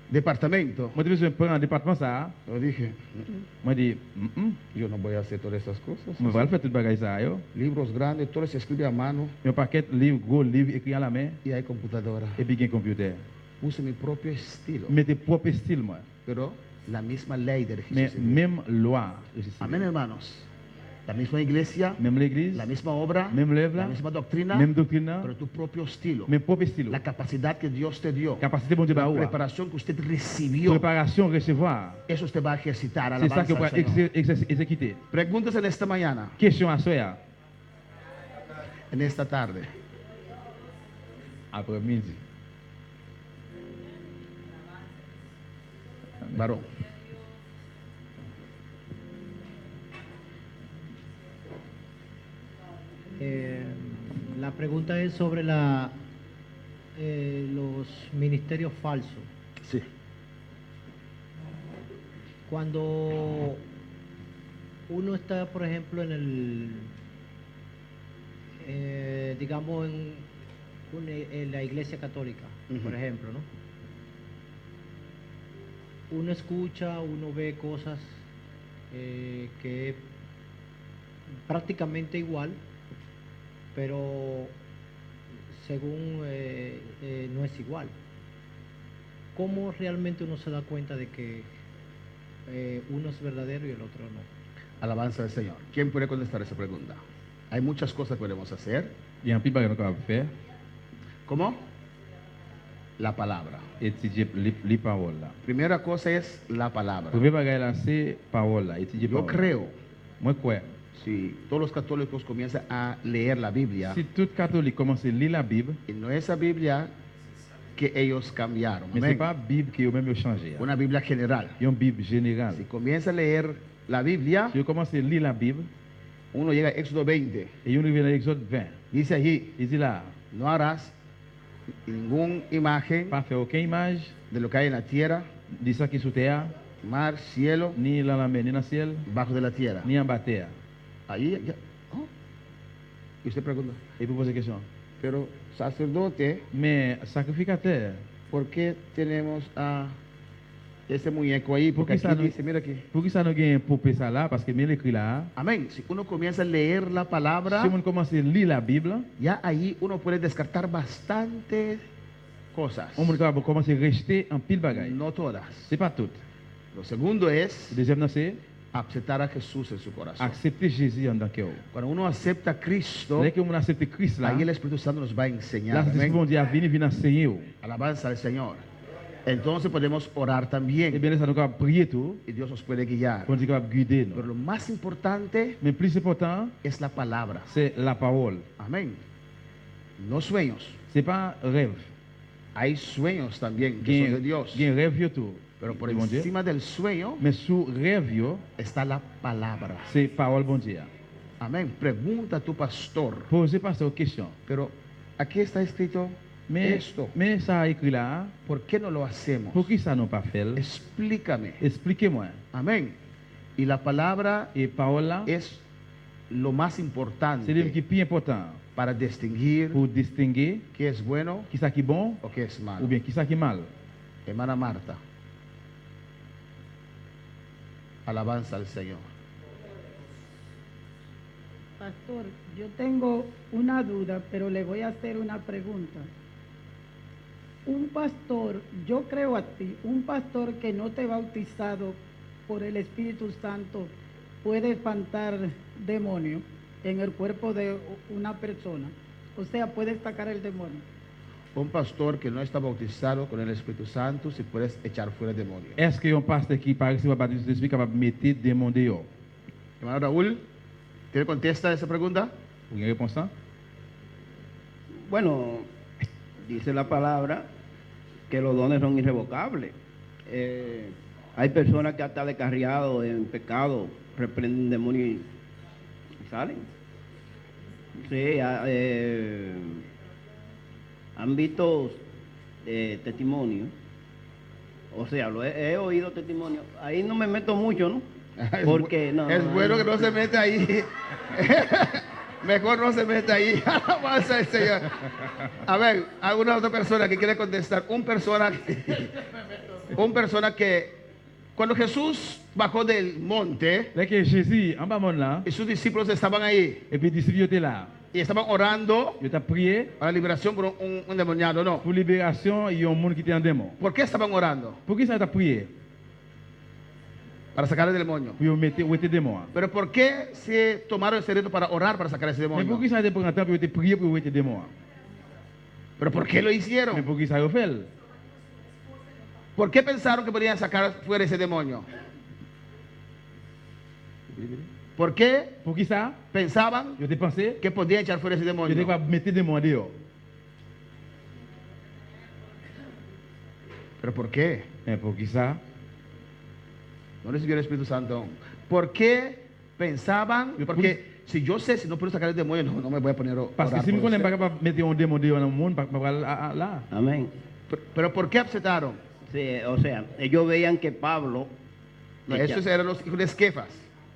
departamento,
moi, je prendre un département, ça.
yo dije,
Moi, je dis,
yo no voy a hacer todas esas cosas.
je vais faire tout le bagage, ça, yo.
Libros grandes, todo se escribe a mano
Un paquet de livres, gros livres écrits à la main,
y hay computadora.
et puis un computer.
Puse mi propio estilo,
Mettez propre style, moi.
pero la misma ley del registro
Mais
civil.
même loi, justice
Amén,
civile.
hermanos. La misma iglesia,
Même l'église,
la misma obra,
même l'œuvre,
la
là,
misma doctrina,
même doctrine,
pero tu propio estilo.
même propre style.
La capacidad que Dios te dio,
Capacité, bon Dieu,
la
bah, ouais.
preparación que usted recibió,
Préparation, recevoir.
eso usted va a ejercitar.
C'est ça que
Alabanza
vous
al Señor.
exécuter.
Preguntas en esta mañana,
Question à soi,
en esta tarde.
après midi.
Varón.
La pregunta es sobre los ministerios falsos.
Sí.
Cuando uno está, por ejemplo, digamos, en la iglesia católica,
Ujú.
por ejemplo, ¿no? Uno escucha, uno ve cosas que es prácticamente igual, pero según no es igual. ¿Cómo realmente uno se da cuenta de que uno es verdadero y el otro no?
Alabanza al Señor. ¿Quién puede contestar esa pregunta? Hay muchas cosas que podemos hacer.
Il y a un petit bagage qu'on va faire.
¿Cómo? La palabra.
Étudier les paroles, là.
Primera cosa es la palabra.
Premier bagage, là, c'est parole, là. Étudier
Yo
parole.
creo,
Moi, quoi?
si todos los católicos comienzan a leer la Biblia,
Si tout catholique commence à lire la Bible,
y no esa Biblia que ellos cambiaron,
mais
amén.
c'est pas la Bible qui est même changé.
Una Biblia general.
Il y a une Bible générale.
Si comienza a leer la Biblia,
Si vous commencez à lire la Bible,
uno llega a Éxodo 20,
et on arrive dans l'Exode 20,
dice allí,
il dit là,
no harás ninguna imagen
pas faire aucune image
de lo que hay en la tierra,
de ça qui est sous terre,
mar, cielo,
ni dans la mer, ni dans le ciel,
bajo de la tierra.
ni en bas terre.
Ahí ya. Oh. Y usted pregunta,
Et vous posez question.
pero sacerdote,
Mais sacrificateur,
¿por qué tenemos a ese muñeco ahí? Porque
Porque
aquí
ça
dice, mira aquí.
pour qui ça nous gagne pour ça là? Parce que bien écrit là,
Amén. Si uno comienza a leer la palabra,
si on commence à lire la Bible,
ya ahí uno puede descartar bastantes cosas.
on peut commencer à rejeter un pile bagaille.
No todas.
C'est pas tout.
Lo segundo es
Le deuxième, c'est
aceptar a Jesús en su corazón.
accepter Jésus en tant que
Cuando uno acepta a Cristo,
Dès que on accepte Christ là,
ahí el Espíritu Santo nos va a enseñar.
là, c'est
Amén.
bon Dieu a venir enseigner.
Alabanza al Señor. Entonces podemos orar
Et
también
bien, ça nous va prier tout,
y Dios nos puede guiar.
pour Dieu va guider
Pero
nous.
lo más importante
Mais plus important,
es la palabra.
c'est la parole.
Amén. No sueños.
C'est pas rêve.
Hay sueños también que son de Dios.
Il y a un rêve yo tout.
Pero por
de bon Dieu.
encima del sueño
Mais sous rêve yo,
está la palabra.
c'est parole bon Dieu.
Amén. Pregunta a tu pastor.
Posez pas cette question.
Pero aquí está escrito esto.
Mais ça a écrit là,
¿Por qué no lo hacemos?
pour qui ça n'a pas fait?
Explícame.
Expliquez-moi.
Amén. Y la palabra
Et parole là,
es lo más
c'est le qui est
importante
plus important
para distinguir
pour distinguer
qué es bueno
qui ça qui est bon
o qué es
ou
malo.
bien qui ça qui est mal.
Hermana Marta. Alabanza al Señor.
Pastor, yo tengo una duda, pero le voy a hacer una pregunta. Un pastor, yo creo a ti, un pastor que no te bautizado por el Espíritu Santo puede espantar demonios. en el cuerpo de una persona, o sea, puede sacar el demonio.
Un pastor que no está bautizado con el Espíritu Santo, si puedes echar fuera el demonio.
Est-ce que un pasteur qui parle que va baptiser l'esprit capable de mettre démon dehors?
Hermano Raúl, ¿tiene contesta esa pregunta?
Vous avez une réponse ça?
Bueno, dice la palabra que los dones son irrevocables. Hay personas que hasta descarriados en pecado reprenden demonios y salen. Sí, han visto testimonios. O sea, he oído testimonios. Ahí no me meto mucho, ¿no? Porque no.
Es bueno que no se meta ahí. Mejor no se meta ahí. Alabanza al Señor. A ver, ¿alguna otra persona que quiere contestar? Un persona que cuando Jesús bajó del monte,
Là que Jésus en bas monde là,
y sus discípulos estaban ahí
et puis les disciples étaient là.
y estaban orando
Ils ont prié
para la liberación por un endemoniado, ¿no?
pour libération, il y a un monde qui était en démon.
¿Por qué estaban orando?
Pour qui ça t'a prié?
Para sacar el demonio.
Pour mettre où était démon.
Pero ¿por qué se tomaron ese reto para orar para sacar ese
Mais pour
demonio?
qui ça t'a pris un temps pour te prier pour où était démon?
Pero ¿por qué lo
Mais
hicieron?
pour qui ça a fait?
¿Por qué pensaron que podían sacar fuera ese demonio? ¿Por qué
Pour qui ça?
pensaban
Yo te pensé
que podían echar fuera ese
yo te
demonio?
capable mettre démon dehors.
¿Pero por qué?
Mais pour qui ça?
No recibió el Espíritu Santo. ¿Por qué pensaban? Porque si yo sé si no puedo sacar el demonio, no me voy a poner a
Parce que
orar
si nous
por
connaissons
usted.
pas capable de mettre un démon dehors dans le monde, pas là.
Amén.
Pero ¿por qué aceptaron?
Sí, o sea, ellos veían que Pablo...
No, esos eran los hijos de Esquefas.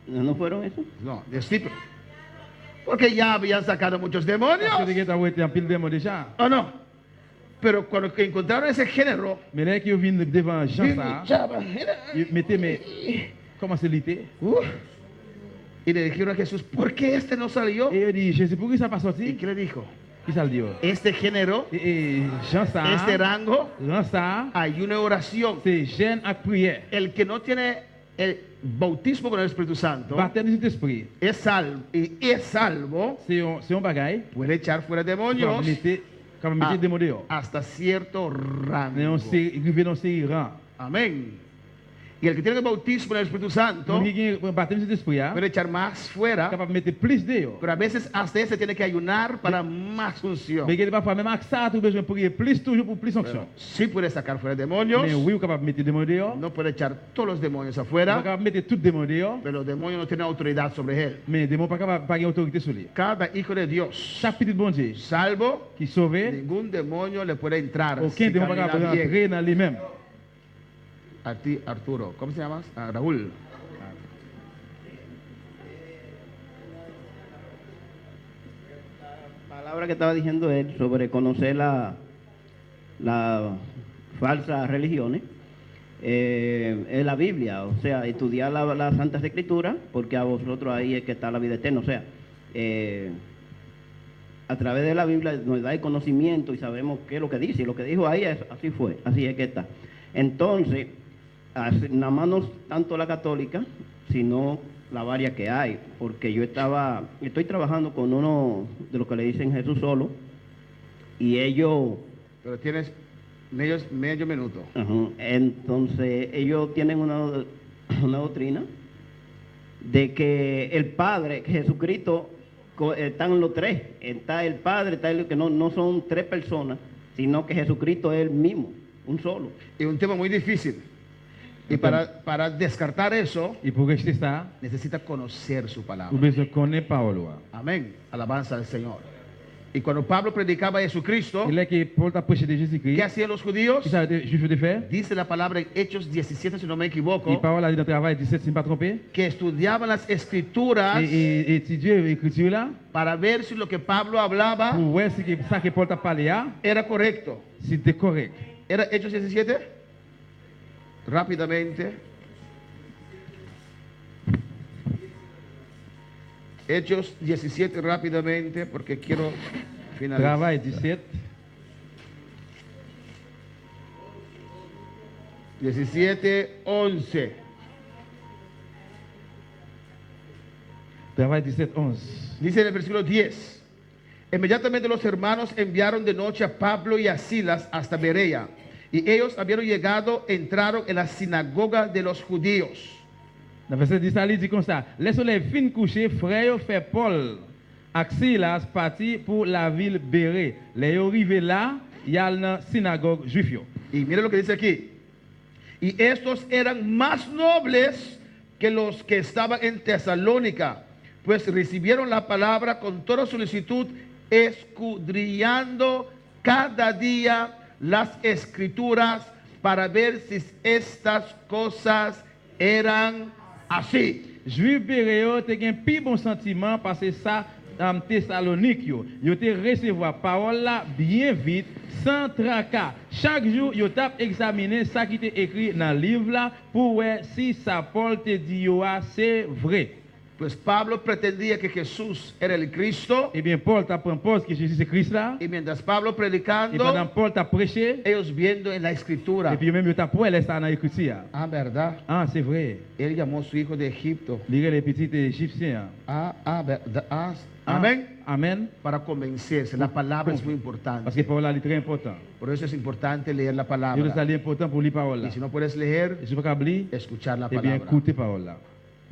¿No fueron esos?
No, de discípulos. Porque ya habían sacado muchos demonios.
Parce que tu as été en pile démon déjà.
¿O no? Pero cuando que encontraron ese género,
Mais là qui vient devant Jean ça,
Chava,
il mettait mais comment c'est l'été?
y le dijeron a Jesús, ¿por qué este no salió?
Et il dit Jésus pour qui ça pas
¿Y
sorti?
qué le dijo?
Qui ça le dit?
Este género,
Et Jean ça,
este rango,
Jean ça,
ayuno y oración.
c'est jeûne à prière.
El que no tiene el bautismo con el Espíritu Santo
Baptême du Saint-Esprit.
es salvo,
C'est un bagaille.
puede echar fuera
Comme
demonios
mettre démon dehors.
hasta cierto rango.
Mais on s'est arrivé dans ces rangs.
Amén. Y el que tiene el bautismo en el Espíritu Santo
Donc il y a un baptême du Saint-Esprit,
puede echar más fuera,
capable de mettre plus dehors.
pero a veces hasta ese tiene que ayunar para más unción.
Mais il y a parfois même avec ça, tu as besoin de prier plus toujours pour plus onction.
Sí puede sacar fuera
Mais
demonios,
oui, on est capable de mettre démon dehors.
no puede echar todos los demonios
On est
afuera,
capable de mettre tout démon dehors.
pero los demonios no tienen autoridad sobre él.
Mais démon pas capable pas autorité sur lui.
Cada hijo de Dios,
Chaque petit bon Dieu
salvo,
qui sauvé,
ningún demonio le puede entrar.
aucun
si
démon pas
camina
capable
bien.
d'entrer dans lui-même.
A ti, Arturo, ¿cómo se llamas? Ah, Raúl.
La palabra que estaba diciendo él sobre conocer las falsas religiones es la Biblia, o sea, estudiar las Santas Escrituras, porque a vosotros ahí es que está la vida eterna, o sea, a través de la Biblia nos da el conocimiento y sabemos qué es lo que dice, y lo que dijo ahí así fue, así es que está. Entonces, nada más no tanto la católica, sino la varias que hay, porque estoy trabajando con uno de los que le dicen Jesús solo, y ellos...
Pero tienes medio minuto.
Entonces, ellos tienen una doctrina de que el Padre, que Jesucristo, están los tres. Está el Padre, está el que no son tres personas, sino que Jesucristo es el mismo, un solo.
Es un tema muy difícil. Y para descartar eso,
Et pour rejeter ça,
necesita conocer su palabra.
vous besoin de connaître la parole.
Amén. Alabanza al Señor. Y cuando Pablo predicaba a Jesucristo,
Et là que Paul t'a prêché de
¿qué
Jésus-Christ,
hacían los judíos?
qui ça les Juifs de faire?
Dice la palabra en Hechos 17, si no me
Et
equivoco,
parole a dit dans le travail 17, si je ne me pas trompé.
que estudiaban las escrituras
Et étudier l'écriture là,
para ver si lo que Pablo hablaba
pour voir si ça que Paul t'a parlé là,
era correcto.
si c'était correct.
¿Era Hechos 17? Rápidamente. Hechos 17 rápidamente porque quiero finalizar.
Travail 17.
17, 11.
Travail 17:11.
Dice en el versículo 10. Inmediatamente los hermanos enviaron de noche a Pablo y a Silas hasta Berea. Y ellos, habiendo llegado, entraron en la sinagoga de los judíos.
Dans le verset 10, ça dit comme ça. Les soleils fin couché, frère fait Paul ak Silas parti pour la ville Bérée. Les yo arrivé là, il y a la synagogue juif yo.
Y mire lo que dice aquí. Y estos eran más nobles que los que estaban en Tesalónica, pues recibieron la palabra con toda solicitud, escudriñando cada día las escrituras para ver si estas cosas eran así.
Juif Béré yo te gen pi bon sentiment parce que ça dans Thessalonique yo te recevoir parole là bien vite sans tracas. Chaque jour yo tap examiner ça qui était écrit dans le livre là pour voir si ça Paul te dit yo c'est vrai.
Pues Pablo pretendía que Jesús era el Cristo.
Eh bien Paul t'a propose que Jésus c'est Christ là.
Y mientras Pablo
Et
predicando,
pendant Paul t'a prêché,
ellos viendo en la escritura.
et puis même yo t'a pour ça dans l'écriture.
Ah, verdad.
Ah, c'est vrai.
Él llamó a su hijo de Egipto.
Lire les petits égyptiens.
Verdad.
Ah,
Amén.
Amen.
Para convencerse. La palabra es muy importante.
Parce que parole là est très important.
Por eso es importante leer la
Dieu
palabra.
c'est important pour lire parole là.
Y si no puedes leer,
Et si vous pouvez lire,
escuchar la
eh bien
palabra.
écoutez parole là.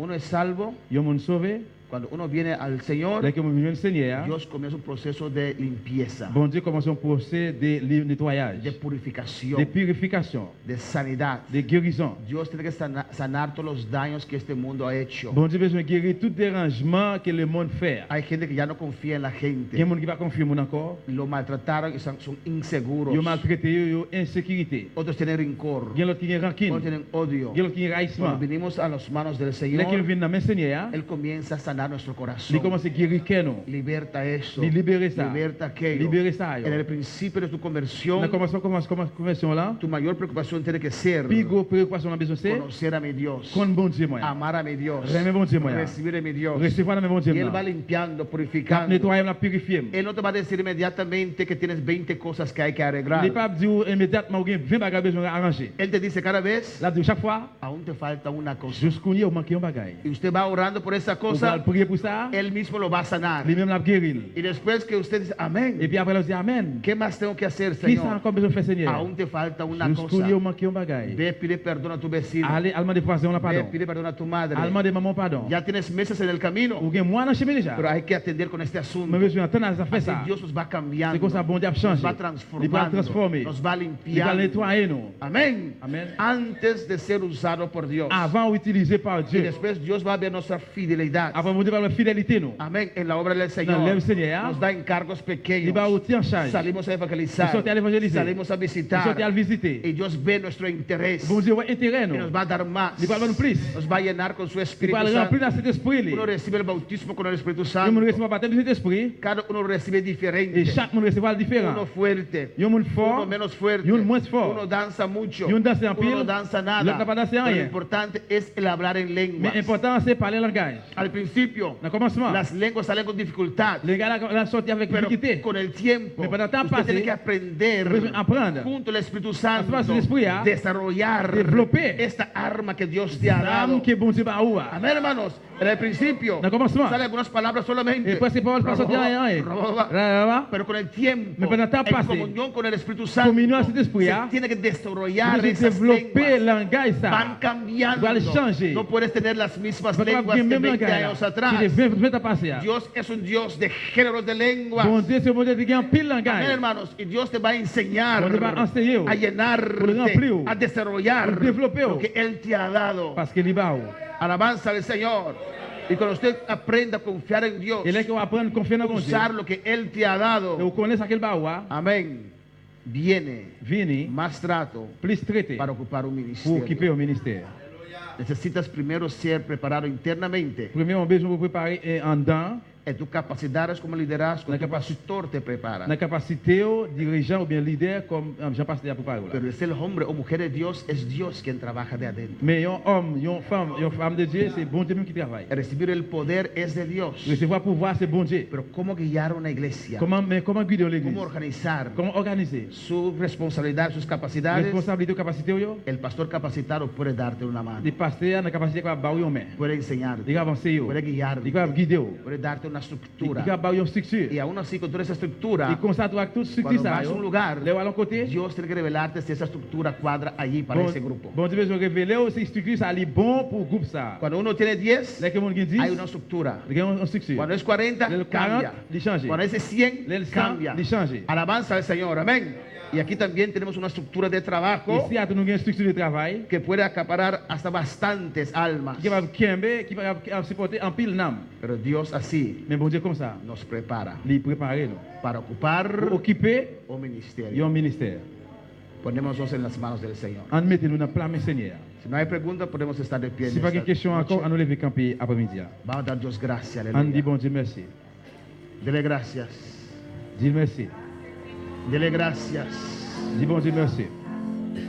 Uno es salvo
Yo mon sauvé,
cuando uno viene al Señor.
dès que vous venez le Seigneur,
Dios comienza un proceso de limpieza,
bon Dieu commence un procès de nettoyage,
de
de
purificación,
purification,
de sanidad.
de guérison.
Dios tiene que sanar todos los daños que este mundo ha hecho.
Bon Dieu besoin de guérir tout dérangement que le monde fait.
Hay gente que ya no confía en la
Il y a
gente.
des gens qui ne confient pas encore.
Lo maltrataron y son inseguros.
Ils maltraitent, ils ont insécurité.
Otros tienen rincor.
Il y a d'autres qui ont rancune.
Otros tienen odio.
Il y a d'autres qui ont
Cuando
haïssement.
venimos a las manos del
Les qui
Señor,
viennent dans le Seigneur,
Él comienza a sanar nuestro corazón.
ils commencent à guérir nous.
Liberta eso.
Ils libèrent ça.
Liberta aquello.
Libérer ça.
En el principio de tu
Dans
conversión,
la conversion là,
tu mayor preocupación tiene que ser
plus grosse préoccupation on a besoin c'est
conocer a mi Dios,
connaître bon Dieu moi.
amar a mi Dios,
Aimer bon Dieu moi.
recibir a mi Dios.
Recevoir dans bon Dieu.
Y Él va limpiando, purificando.
Nettoyer, la purifier.
Él no te va a decir inmediatamente que tienes 20 cosas que hay que arreglar.
Les papes disent immédiatement que 20 bagages besoin d'arranger.
Él te dice cada vez,
Là, de chaque fois,
aún te falta una cosa.
jusqu'au il manque un bagage.
Y usted va orando por esa
On va
cosa,
prier pour ça,
Él mismo lo va a sanar.
lui-même la guérir.
Y después que usted dice,
Et
amén,
puis après, on dit Amen.
¿qué más tengo que hacer,
Qui ça
Señor?
encore besoin de faire, Seigneur?
Aún te falta una
Jusqu'au il
cosa.
manque un bagage.
Ve, pide perdón a tu vecino.
Allez, allemand de poisson, la
Ve,
pardon.
pide perdón a tu madre.
Allemand de maman, pardon.
Ya tienes meses en el camino,
Ou bien moi dans chemin déjà.
pero hay que atender con este
Mais
asunto.
besoin d'entendre ça fait
Así
ça.
Dios nos va
C'est
cambiando,
comme ça bon Dieu a
nos
changé.
va
Il va
transformando,
transformer.
nos va
Il va
limpiando.
nettoyer nous.
Amén.
Amén.
Antes de ser usado por Dios.
Avant utilisé par
Y
Dieu.
después Dios va a ver nuestra fidelidad.
Après, mon Dieu va la fidélité nous.
Amén. En la obra del
Dans
Señor.
l'œuvre Seigneur,
Nos da encargos
il
pequeños.
va aussi en charge.
Salimos a evangelizar.
Y sorti a évangéliser.
Salimos a
Il
visitar.
sorti à le visiter.
Y Dios ve nuestro interés.
Bon Dieu va intérêt
Y
nous.
nos va a dar más.
Il va nous plus.
Nos va a llenar con su
Il
Espíritu
va remplir dans
Santo.
cet esprit.
Uno recibe el bautismo con el Espíritu
Tout le
Santo.
monde reçoit le baptême de cet esprit.
Cada uno recibe
Et
diferente.
chaque monde recevra le différent.
Uno fuerte.
Il y a un monde
Uno
fort.
menos fuerte.
Y un moins fort.
Uno danza mucho.
Y un danza en
Uno no
pile.
danza
L'autre
nada.
n'a pas dansé
Pero lo
rien.
importante es el hablar en lenguas.
Mais l'important, c'est parler langage.
Al principio,
Dans le commencement,
las lenguas salen con dificultad.
les gars la sorti avec
Pero
difficulté.
con el tiempo,
Mais pendant le temps
usted tiene
passé,
que aprender
besoin d'apprendre.
junto al Espíritu Santo,
Parce que l'Esprit a
desarrollar
développé
esta arma que Dios te ha dado.
L'âme que bon Dieu va ouvrir.
Amén, hermanos. En el principio,
Dans le commencement.
salen algunas palabras solamente.
Et puis ces paroles passent rien.
Pero con el tiempo,
Mais pendant le temps
en
passé,
comunión con el Espíritu Santo,
communion à cet esprit,
se
hein,
tiene que desarrollar
de
esas
développer
lenguas.
langage
Van
ça.
cambiando.
Va changer.
No puedes tener las mismas
Parce que
lenguas que
même
20
langage
años
là,
atrás.
qui est 20 ans passé.
Dios es un Dios de géneros de lenguas.
Bon Dieu, c'est bon Dieu qui a un pile
Amén,
langage.
hermanos. Y Dios te va a enseñar
Bon Dieu va enseigner,
a llenarte,
pour le remplir,
a desarrollar
pour développer,
lo que Él te ha dado.
Parce qu'il est bas.
Alabanza al Señor. Y cuando usted aprenda a confiar en Dios,
Et là, qu'on va apprendre confiance en bon Dieu.
usar lo que Él te ha
Et
dado,
vous connaissez aquel bas,
amén, viene
vini,
más trato
plus traité
para ocupar un
pour occuper
ministerio.
au ministère.
Necesitas primero ser preparado internamente
Premièrement, besoin de vous préparer en dedans
É tus capacidades como liderazgo,
Na
tu
capaci-
pastor te prepara.
Na capacité, dirigeant ou bien leader, comme Jean-Pasteur a préparé. là.
Pero es el hombre o mujer de Dios, es Dios quien trabaja de adentro.
Mais un homme, une femme de Dieu, c'est bon Dieu même qui travaille.
Recibir el poder es de Dios.
Recevoir pouvoir, c'est bon Dieu.
Pero ¿cómo guiar una iglesia?
Comment guider l'église?
¿Cómo organizar
Comment organiser?
su responsabilidad, sus capacidades?
Responsabilité ou capacité ou yo?
El pastor capacitado puede darte una mano,
Les pasteurs, na capacité de ba une main.
puede enseñarte,
Ils vont avancer yo.
puede guiarte,
Ils vont guider yo.
puede darte una
Ils
estructura.
vont ba une structure.
Y aún así, con toda esa estructura,
Et comme ça, toi, toute structure
cuando
ça,
vas a un lugar,
les à côté.
Dios tiene que revelarte si esa estructura cuadra allí para ese grupo.
Bon Dieu besoin révéler aussi structure ça est bon pour groupe ça.
Cuando uno tiene 10,
Là que mon dit,
hay una estructura.
il y a une structure.
Cuando es 40,
Le 40,
cambia.
il change.
Cuando es 100,
Le 100,
cambia.
il change.
Alabanza al Señor, amén. Y aquí también tenemos una estructura de trabajo
Ici, nous avons une structure de travail
que puede acaparar hasta bastantes almas.
qui va supporter en pile nam.
Pero Dios así
Mais bon Dieu comme ça,
nos prepara
il prépare nous.
para ocupar
Pour occuper
un
un
ministerio.
ministère.
Ponémonos en las manos del Señor.
En mettez-nous dans le plan Seigneur.
Si no hay pregunta, podemos estar de pie. en
Si pas
esta
de question
noche.
encore, à nous lever camper après-midi.
Vamos a dar Dios gracias.
On dit
Aleluya.
bon Dieu merci.
Dele gracias.
Dis merci.
Dele gracias.
Dis bon Dieu merci.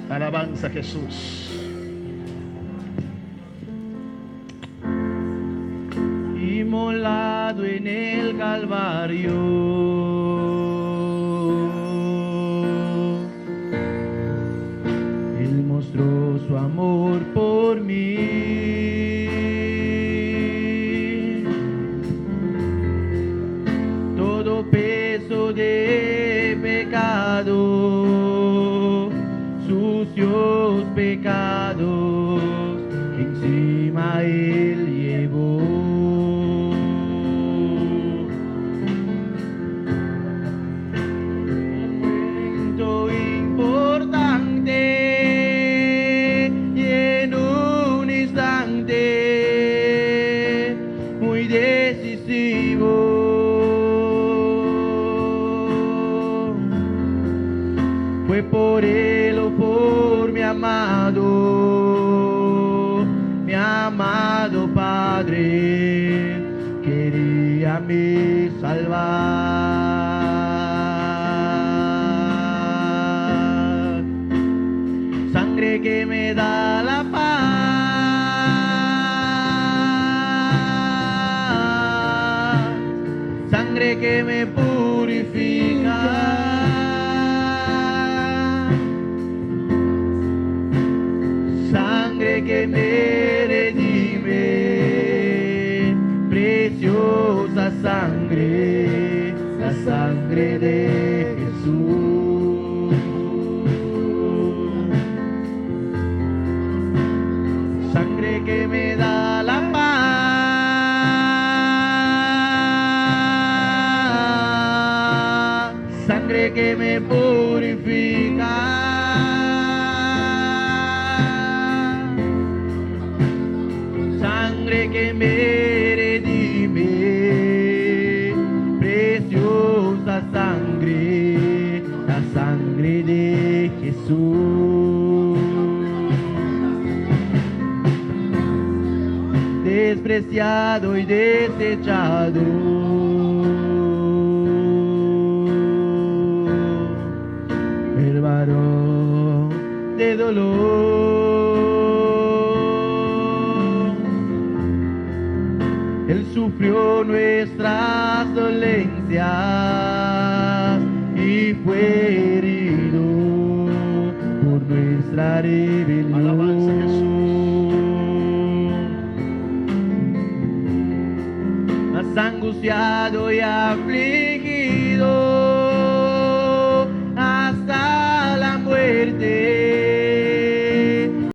Alabanza a Jesús.
Inmolado en el Calvario, Él mostró su amor por mí. Todo peso de pecado, sucios pecados, encima Él llevó. Momento importante y en un instante muy decisivo. Fue por Él o por mi amado Padre, quería me salvar. Sangre que me da la paz, sangre que me purifica. Sangre que me redime, preciosa sangre, la sangre de Jesús. Sangre que me da la paz, sangre que me purifica. Que me redime, preciosa sangre, la sangre de Jesús. Despreciado y desechado, el varón de dolor. Él sufrió nuestras dolencias y fue herido por nuestra rebelión.
Alabanza a Jesús.
Más angustiado y afligido,